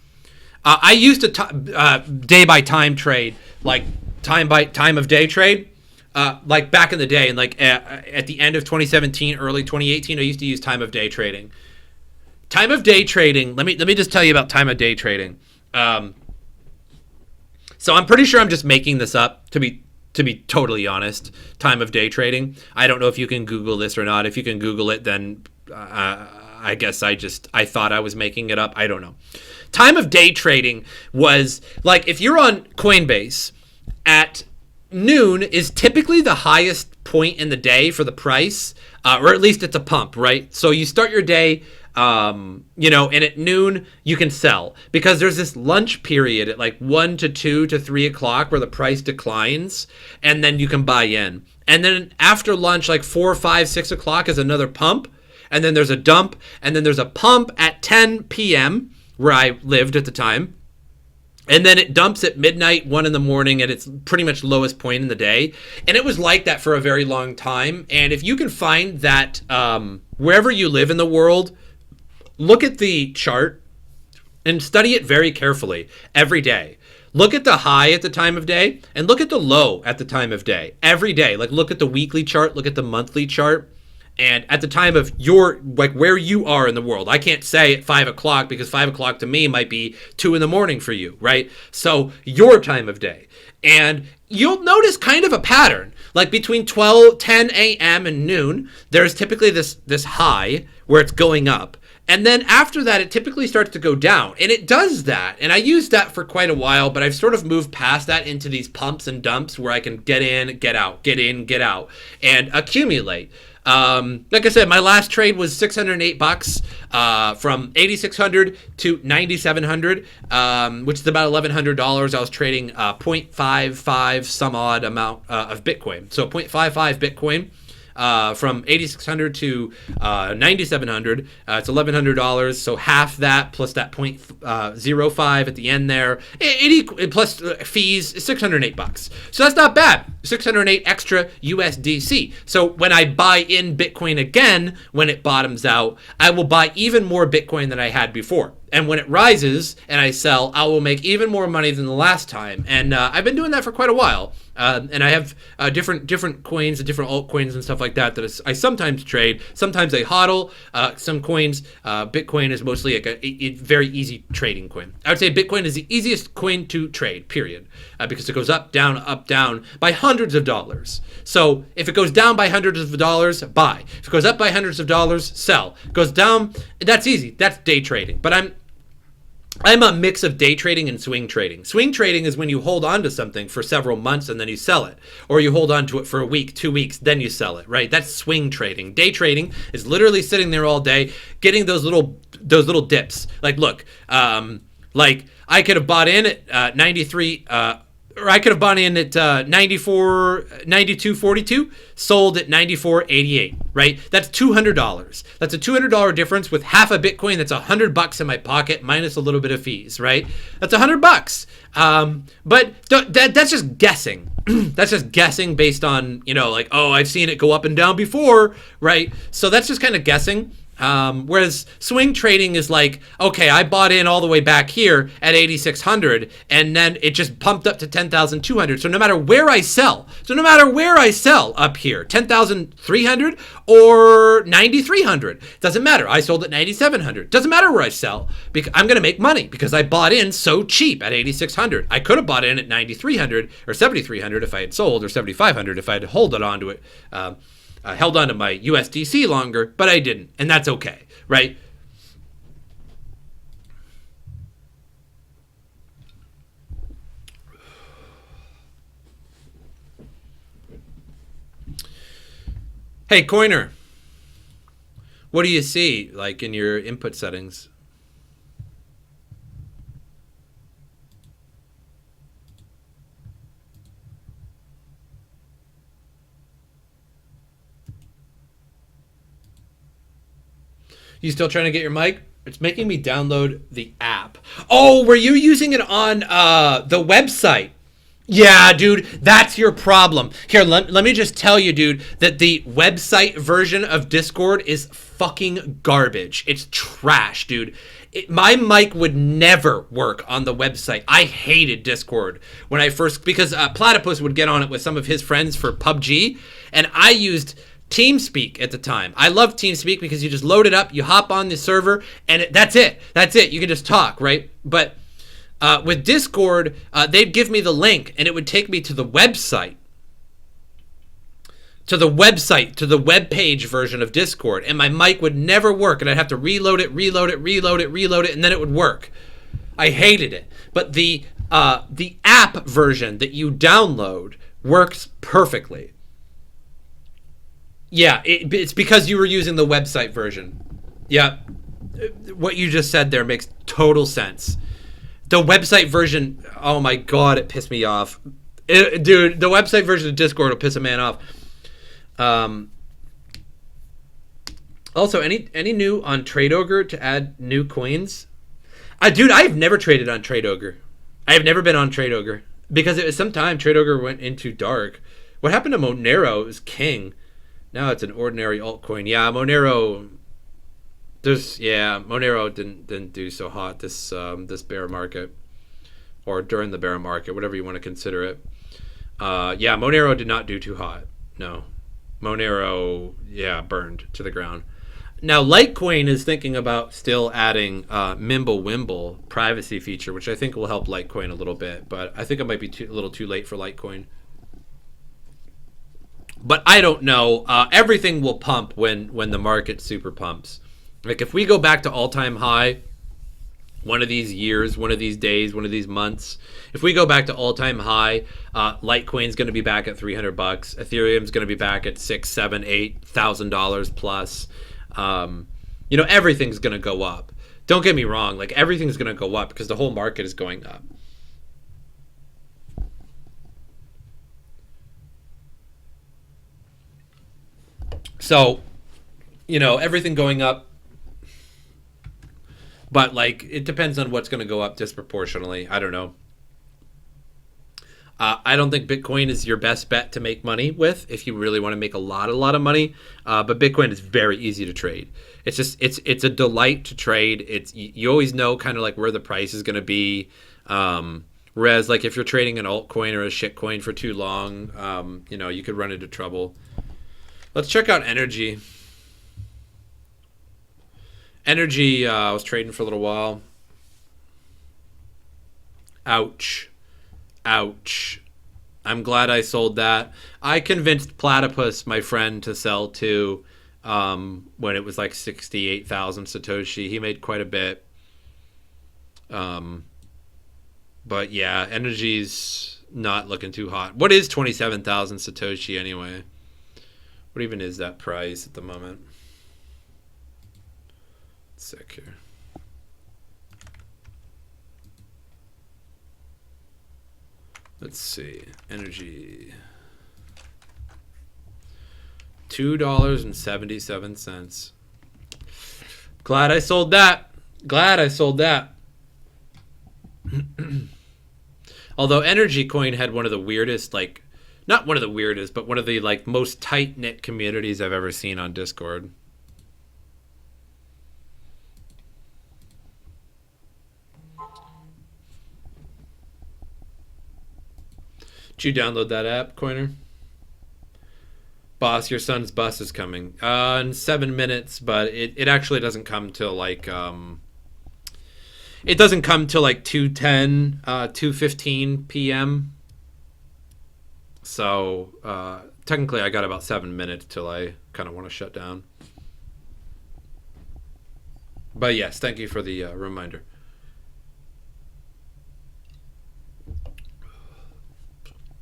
I used to day by time trade, like time of day trade, like back in the day, and like at the end of 2017, early 2018, I used to use time of day trading. Time of day trading. Let me just tell you about time of day trading. So I'm pretty sure I'm just making this up to be totally honest. Time of day trading. I don't know if you can Google this or not. If you can Google it, then I guess I thought I was making it up. I don't know. Time of day trading was like, if you're on Coinbase at noon is typically the highest point in the day for the price, or at least it's a pump, right? So you start your day, and at noon you can sell because there's this lunch period at like 1 to 2 to 3 o'clock where the price declines, and then you can buy in. And then after lunch, like 4, 5, 6 o'clock is another pump, and then there's a dump, and then there's a pump at 10 p.m. where I lived at the time. And then it dumps at midnight, 1 in the morning, at its pretty much lowest point in the day. And it was like that for a very long time. And if you can find that wherever you live in the world, look at the chart and study it very carefully every day. Look at the high at the time of day and look at the low at the time of day every day. Like, look at the weekly chart, look at the monthly chart. And at the time of your, like, where you are in the world, I can't say at 5 o'clock because 5 o'clock to me might be 2 in the morning for you, right? So your time of day. And you'll notice kind of a pattern. Like between 10 a.m. and noon, there's typically this high where it's going up. And then after that, it typically starts to go down. And it does that. And I used that for quite a while, but I've sort of moved past that into these pumps and dumps where I can get in, get out, get in, get out, and accumulate. Like I said, my last trade was $608, from 8,600 to 9,700, which is about $1,100. I was trading 0.55 some odd amount of Bitcoin. So 0.55 Bitcoin. From 8,600 to 9,700, it's $1,100. So half that plus that 0.05 at the end there, plus fees, $608. So that's not bad. 608 extra USDC. So when I buy in Bitcoin again, when it bottoms out, I will buy even more Bitcoin than I had before. And when it rises and I sell, I will make even more money than the last time. And I've been doing that for quite a while. And I have different coins and different altcoins and stuff like that I sometimes trade. Sometimes I hodl. Some coins, Bitcoin is mostly like a very easy trading coin. I would say Bitcoin is the easiest coin to trade, period, because it goes up, down by hundreds of dollars. So if it goes down by hundreds of dollars, buy. If it goes up by hundreds of dollars, sell. It goes down, that's easy. That's day trading. But I'm a mix of day trading and swing trading. Swing trading is when you hold on to something for several months and then you sell it. Or you hold on to it for a week, 2 weeks, then you sell it, right? That's swing trading. Day trading is literally sitting there all day, getting those little dips. Like, look, like I could have bought in at 93, or I could have bought in at 92.42, sold at 94.88, right? That's $200. That's a $200 difference with half a Bitcoin. That's $100 in my pocket minus a little bit of fees, right? That's $100. But that's just guessing. That's just guessing based on, like, oh, I've seen it go up and down before, right? So that's just kind of guessing. Whereas swing trading is like, okay, I bought in all the way back here at 8,600 and then it just pumped up to 10,200. So no matter where I sell up here, 10,300 or 9,300, doesn't matter. I sold at 9,700. Doesn't matter where I sell because I'm going to make money because I bought in so cheap at 8,600. I could have bought in at 9,300 or 7,300 if I had sold, or 7,500 if I had held on to it. Held on to my USDC longer, but I didn't, and that's okay, right? Hey, Coiner, what do you see, like, in your input settings? You still trying to get your mic? It's making me download the app. Oh, were you using it on the website? Yeah, dude, that's your problem. Here, let me just tell you, dude, that the website version of Discord is fucking garbage. It's trash, dude. My mic would never work on the website. I hated Discord when I first, because Platypus would get on it with some of his friends for PUBG, and I used TeamSpeak at the time. I love TeamSpeak because you just load it up, you hop on the server, and that's it. That's it. You can just talk, right? But with Discord, they'd give me the link, and it would take me to the website. To the web page version of Discord, and my mic would never work, and I'd have to reload it, and then it would work. I hated it. But the app version that you download works perfectly. Yeah, it's because you were using the website version. Yeah, what you just said there makes total sense. The website version, oh my god, it pissed me off. Dude, the website version of Discord will piss a man off. Also, any new on Trade Ogre to add new coins? Dude, I've never traded on Trade Ogre. I have never been on Trade Ogre because it was some time Trade Ogre went into dark. What happened to Monero? It was king. Now it's an ordinary altcoin. Yeah, Monero. Monero didn't do so hot this bear market, or during the bear market, whatever you want to consider it. Monero did not do too hot. No, Monero burned to the ground. Now Litecoin is thinking about still adding Mimblewimble privacy feature, which I think will help Litecoin a little bit, but I think it might be a little too late for Litecoin. But I don't know. Everything will pump when the market super pumps. Like if we go back to all-time high, one of these years, one of these days, one of these months, if we go back to all-time high, Litecoin's going to be back at $300. Ethereum's going to be back at $6,000, $7,000, $8,000 plus. Everything's going to go up. Don't get me wrong. Like everything's going to go up because the whole market is going up. So, everything going up, but like it depends on what's going to go up disproportionately. I don't know. I don't think Bitcoin is your best bet to make money with if you really want to make a lot of money. But Bitcoin is very easy to trade. It's just it's a delight to trade. You always know kind of like where the price is going to be. Whereas like if you're trading an altcoin or a shitcoin for too long, you could run into trouble. Let's check out Energy. Energy, I was trading for a little while. Ouch. I'm glad I sold that. I convinced Platypus, my friend, to sell to when it was like 68,000 Satoshi. He made quite a bit. But yeah, Energy's not looking too hot. What is 27,000 Satoshi anyway? What even is that price at the moment? Sick here. Let's see. Energy. $2.77. Glad I sold that. Although Energy Coin had one of the weirdest, like, not one of the weirdest, but one of the like most tight-knit communities I've ever seen on Discord. Did you download that app, Coiner? Boss, your son's bus is coming in 7 minutes, but it actually doesn't come till like it doesn't come till like 2:10, 2:15 p.m. So technically I got about 7 minutes till I kind of want to shut down. But yes, thank you for the reminder.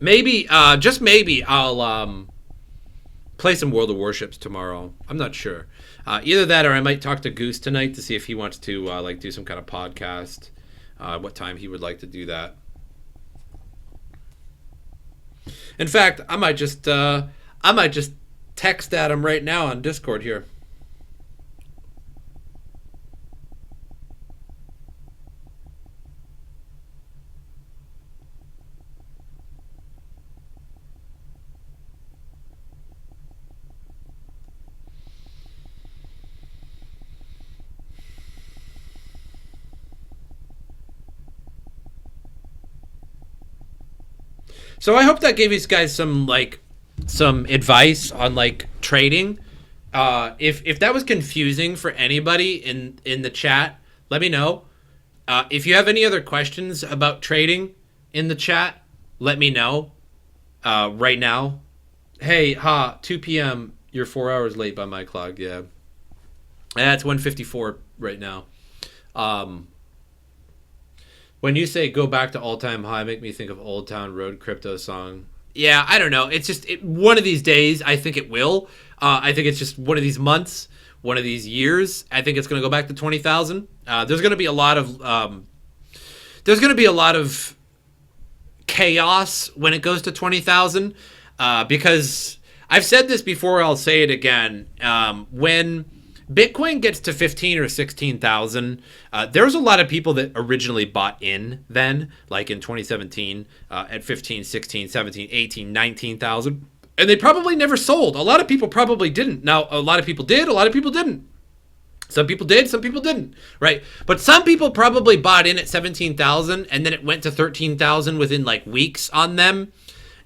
Maybe, just maybe, I'll play some World of Warships tomorrow. I'm not sure. Either that or I might talk to Goose tonight to see if he wants to like do some kind of podcast. What time he would like to do that. In fact, I might just text at him right now on Discord here. So I hope that gave you guys some advice on like trading. If that was confusing for anybody in the chat, let me know. If you have any other questions about trading in the chat, let me know right now. Hey, 2 p.m. You're 4 hours late by my clock. Yeah, it's 1:54 right now. When you say go back to all-time high, make me think of Old Town Road crypto song. Yeah, I don't know. It's just one of these days, I think it will. I think it's just one of these months, one of these years. I think it's going to go back to 20,000. There's going to be a lot of chaos when it goes to 20,000 because I've said this before. I'll say it again. When Bitcoin gets to 15 or 16,000, there's a lot of people that originally bought in then, like in 2017, at 15, 16, 17, 18, 19,000, and they probably never sold. A lot of people probably didn't. Now, a lot of people did, a lot of people didn't. Some people did, some people didn't, right? But some people probably bought in at 17,000, and then it went to 13,000 within like weeks on them.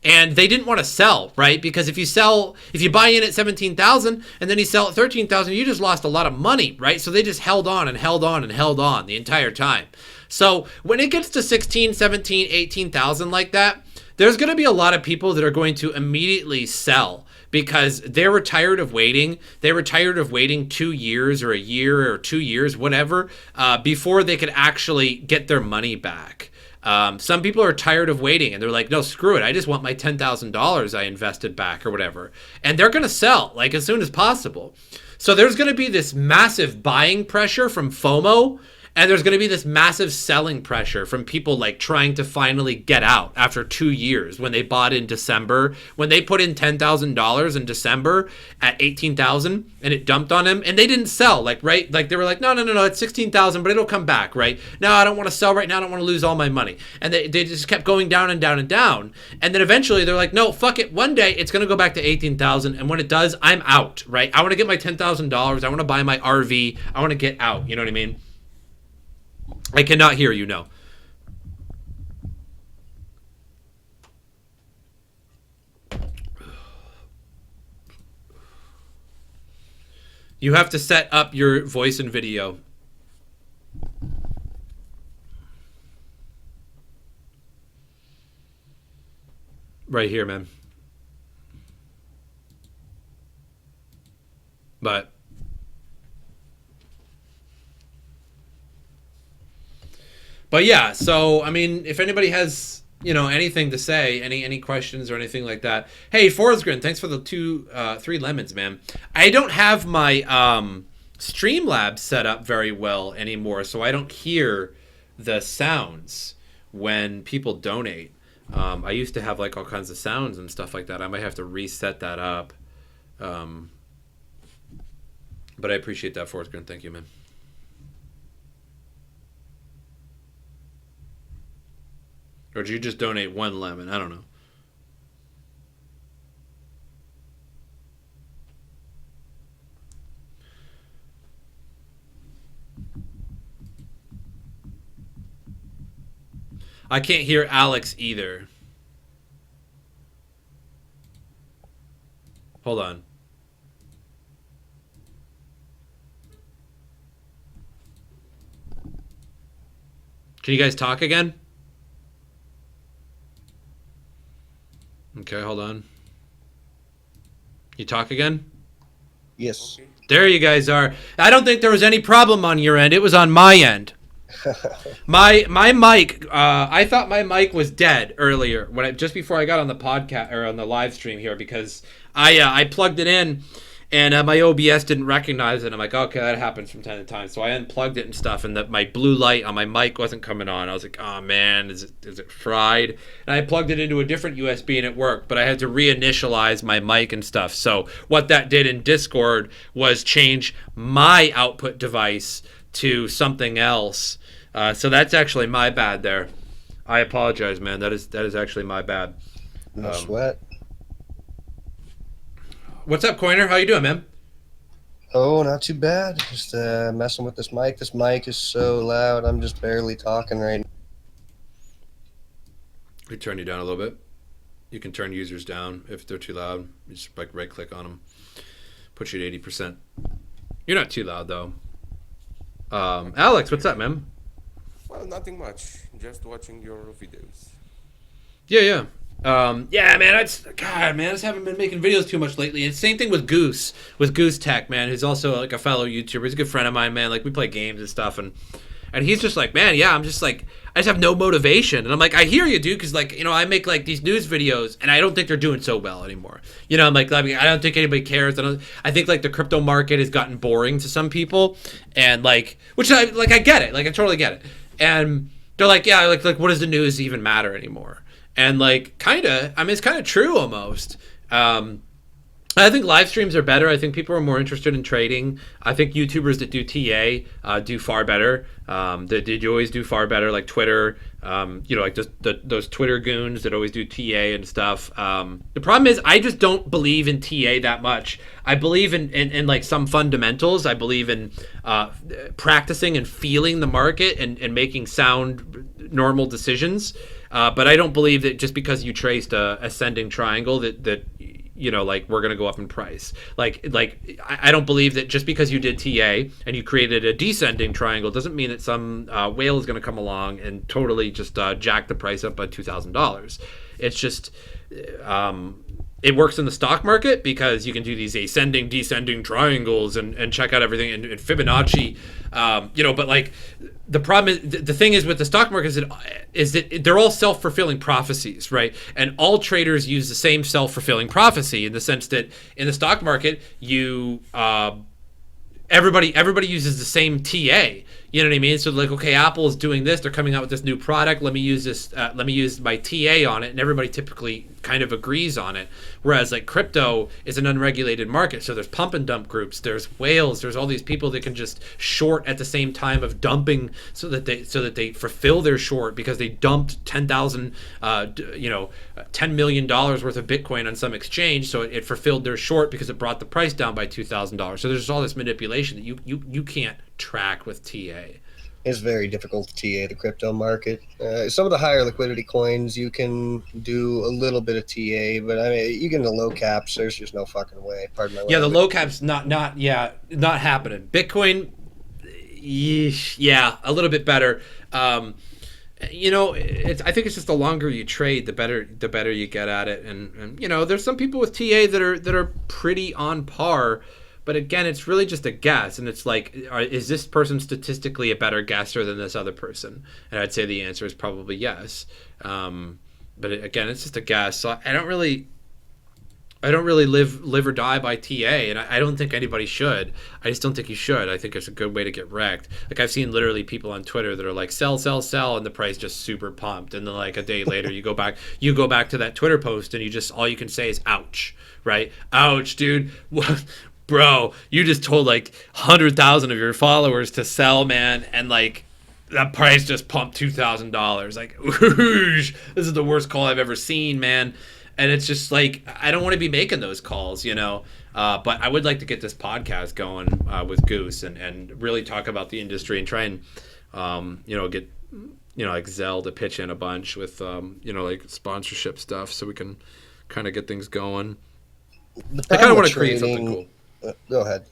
And they didn't want to sell, right? Because if you buy in at 17,000 and then you sell at 13,000, you just lost a lot of money, right? So they just held on and held on and held on the entire time. So when it gets to 16, 17, 18,000 like that, there's going to be a lot of people that are going to immediately sell because they were tired of waiting. They were tired of waiting 2 years or a year or 2 years, whatever, before they could actually get their money back. Some people are tired of waiting and they're like, no, screw it. I just want my $10,000 I invested back or whatever. And they're going to sell like as soon as possible. So there's going to be this massive buying pressure from FOMO. And there's going to be this massive selling pressure from people like trying to finally get out after 2 years when they bought in December, when they put in $10,000 in December at 18,000 and it dumped on them and they didn't sell right? Like they were like, no, it's 16,000, but it'll come back, right? No, I don't want to sell right now. I don't want to lose all my money. And they just kept going down and down and down. And then eventually they're like, no, fuck it. One day it's going to go back to 18,000. And when it does, I'm out, right? I want to get my $10,000. I want to buy my RV. I want to get out. You know what I mean? I cannot hear you, no. You have to set up your voice and video. Right here, man. But yeah, so I mean, if anybody has anything to say, any questions or anything like that. Hey, Forsgren, thanks for the 3 lemons, man. I don't have my Streamlabs set up very well anymore, so I don't hear the sounds when people donate. I used to have like all kinds of sounds and stuff like that. I might have to reset that up. But I appreciate that, Forsgren. Thank you, man. Or did you just donate 1 lemon? I don't know. I can't hear Alex either. Hold on. Can you guys talk again? Okay, hold on. You talk again? Yes. There you guys are. I don't think there was any problem on your end. It was on my end. My mic. I thought my mic was dead earlier just before I got on the podcast or on the live stream here because I plugged it in and my OBS didn't recognize it. I'm like, okay, that happens from time to time. So I unplugged it and stuff, and my blue light on my mic wasn't coming on. I was like, oh man, is it fried? And I plugged it into a different USB and it worked, but I had to reinitialize my mic and stuff. So what that did in Discord was change my output device to something else. So that's actually my bad there. I apologize, man. That is actually my bad. No sweat. What's up, Coiner? How you doing, man? Oh, not too bad. Just messing with this mic. This mic is so loud. I'm just barely talking right now. We turn you down a little bit. You can turn users down if they're too loud. You just like right click on them. Put you at 80%. You're not too loud though. Alex, what's up, man? Well, nothing much. Just watching your videos. Yeah. Yeah, man. I just haven't been making videos too much lately. And same thing with Goose Tech, man, who's also like a fellow YouTuber. He's a good friend of mine, man. Like we play games and stuff, and And he's just like, man, yeah, I'm just like, I just have no motivation. And I'm like, I hear you, dude, because like, I make like these news videos, and I don't think they're doing so well anymore. I'm like, I don't think anybody cares. I think like the crypto market has gotten boring to some people, and like, which I get it, like I totally get it. And they're like, yeah, like what does the news even matter anymore? And like, it's kind of true almost. I think live streams are better. I think people are more interested in trading. I think YouTubers that do TA do far better. They always do far better, like Twitter. Like just those Twitter goons that always do TA and stuff. The problem is I just don't believe in TA that much. I believe in like some fundamentals. I believe in practicing and feeling the market and making sound, normal decisions. But I don't believe that just because you traced a ascending triangle that like we're gonna go up in price. Like I don't believe that just because you did TA and you created a descending triangle doesn't mean that some whale is gonna come along and totally just jack the price up by $2,000. It's just it works in the stock market because you can do these ascending, descending triangles and check out everything and Fibonacci, but like the problem is, the thing is with the stock market is that they're all self-fulfilling prophecies, right? And all traders use the same self-fulfilling prophecy in the sense that in the stock market, everybody uses the same TA. You know what I mean? So like, okay, Apple is doing this. They're coming out with this new product. Let me use this. Let me use my TA on it, and everybody typically kind of agrees on it. Whereas like crypto is an unregulated market, so there's pump and dump groups, there's whales, there's all these people that can just short at the same time of dumping, so that they fulfill their short because they dumped $10 million worth of Bitcoin on some exchange, so it fulfilled their short because it brought the price down by $2,000. So there's all this manipulation that you can't track with TA. It's very difficult to TA the crypto market. Some of the higher liquidity coins you can do a little bit of TA, but I mean, you get into low caps, there's just no fucking way. Pardon my language. Yeah, the low caps not happening. Bitcoin, yeah, a little bit better. I think it's just the longer you trade, the better you get at it. And there's some people with TA that are pretty on par. But again, it's really just a guess, and it's like, is this person statistically a better guesser than this other person? And I'd say the answer is probably yes. But again, it's just a guess. So I don't really live or die by TA, and I don't think anybody should. I just don't think you should. I think it's a good way to get wrecked. Like I've seen literally people on Twitter that are like sell, and the price just super pumped, and then like a day later you go back to that Twitter post, and all you can say is ouch, right? Ouch, dude. Bro, you just told like 100,000 of your followers to sell, man, and like that price just pumped $2,000. Like, whoosh, this is the worst call I've ever seen, man. And it's just like, I don't want to be making those calls, but I would like to get this podcast going with Goose and really talk about the industry and try and get like Zell to pitch in a bunch with like sponsorship stuff so we can kind of get things going. I kind of want to create something cool. Go ahead.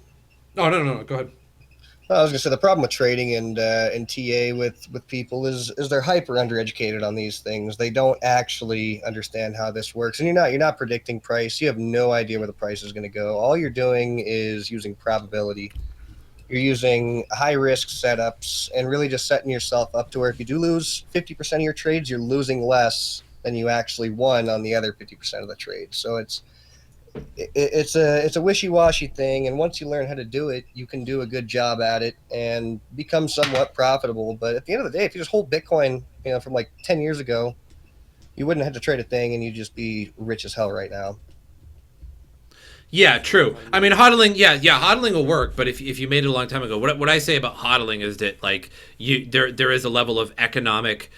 Oh, no, go ahead. I was gonna say the problem with trading and TA with people is they're hyper undereducated on these things. They don't actually understand how this works, and you're not predicting price. You have no idea where the price is going to go. All you're doing is using probability. You're using high risk setups and really just setting yourself up to where if you do lose 50% of your trades, you're losing less than you actually won on the other 50% of the trades. So it's a wishy-washy thing, and once you learn how to do it, you can do a good job at it and become somewhat profitable. But at the end of the day, if you just hold Bitcoin, from like 10 years ago, you wouldn't have to trade a thing, and you'd just be rich as hell right now. Yeah, true. I mean, hodling, hodling will work, but if you made it a long time ago, what I say about hodling is that like there is a level of economic.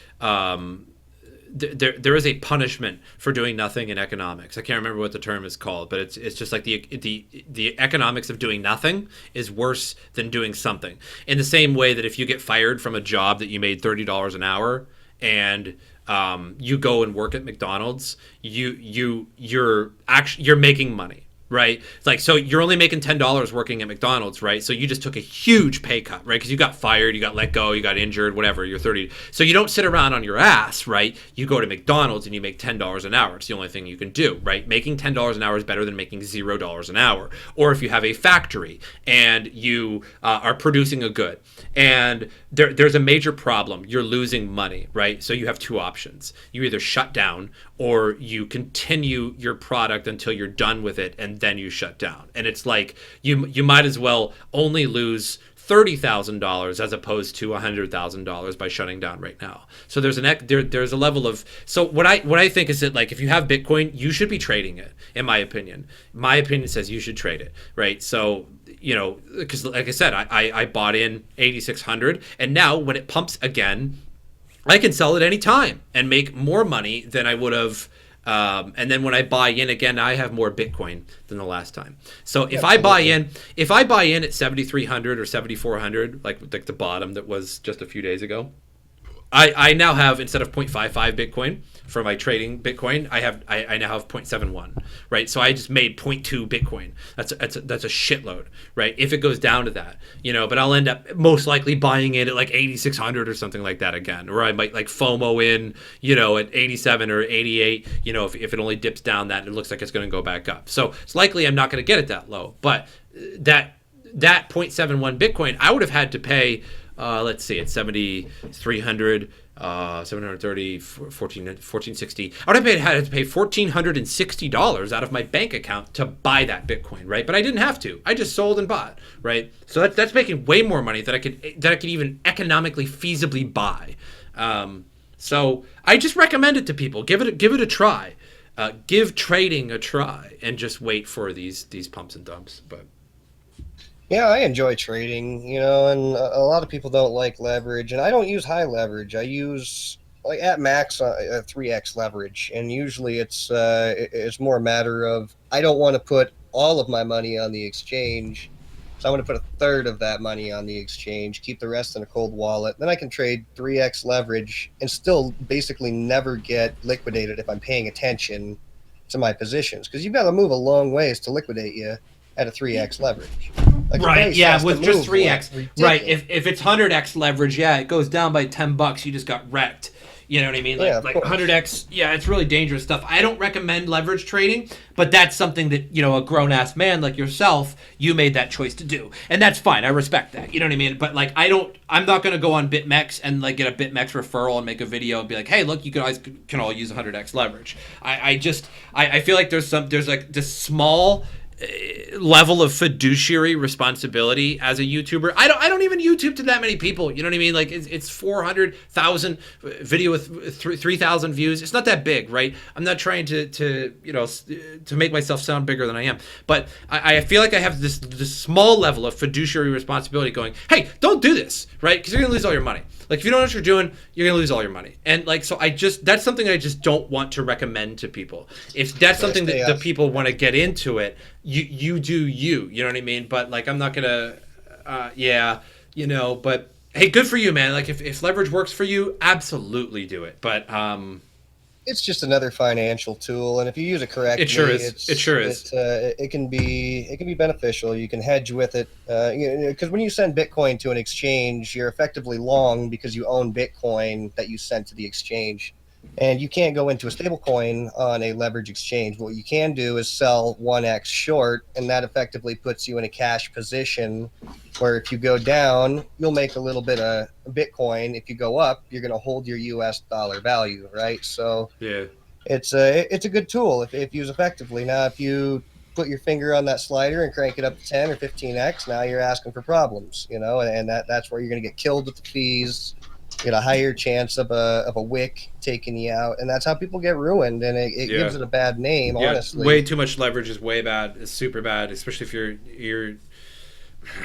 There is a punishment for doing nothing in economics. I can't remember what the term is called, but it's just like the economics of doing nothing is worse than doing something. In the same way that if you get fired from a job that you made $30 an hour and you go and work at McDonald's, you're making money, right? It's like, so you're only making $10 working at McDonald's, right? So you just took a huge pay cut, right? Because you got fired, you got let go, you got injured, whatever, you're 30. So you don't sit around on your ass, right? You go to McDonald's and you make $10 an hour. It's the only thing you can do, right? Making $10 an hour is better than making $0 an hour. Or if you have a factory and you are producing a good, and there's a major problem, you're losing money, right? So you have two options. You either shut down or you continue your product until you're done with it, and then you shut down. And it's like you might as well only lose $30,000 as opposed to $100,000 by shutting down right now. So there's a level of, so what I think is that, like, if you have Bitcoin, you should be trading it. In my opinion says you should trade it, right? So, you know, because like I said, I bought in 8,600, and now when it pumps again, I can sell it any time and make more money than I would have. And then when I buy in again, I have more Bitcoin than the last time. So if I buy in at 7,300 or 7,400, like the bottom that was just a few days ago, I now have, instead of 0.55 Bitcoin for my trading Bitcoin, I now have 0.71, right? So I just made 0.2 Bitcoin. That's a shitload, right? If it goes down to that, you know, but I'll end up most likely buying it at like 8,600 or something like that again, or I might like FOMO in, you know, at 87 or 88, you know, if it only dips down that, it looks like it's going to go back up. So it's likely I'm not going to get it that low, but that 0.71 Bitcoin, I would have had to pay, let's see, it's 7,300, 730, 1460. I would have had to pay $1,460 out of my bank account to buy that Bitcoin, right? But I didn't have to. I just sold and bought, right? So that's making way more money than I could even economically feasibly buy. So I just recommend it to people. Give it a try. Give trading a try, and just wait for these pumps and dumps. But Yeah, I enjoy trading, you know, and a lot of people don't like leverage, and I don't use high leverage. I use, like, at max, a 3x leverage, and usually it's more a matter of, I don't want to put all of my money on the exchange, so I'm going to put a third of that money on the exchange, keep the rest in a cold wallet. Then I can trade 3x leverage and still basically never get liquidated if I'm paying attention to my positions, because you've got to move a long ways to liquidate you at a 3x leverage. Like, right, yeah, with just 3x. Like, right, if it's 100x leverage, yeah, it goes down by $10, you just got wrecked. You know what I mean? Like 100x, yeah, it's really dangerous stuff. I don't recommend leverage trading, but that's something that, you know, a grown-ass man like yourself, you made that choice to do. And that's fine. I respect that. You know what I mean? But, like, I'm not going to go on BitMEX and, like, get a BitMEX referral and make a video and be like, hey, look, you guys can all use 100x leverage. I feel like there's like this small level of fiduciary responsibility as a YouTuber. I don't even YouTube to that many people. You know what I mean? Like, it's 400,000 video with 3,000 views. It's not that big, right? I'm not trying to you know, to make myself sound bigger than I am. But I feel like I have this small level of fiduciary responsibility going, hey, don't do this, right? Because you're gonna lose all your money. Like, if you don't know what you're doing, you're gonna lose all your money. And, like, so that's something I just don't want to recommend to people. If that's something that the people want to get into it, you do you know what I mean? But, like, I'm not gonna yeah, you know, but hey, good for you, man. Like, if leverage works for you, absolutely do it. But it's just another financial tool, and if you use it correctly, it sure is. It can be beneficial. You can hedge with it, because when you send Bitcoin to an exchange, you're effectively long because you own Bitcoin that you sent to the exchange, and you can't go into a stable coin on a leverage exchange. What you can do is sell 1x short, and that effectively puts you in a cash position where if you go down, you'll make a little bit of Bitcoin. If you go up, you're going to hold your US dollar value, right? So yeah, it's a good tool if used effectively. Now, if you put your finger on that slider and crank it up to 10 or 15x, now you're asking for problems, you know, and that's where you're going to get killed with the fees. You get a higher chance of a wick taking you out, and that's how people get ruined, and it gives it a bad name, honestly. Way too much leverage is way bad. It's super bad, especially if you're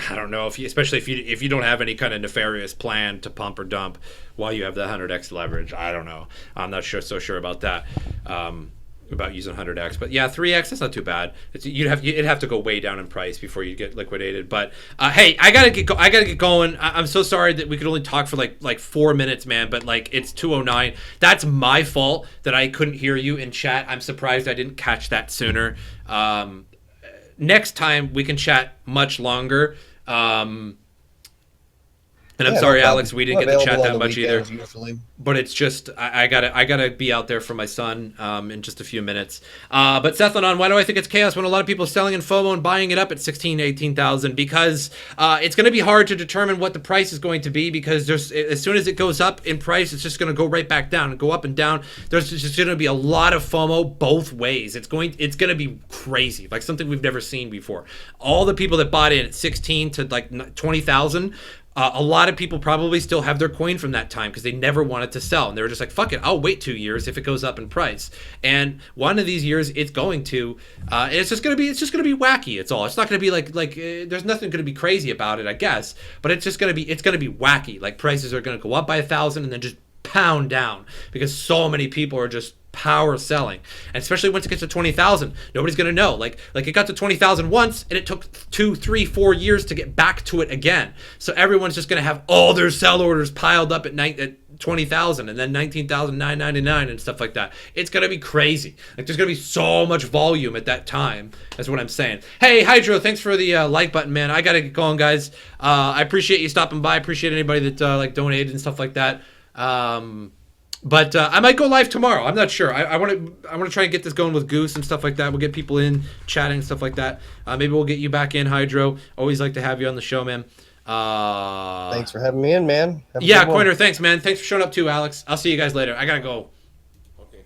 I don't know, especially if you don't have any kind of nefarious plan to pump or dump while you have the 100x leverage. I don't know. I'm not so sure about that. About using 100x, but yeah, 3x, that's not too bad. It'd have to go way down in price before you get liquidated. But hey, I gotta get going. I'm so sorry that we could only talk for like 4 minutes, man. But, like, it's 2:09. That's my fault that I couldn't hear you in chat. I'm surprised I didn't catch that sooner. next time we can chat much longer. And I'm Yeah, sorry, no Alex, problem. we didn't I'm get to chat available that on the much either. weekends usually. But it's just I gotta be out there for my son in just a few minutes. But Seth Lenon, why do I think it's chaos when a lot of people are selling in FOMO and buying it up at 16, 18,000? Because it's going to be hard to determine what the price is going to be, because there's, as soon as it goes up in price, it's just going to go right back down and go up and down. There's just going to be a lot of FOMO both ways. It's going to be crazy, like something we've never seen before. All the people that bought in at 16 to like 20,000. A lot of people probably still have their coin from that time because they never wanted to sell, and they were just like, "Fuck it, I'll wait 2 years if it goes up in price." And one of these years, it's going to, it's just gonna be wacky. It's all. It's not gonna be like there's nothing gonna be crazy about it, I guess. But it's gonna be wacky. Like prices are gonna go up by 1,000 and then just pound down because so many people are just power selling. And especially once it gets to 20,000, nobody's gonna know. Like it got to 20,000 once, and it took 2, 3, 4 years to get back to it again. So everyone's just gonna have all their sell orders piled up at 20,000 and then 19,999 and stuff like that. It's gonna be crazy. Like there's gonna be so much volume at that time. That's what I'm saying. Hey, Hydro, thanks for the like button, man. I gotta get going, guys. I appreciate you stopping by. I appreciate anybody that like donated and stuff like that. But I might go live tomorrow. I'm not sure. I want to try and get this going with Goose and stuff like that. We'll get people in chatting and stuff like that. Maybe we'll get you back in, Hydro. Always like to have you on the show, man. Thanks for having me in, man. Yeah, Coiner, thanks, man. Thanks for showing up too, Alex. I'll see you guys later. I gotta go. Okay.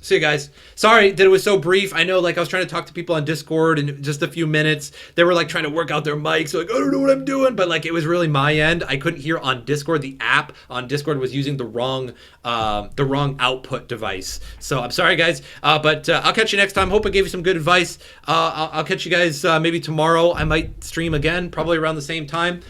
See you guys. Sorry that it was so brief. I know, like, I was trying to talk to people on Discord in just a few minutes. They were like trying to work out their mics, like, I don't know what I'm doing, but like it was really my end. I couldn't hear on Discord. The app on Discord was using the wrong output device. So I'm sorry, guys. But I'll catch you next time. Hope I gave you some good advice. I'll catch you guys maybe tomorrow. I might stream again, probably around the same time.